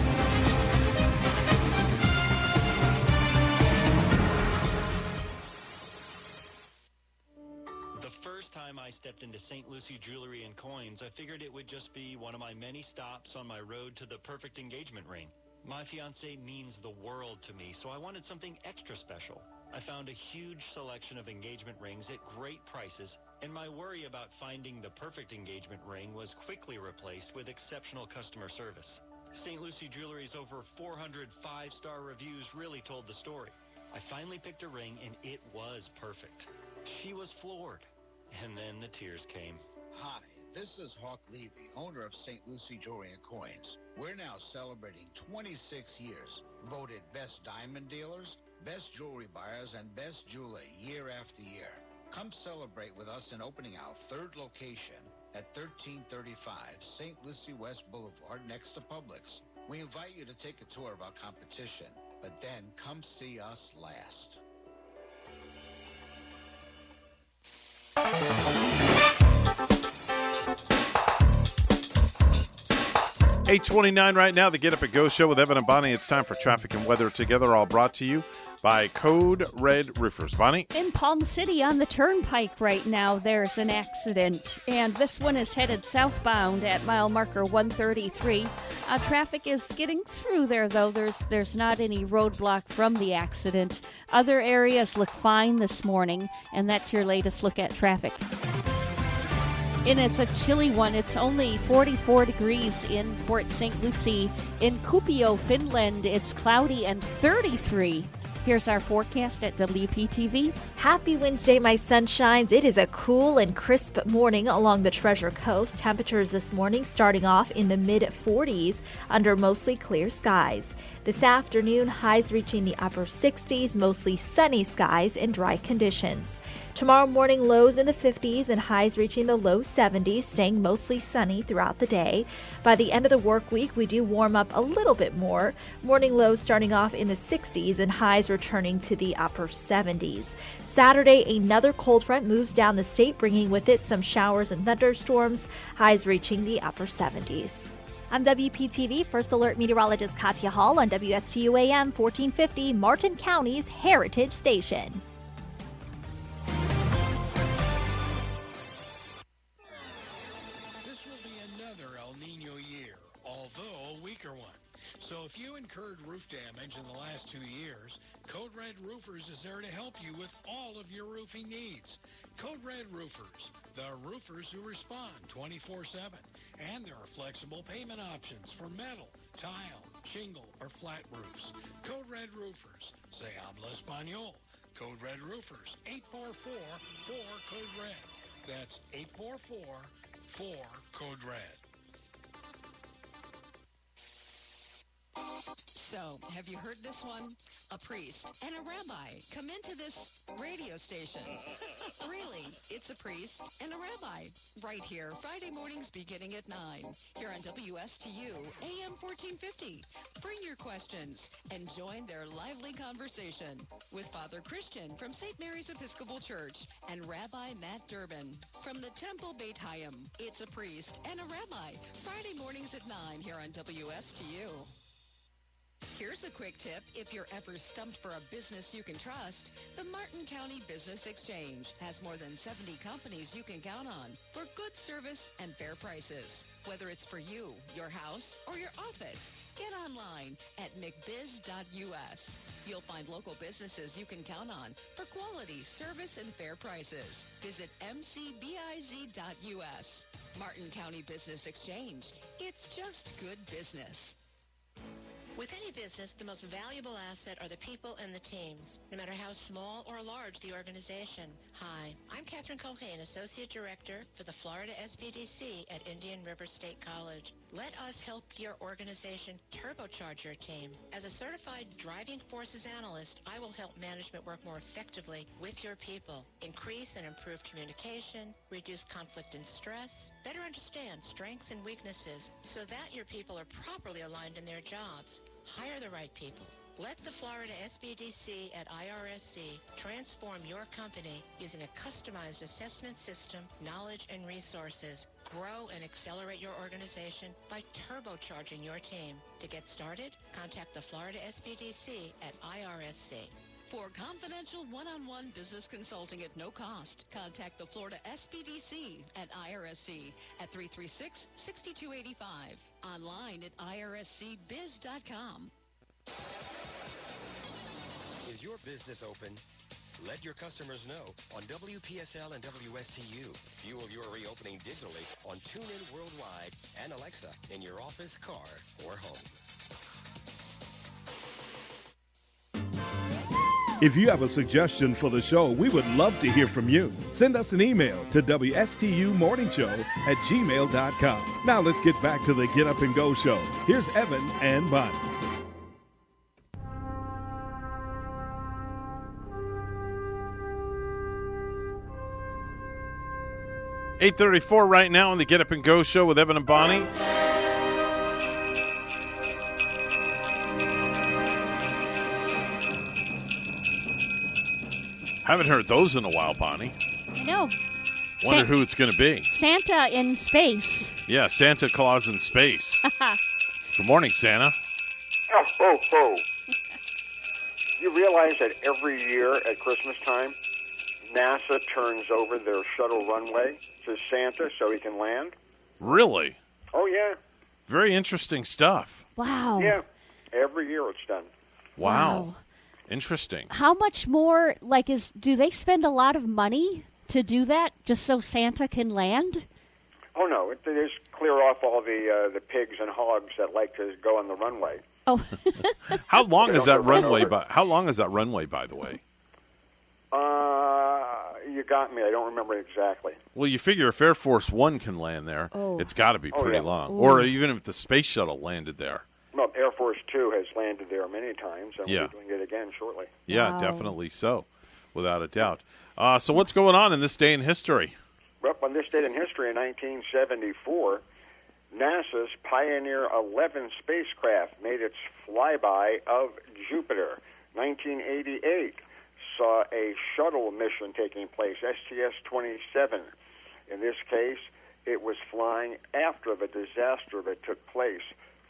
The first time I stepped into St. Lucie Jewelry and Coins, I figured it would just be one of my many stops on my road to the perfect engagement ring. My fiancée means the world to me, so I wanted something extra special. I found a huge selection of engagement rings at great prices, and my worry about finding the perfect engagement ring was quickly replaced with exceptional customer service. St. Lucie Jewelry's over 400 5-star reviews really told the story. I finally picked a ring, and it was perfect. She was floored. And then the tears came. Hi, this is Hawk Levy, owner of St. Lucie Jewelry and Coins. We're now celebrating 26 years, voted best diamond dealers, best jewelry buyers, and best jeweler year after year. Come celebrate with us in opening our third location at 1335 St. Lucie West Boulevard next to Publix. We invite you to take a tour of our competition, but then come see us last. 8:29 right now, the Get Up and Go show with Evan and Bonnie. It's time for traffic and weather together, all brought to you by Code Red Roofers. Bonnie? In Palm City on the Turnpike right now, there's an accident, and this one is headed southbound at mile marker 133. Traffic is getting through there, though. There's not any roadblock from the accident. Other areas look fine this morning, and that's your latest look at traffic. And it's a chilly one. It's only 44 degrees in Port St. Lucie. In Kuopio, Finland, it's cloudy and 33. Here's our forecast at WPTV. Happy Wednesday, my sunshines. It is a cool and crisp morning along the Treasure Coast. Temperatures this morning starting off in the mid-40s under mostly clear skies. This afternoon, highs reaching the upper 60s, mostly sunny skies and dry conditions. Tomorrow morning, lows in the 50s and highs reaching the low 70s, staying mostly sunny throughout the day. By the end of the work week, we do warm up a little bit more. Morning lows starting off in the 60s and highs returning to the upper 70s. Saturday, another cold front moves down the state, bringing with it some showers and thunderstorms, highs reaching the upper 70s. I'm WPTV First Alert Meteorologist Katya Hall on WSTU AM 1450, Martin County's Heritage Station. So if you incurred roof damage in the last 2 years, Code Red Roofers is there to help you with all of your roofing needs. Code Red Roofers, the roofers who respond 24/7. And there are flexible payment options for metal, tile, shingle, or flat roofs. Code Red Roofers, se habla español. Code Red Roofers, 844-4-CODE-RED. That's 844-4-CODE-RED. So, have you heard this one? A priest and a rabbi come into this radio station. Really, it's a priest and a rabbi. Right here, Friday mornings beginning at 9. Here on WSTU, AM 1450. Bring your questions and join their lively conversation with Father Christian from St. Mary's Episcopal Church and Rabbi Matt Durbin from the Temple Beit Hayim. It's a priest and a rabbi. Friday mornings at 9 here on WSTU. Here's a quick tip. If you're ever stumped for a business you can trust, the Martin County Business Exchange has more than 70 companies you can count on for good service and fair prices. Whether it's for you, your house, or your office, get online at mcbiz.us. You'll find local businesses you can count on for quality, service, and fair prices. Visit mcbiz.us. Martin County Business Exchange. It's just good business. With any business, the most valuable asset are the people and the teams, no matter how small or large the organization. Hi, I'm Catherine Culhane, Associate Director for the Florida SBDC at Indian River State College. Let us help your organization turbocharge your team. As a certified driving forces analyst, I will help management work more effectively with your people, increase and improve communication, reduce conflict and stress, better understand strengths and weaknesses so that your people are properly aligned in their jobs. Hire the right people. Let the Florida SBDC at IRSC transform your company using a customized assessment system, knowledge, and resources. Grow and accelerate your organization by turbocharging your team. To get started, contact the Florida SBDC at IRSC. For confidential one-on-one business consulting at no cost, contact the Florida SBDC at IRSC at 336-6285. Online at irscbiz.com. Is your business open? Let your customers know on WPSL and WSTU. Fuel your reopening digitally on TuneIn Worldwide and and Alexa in your office, car, or home. If you have a suggestion for the show, we would love to hear from you. Send us an email to WSTUmorningshow@gmail.com. Now let's get back to the Get Up and Go show. Here's Evan and Bonnie. $8:34 right now on the Get Up and Go show with Evan and Bonnie. Haven't heard those in a while, Bonnie. I know. Wonder who it's going to be. Santa in space. Yeah, Santa Claus in space. Good morning, Santa. Oh, ho, ho. You realize that every year at Christmas time, NASA turns over their shuttle runway to Santa so he can land? Really? Oh, yeah. Very interesting stuff. Wow. Yeah. Every year it's done. Wow. Interesting. How much more, do they spend a lot of money to do that just so Santa can land? Oh, no. They just clear off all the pigs and hogs that like to go on the runway. Oh. How long is that runway? How long is that runway, by the way? You got me. I don't remember exactly. Well, you figure if Air Force One can land there, it's got to be pretty long. Ooh. Or even if the space shuttle landed there. Well, Air Force 2 has landed there many times, and Yeah. we'll be doing it again shortly. Yeah, definitely so, without a doubt. So what's going on in this day in history? Well, on this date in history, in 1974, NASA's Pioneer 11 spacecraft made its flyby of Jupiter. 1988 saw a shuttle mission taking place, STS-27. In this case, it was flying after the disaster that took place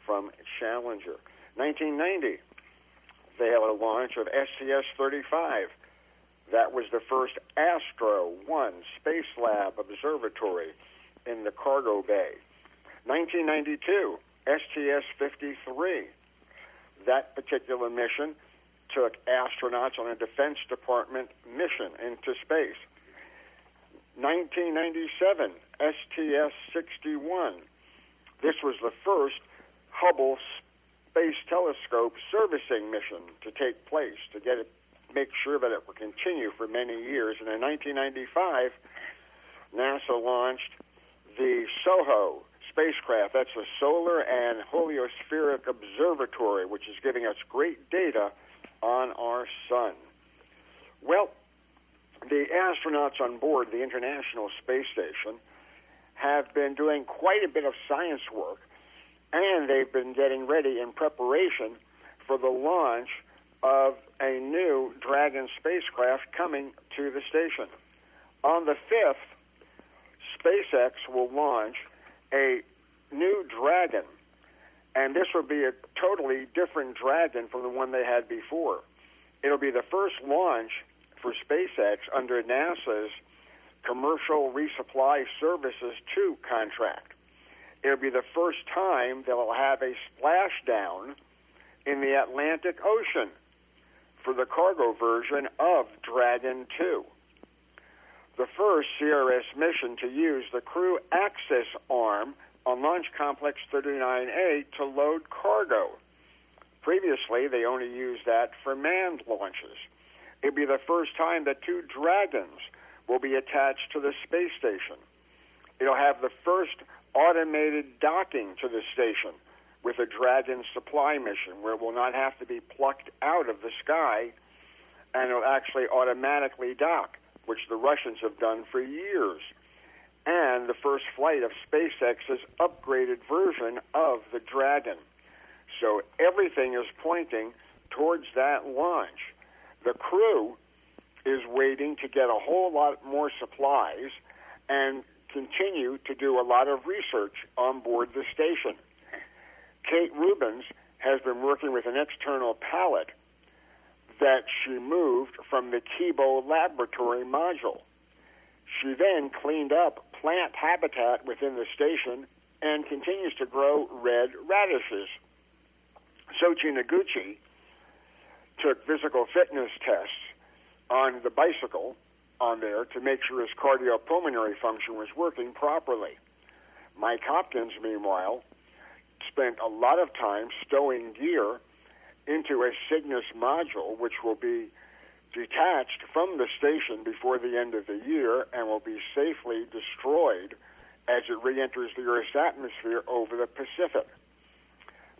from Challenger. 1990, they had a launch of STS-35. That was the first Astro 1 Space Lab Observatory in the cargo bay. 1992, STS-53. That particular mission took astronauts on a Defense Department mission into space. 1997, STS-61. This was the first Hubble Space Telescope servicing mission to take place to make sure that it would continue for many years. And in 1995, NASA launched the SOHO spacecraft. That's a Solar and Heliospheric Observatory, which is giving us great data on our sun. Well, the astronauts on board the International Space Station have been doing quite a bit of science work, and they've been getting ready in preparation for the launch of a new Dragon spacecraft coming to the station. On the 5th, SpaceX will launch a new Dragon, and this will be a totally different Dragon from the one they had before. It'll be the first launch for SpaceX under NASA's Commercial Resupply Services 2 contract. It'll be the first time they'll have a splashdown in the Atlantic Ocean for the cargo version of Dragon 2. The first CRS mission to use the Crew Access Arm on Launch Complex 39A to load cargo. Previously, they only used that for manned launches. It'll be the first time that 2 Dragons will be attached to the space station. It'll have the first automated docking to the station with a Dragon supply mission, where it will not have to be plucked out of the sky, and it'll actually automatically dock, which the Russians have done for years. And the first flight of SpaceX's upgraded version of the Dragon. So everything is pointing towards that launch. The crew is waiting to get a whole lot more supplies and continue to do a lot of research on board the station. Kate Rubens has been working with an external pallet that she moved from the Kibo laboratory module. She then cleaned up plant habitat within the station and continues to grow red radishes. Soichi Noguchi took physical fitness tests on the bicycle on there to make sure his cardiopulmonary function was working properly. Mike Hopkins, meanwhile, spent a lot of time stowing gear into a Cygnus module, which will be detached from the station before the end of the year and will be safely destroyed as it re-enters the Earth's atmosphere over the Pacific.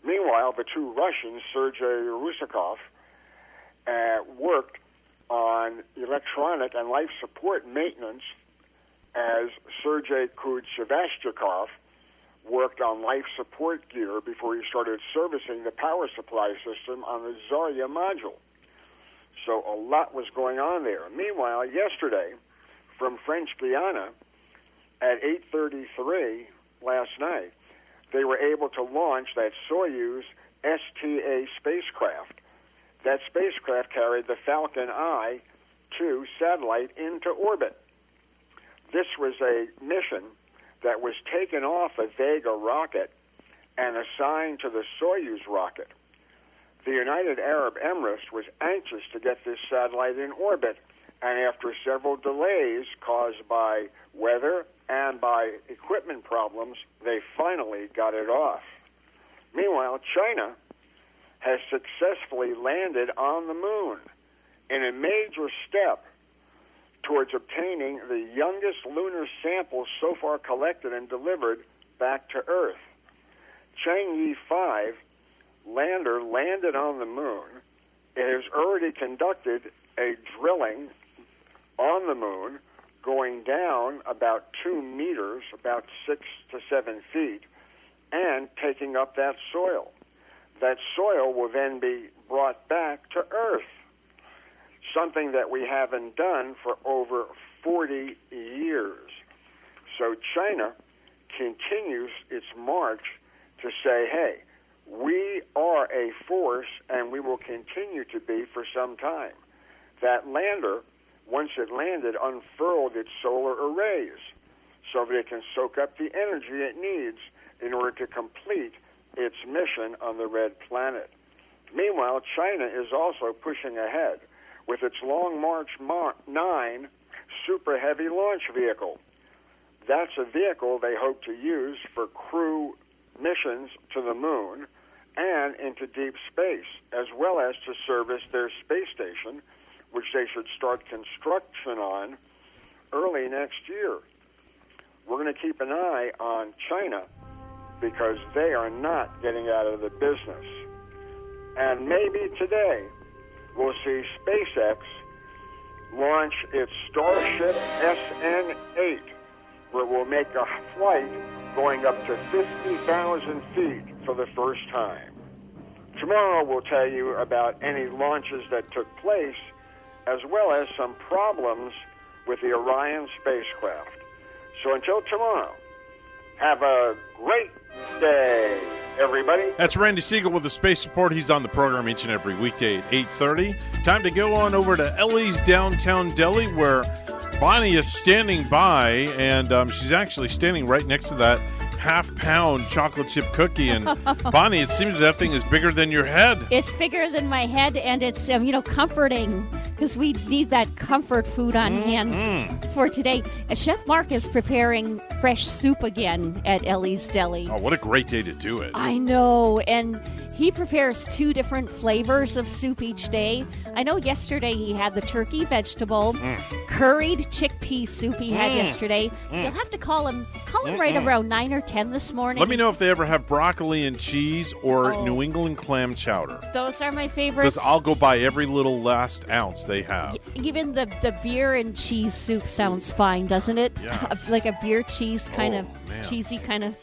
Meanwhile, the two Russians, Sergei Rusakov, worked on electronic and life support maintenance as Sergei Kudzhevastikov worked on life support gear before he started servicing the power supply system on the Zarya module. So a lot was going on there. Meanwhile, yesterday, from French Guiana, at 8:33 last night, they were able to launch that Soyuz STA spacecraft. That spacecraft carried the Falcon Eye 2 satellite into orbit. This was a mission that was taken off a Vega rocket and assigned to the Soyuz rocket. The United Arab Emirates was anxious to get this satellite in orbit, and after several delays caused by weather and by equipment problems, they finally got it off. Meanwhile, China has successfully landed on the moon in a major step towards obtaining the youngest lunar sample so far collected and delivered back to Earth. Chang'e 5 lander landed on the moon. It has already conducted a drilling on the moon going down about 2 meters, about 6 to 7 feet, and taking up that soil. That soil will then be brought back to Earth, something that we haven't done for over 40 years. So China continues its march to say, hey, we are a force and we will continue to be for some time. That lander, once it landed, unfurled its solar arrays so that it can soak up the energy it needs in order to complete its mission on the red planet. Meanwhile, China is also pushing ahead with its Long March 9 Super Heavy launch vehicle. That's a vehicle they hope to use for crew missions to the moon and into deep space, as well as to service their space station, which they should start construction on early next year. We're going to keep an eye on China because they are not getting out of the business. And maybe today we'll see SpaceX launch its Starship SN8, where it will make a flight going up to 50,000 feet for the first time. Tomorrow we'll tell you about any launches that took place, as well as some problems with the Orion spacecraft. So until tomorrow, have a great day, everybody. That's Randy Segal with the Space Report. He's on the program each and every weekday at 8:30. Time to go on over to Ellie's Downtown Deli, where Bonnie is standing by, and she's actually standing right next to that half-pound chocolate chip cookie. And Bonnie, it seems that thing is bigger than your head. It's bigger than my head, and it's comforting, because we need that comfort food on hand for today. Chef Mark is preparing fresh soup again at Ellie's Deli. Oh, what a great day to do it. I know, and he prepares 2 different flavors of soup each day. I know yesterday he had the turkey vegetable, curried chickpea soup he had yesterday. You'll have to call him right around 9 or 10 this morning. Let me know if they ever have broccoli and cheese or New England clam chowder. Those are my favorites. Because I'll go buy every little last ounce they have. Even the beer and cheese soup sounds fine, doesn't it? Yes. Like a beer cheese kind of cheesy kind of.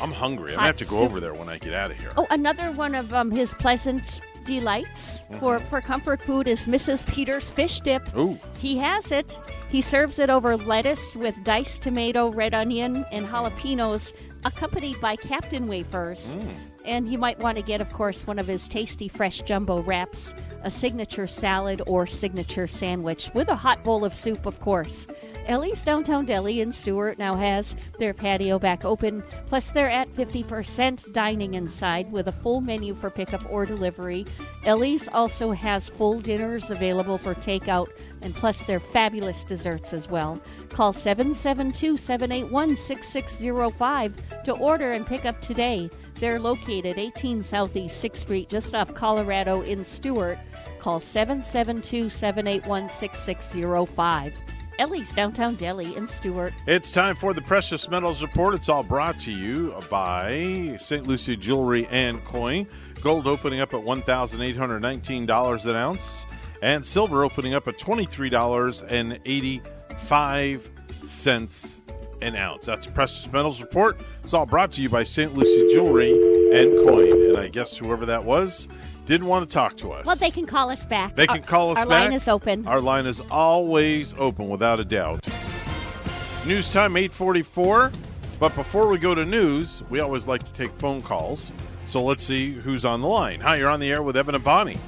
I'm hungry. I'm going to have to go over there when I get out of here. Oh, another one of his pleasant delights for comfort food is Mrs. Peter's fish dip. Ooh. He has it. He serves it over lettuce with diced tomato, red onion, and jalapenos, accompanied by Captain Wafers. And you might want to get, of course, one of his tasty fresh jumbo wraps, a signature salad or signature sandwich with a hot bowl of soup, of course. Ellie's Downtown Deli in Stuart now has their patio back open, plus they're at 50% dining inside with a full menu for pickup or delivery. Ellie's also has full dinners available for takeout, and plus their fabulous desserts as well. Call 772-781-6605 to order and pick up today. They're located 18 Southeast 6th Street, just off Colorado in Stuart. Call 772-781-6605. Ellie's Downtown Deli in Stuart. It's time for the Precious Metals Report. It's all brought to you by St. Lucie Jewelry and Coin. Gold opening up at $1,819 an ounce. And silver opening up at $23.85 an ounce. That's Precious Metals Report. It's all brought to you by St. Lucie Jewelry and Coin. And I guess whoever that was didn't want to talk to us. Well, they can call us back. They can call us back. Our line is open. Our line is always open, without a doubt. News time, 8:44. But before we go to news, we always like to take phone calls. So let's see who's on the line. Hi, you're on the air with Evan and Bonnie.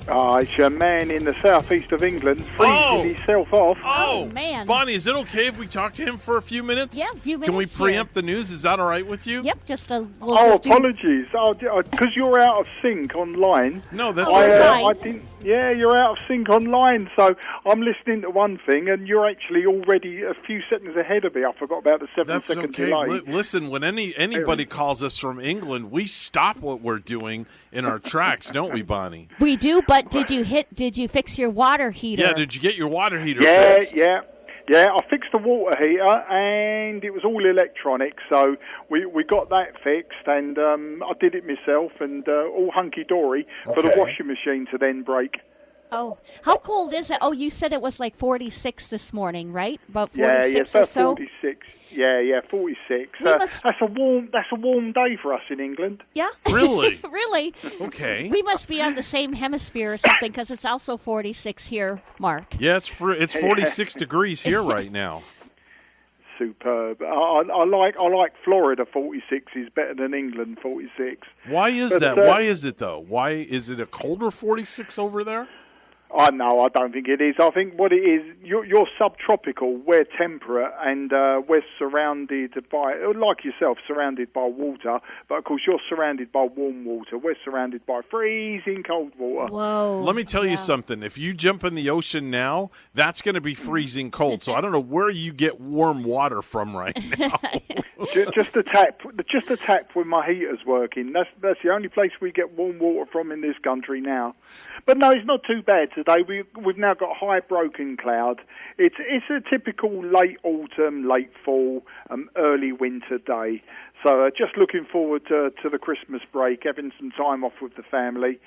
It's a man in the southeast of England freezing himself off. Oh, man. Bonnie, is it okay if we talk to him for a few minutes? Yeah, a few minutes. Can we preempt the news? Is that all right with you? Yep, just a apologies. Because you're out of sync online. No, that's okay. I didn't. Yeah, you're out of sync online, so I'm listening to one thing, and you're actually already a few seconds ahead of me. I forgot about the 7-second delay. Listen, when anybody calls us from England, we stop what we're doing in our tracks, don't we, Bonnie? We do, but did you fix your water heater? Yeah, did you get your water heater fixed? Yeah, I fixed the water heater, and it was all electronic, so we got that fixed, and I did it myself, and all hunky-dory for the washing machine to then break. Oh, how cold is it? Oh, you said it was like 46 this morning, right? About 46 about or so? 46. Yeah, 46. That's a warm day for us in England. Yeah. Really? Really? Okay. We must be on the same hemisphere or something, because it's also 46 here, Mark. Yeah, it's 46 degrees here right now. Superb. I like Florida 46 is better than England 46. Why is that? Why is it, though? Why is it a colder 46 over there? No, I don't think it is. I think what it is, you're subtropical, we're temperate, and we're surrounded by, like yourself, surrounded by water. But, of course, you're surrounded by warm water. We're surrounded by freezing cold water. Whoa. Let me tell you something. If you jump in the ocean now, that's going to be freezing cold. So I don't know where you get warm water from right now. Just a tap when my heater's working. That's the only place we get warm water from in this country now. But no, it's not too bad today. We've now got high broken cloud. It's a typical late autumn, late fall, early winter day. So just looking forward to the Christmas break, having some time off with the family.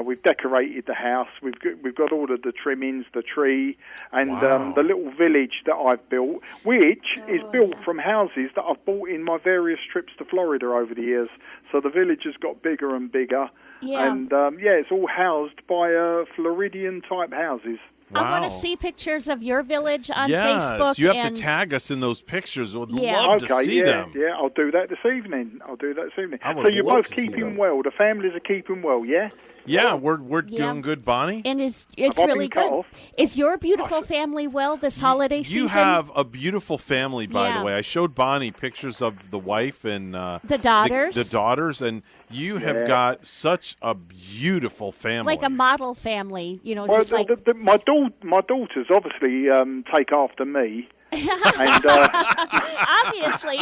We've decorated the house. We've got all of the trimmings, the tree, and the little village that I've built, which is built from houses that I've bought in my various trips to Florida over the years. So the village has got bigger and bigger. Yeah. And, it's all housed by Floridian-type houses. Wow. I want to see pictures of your village on yes, Facebook. You have to tag us in those pictures. We'd love to see them. Yeah, I'll do that this evening. I would So you're love both to see keeping them. well. The families are keeping well, yeah? Yeah, we're doing good, Bonnie. And it's Have I really been cut good. off? Is your beautiful family well this holiday season? You have a beautiful family, by Yeah. the way. I showed Bonnie pictures of the wife and the daughters. The daughters, and you have got such a beautiful family. Like a model family, Well, just like... my daughters obviously take after me. And, obviously.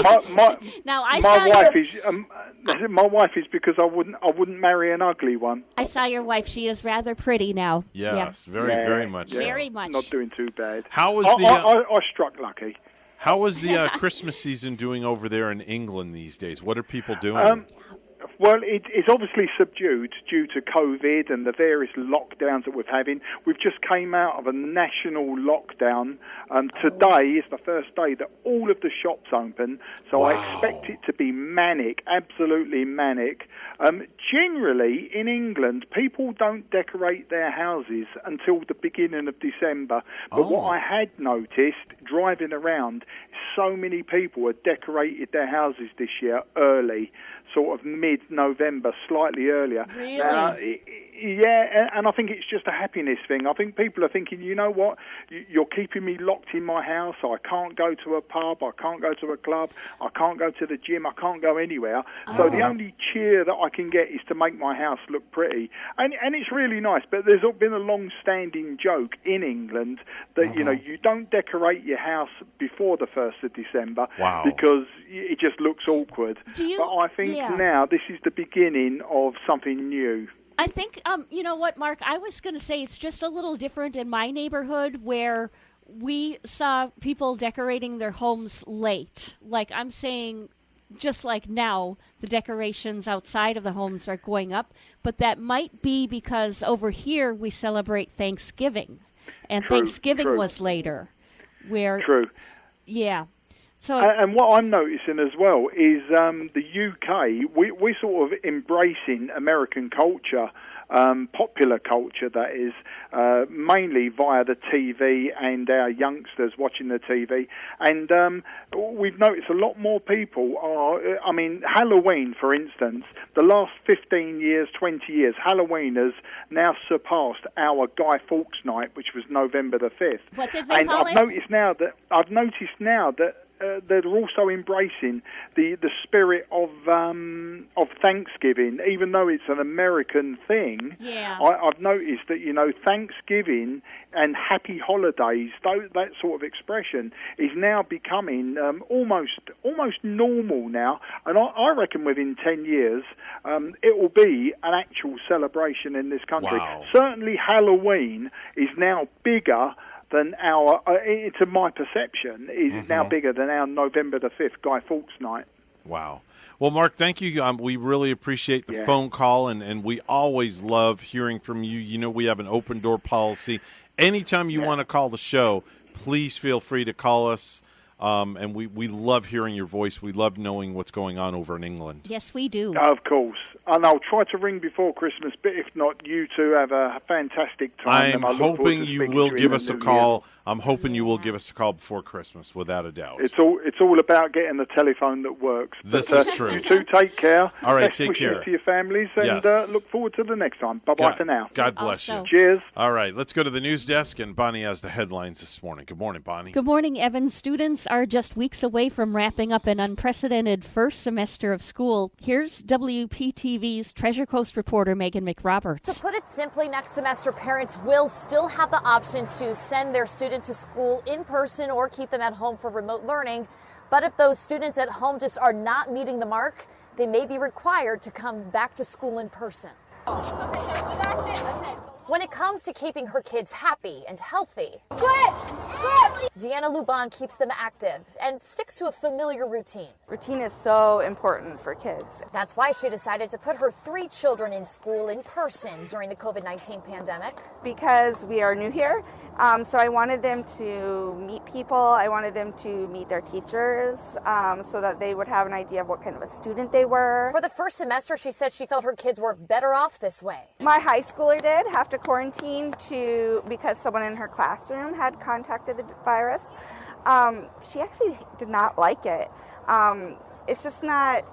Now I my saw wife your... my wife is because I wouldn't marry an ugly one. I saw your wife. She is rather pretty now. Yes, very much. Yeah. So. Very much. Not doing too bad. How was I struck lucky. How was the Christmas season doing over there in England these days? What are people doing? Well, it's obviously subdued due to COVID and the various lockdowns that we're having. We've just came out of a national lockdown. Today is the first day that all of the shops open, so I expect it to be manic, absolutely manic. Generally, in England, people don't decorate their houses until the beginning of December. But what I had noticed, driving around, so many people had decorated their houses this year early. sort of mid-November, slightly earlier. Really? Yeah, and I think it's just a happiness thing. I think people are thinking, you know what, you're keeping me locked in my house. I can't go to a pub, I can't go to a club, I can't go to the gym, I can't go anywhere. So the only cheer that I can get is to make my house look pretty. And it's really nice, but there's been a long-standing joke in England that, you know, you don't decorate your house before the 1st of December because it just looks awkward. But I think now this is the beginning of something new. I think, you know what, Mark, I was going to say it's just a little different in my neighborhood where we saw people decorating their homes late. Like I'm saying, just like now, the decorations outside of the homes are going up, but that might be because over here we celebrate Thanksgiving, and Thanksgiving was later. True. Yeah. So, and what I'm noticing as well is the UK, we're sort of embracing American culture, popular culture, that is, mainly via the TV and our youngsters watching the TV. And we've noticed a lot more people are, Halloween, for instance, the last 15 years, 20 years, Halloween has now surpassed our Guy Fawkes Night, which was November the 5th. What did they call it? I've noticed now that they're also embracing the spirit of Thanksgiving, even though it's an American thing. Yeah. I've noticed that, you know, Thanksgiving and happy holidays, that sort of expression is now becoming almost normal now. And I reckon within 10 years it will be an actual celebration in this country. Wow. Certainly Halloween is now bigger than our, to my perception, is now bigger than our November the 5th Guy Fawkes Night. Wow. Well, Mark, thank you. We really appreciate the phone call, and we always love hearing from you. You know, we have an open door policy. Anytime you want to call the show, please feel free to call us. And we love hearing your voice. We love knowing what's going on over in England. Yes, we do. Of course. And I'll try to ring before Christmas, but if not, you two have a fantastic time. I'm hoping you will give us a call. I'm hoping you will give us a call before Christmas, without a doubt. It's all about getting the telephone that works. This is true. You two take care. All right, Best take wishes care to your families, and look forward to the next time. Bye-bye for now. God bless you. Cheers. All right, let's go to the news desk, and Bonnie has the headlines this morning. Good morning, Bonnie. Good morning, Evan. Students are just weeks away from wrapping up an unprecedented first semester of school. Here's WPTV's Treasure Coast reporter Megan McRoberts. To put it simply, next semester parents will still have the option to send their student to school in person or keep them at home for remote learning. But if those students at home just are not meeting the mark, they may be required to come back to school in person. When it comes to keeping her kids happy and healthy, Deanna Luban keeps them active and sticks to a familiar routine. Routine is so important for kids. That's why she decided to put her 3 children in school in person during the COVID-19 pandemic. Because we are new here, so I wanted them to meet people. I wanted them to meet their teachers so that they would have an idea of what kind of a student they were. For the first semester, she said she felt her kids were better off this way. My high schooler did have to quarantine because someone in her classroom had contacted the virus. She actually did not like it. It's just not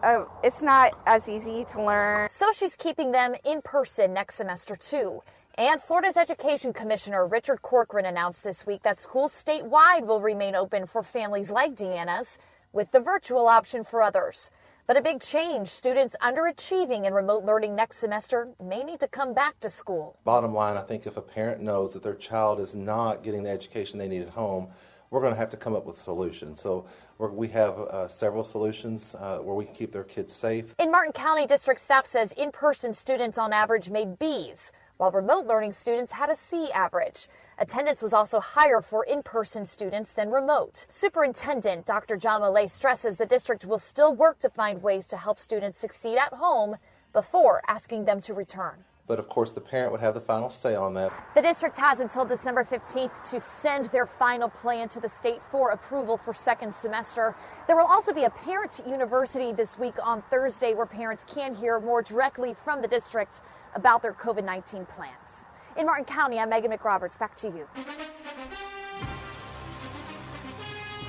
as easy to learn. So she's keeping them in person next semester too. And Florida's Education Commissioner Richard Corcoran announced this week that schools statewide will remain open for families like Deanna's, with the virtual option for others. But a big change, students underachieving in remote learning next semester may need to come back to school. Bottom line, I think if a parent knows that their child is not getting the education they need at home, we're going to have to come up with solutions. So we have several solutions where we can keep their kids safe. In Martin County, district staff says in-person students on average made B's, while remote learning students had a C average. Attendance was also higher for in-person students than remote. Superintendent Dr. John Millay stresses the district will still work to find ways to help students succeed at home before asking them to return. But of course, the parent would have the final say on that. The district has until December 15th to send their final plan to the state for approval for second semester. There will also be a parent university this week on Thursday where parents can hear more directly from the district about their COVID-19 plans. In Martin County, I'm Megan McRoberts. Back to you.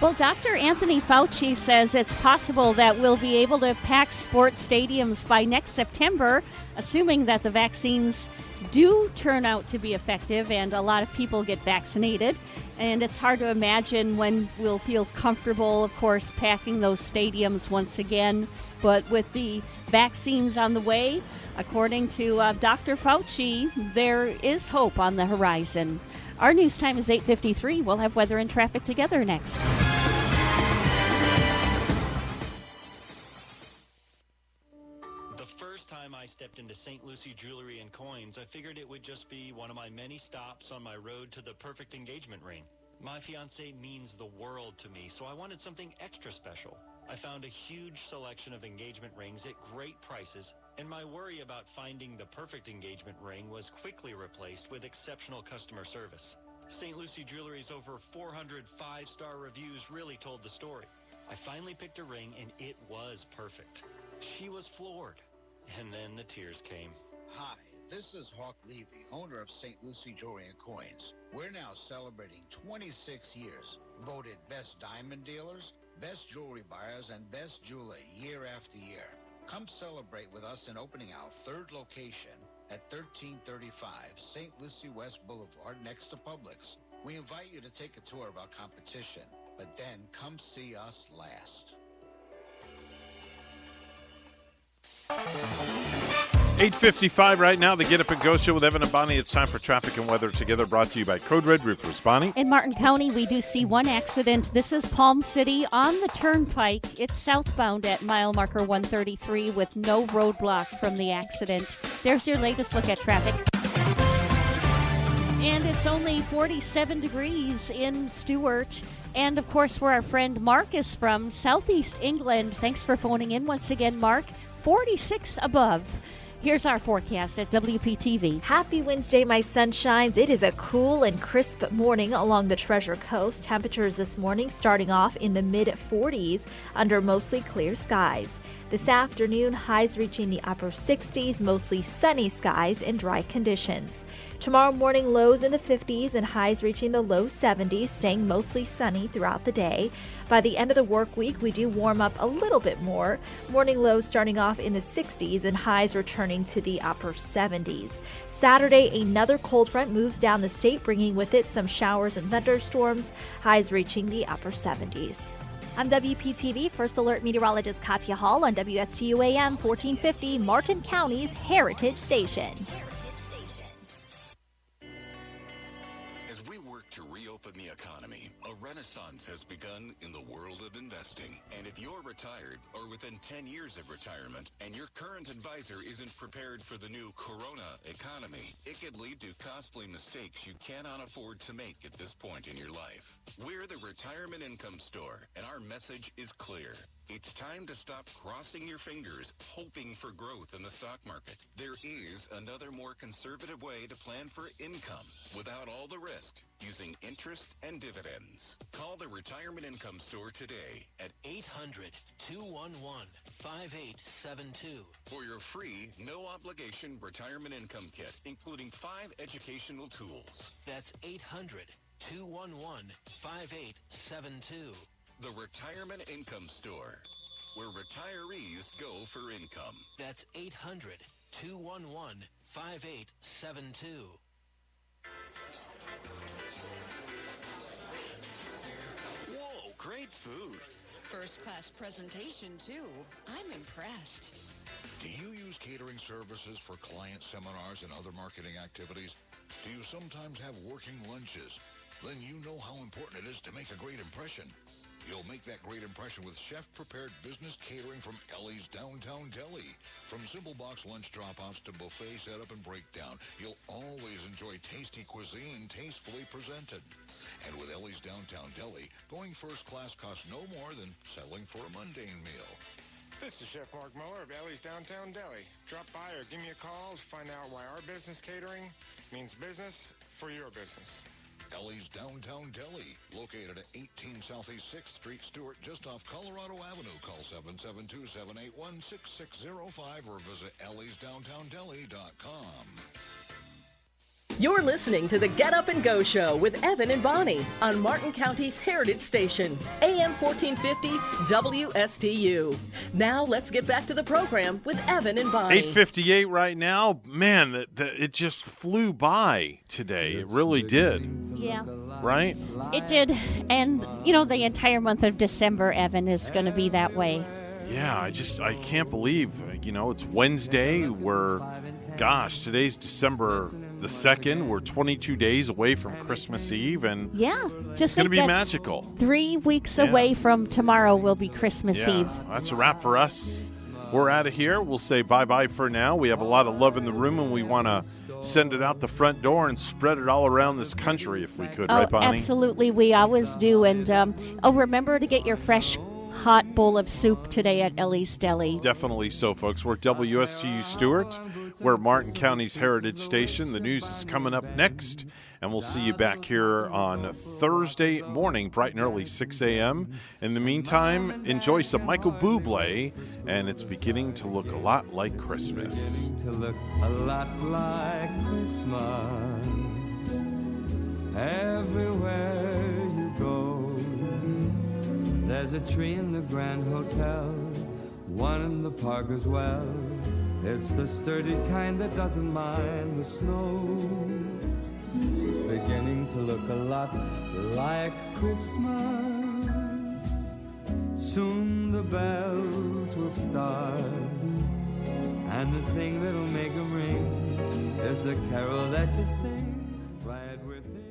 Well, Dr. Anthony Fauci says it's possible that we'll be able to pack sports stadiums by next September, assuming that the vaccines do turn out to be effective and a lot of people get vaccinated. And it's hard to imagine when we'll feel comfortable, of course, packing those stadiums once again. But with the vaccines on the way, according to Dr. Fauci, there is hope on the horizon. Our news time is 8:53. We'll have weather and traffic together next. The first time I stepped into St. Lucie Jewelry and Coins, I figured it would just be one of my many stops on my road to the perfect engagement ring. My fiancé means the world to me, so I wanted something extra special. I found a huge selection of engagement rings at great prices, and my worry about finding the perfect engagement ring was quickly replaced with exceptional customer service. St. Lucie Jewelry's over 400 five-star reviews really told the story. I finally picked a ring, and it was perfect. She was floored. And then the tears came. Hi, this is Hawk Levy, owner of St. Lucie Jewelry and Coins. We're now celebrating 26 years. Voted best diamond dealers, best jewelry buyers, and best jeweler year after year. Come celebrate with us in opening our third location at 1335 St. Lucie West Boulevard next to Publix. We invite you to take a tour of our competition, but then come see us last. 8:55 right now, the Get Up and Go Show with Evan and Bonnie. It's time for traffic and weather together, brought to you by Code Red Roofers. Bonnie? In Martin County, we do see one accident. This is Palm City on the Turnpike. It's southbound at mile marker 133 with no roadblock from the accident. There's your latest look at traffic. And it's only 47 degrees in Stewart. And, of course, where our friend Mark is from, Southeast England. Thanks for phoning in once again, Mark. 46 above. Here's our forecast at WPTV. Happy Wednesday, my sunshines. It is a cool and crisp morning along the Treasure Coast. Temperatures this morning starting off in the mid-40s under mostly clear skies. This afternoon, highs reaching the upper 60s, mostly sunny skies and dry conditions. Tomorrow morning, lows in the 50s and highs reaching the low 70s, staying mostly sunny throughout the day. By the end of the work week, we do warm up a little bit more. Morning lows starting off in the 60s and highs returning to the upper 70s. Saturday, another cold front moves down the state, bringing with it some showers and thunderstorms, highs reaching the upper 70s. I'm WPTV First Alert Meteorologist Katya Hall on WSTU AM 1450, Martin County's Heritage Station. As we work to reopen the economy, a renaissance has begun in the world of investing. And if you're retired or within 10 years of retirement and your current advisor isn't prepared for the new corona economy, it could lead to costly mistakes you cannot afford to make at this point in your life. We're the Retirement Income Store, and our message is clear. It's time to stop crossing your fingers, hoping for growth in the stock market. There is another more conservative way to plan for income without all the risk, using interest and dividends. Call the Retirement Income Store today at 800-211-5872 for your free, no-obligation retirement income kit, including 5 educational tools. That's 800-211-5872. The Retirement Income Store, where retirees go for income. That's 800-211-5872. Whoa, great food. First-class presentation, too. I'm impressed. Do you use catering services for client seminars and other marketing activities? Do you sometimes have working lunches? Then you know how important it is to make a great impression. You'll make that great impression with chef-prepared business catering from Ellie's Downtown Deli. From simple box lunch drop-offs to buffet setup and breakdown, you'll always enjoy tasty cuisine tastefully presented. And with Ellie's Downtown Deli, going first class costs no more than settling for a mundane meal. This is Chef Mark Muller of Ellie's Downtown Deli. Drop by or give me a call to find out why our business catering means business for your business. Ellie's Downtown Deli, located at 18 Southeast 6th Street, Stewart, just off Colorado Avenue. Call 772-781-6605 or visit elliesdowntowndeli.com. You're listening to the Get Up and Go Show with Evan and Bonnie on Martin County's Heritage Station, AM 1450 WSTU. Now let's get back to the program with Evan and Bonnie. 8:58 right now. Man, it just flew by today. It really did. Yeah. Right? It did. And, the entire month of December, Evan, is going to be that way. Yeah, I can't believe, it's Wednesday. Today's December the 2nd. We're 22 days away from Christmas Eve, and it's going to be magical. 3 weeks away from tomorrow will be Christmas Eve. That's a wrap for us. We're out of here. We'll say bye-bye for now. We have a lot of love in the room, and we want to send it out the front door and spread it all around this country if we could, right, Bonnie? Absolutely. We always do. And remember to get your fresh hot bowl of soup today at Ellie's Deli. Definitely so, folks. We're WSTU Stewart. We're Martin County's Heritage Station. The news is coming up next, and we'll see you back here on Thursday morning, bright and early, 6 a.m. In the meantime, enjoy some Michael Bublé, and it's beginning to look a lot like Christmas. To look a lot like Christmas everywhere you go. There's a tree in the Grand Hotel, one in the park as well. It's the sturdy kind that doesn't mind the snow. It's beginning to look a lot like Christmas. Soon the bells will start, and the thing that'll make them ring is the carol that you sing right within.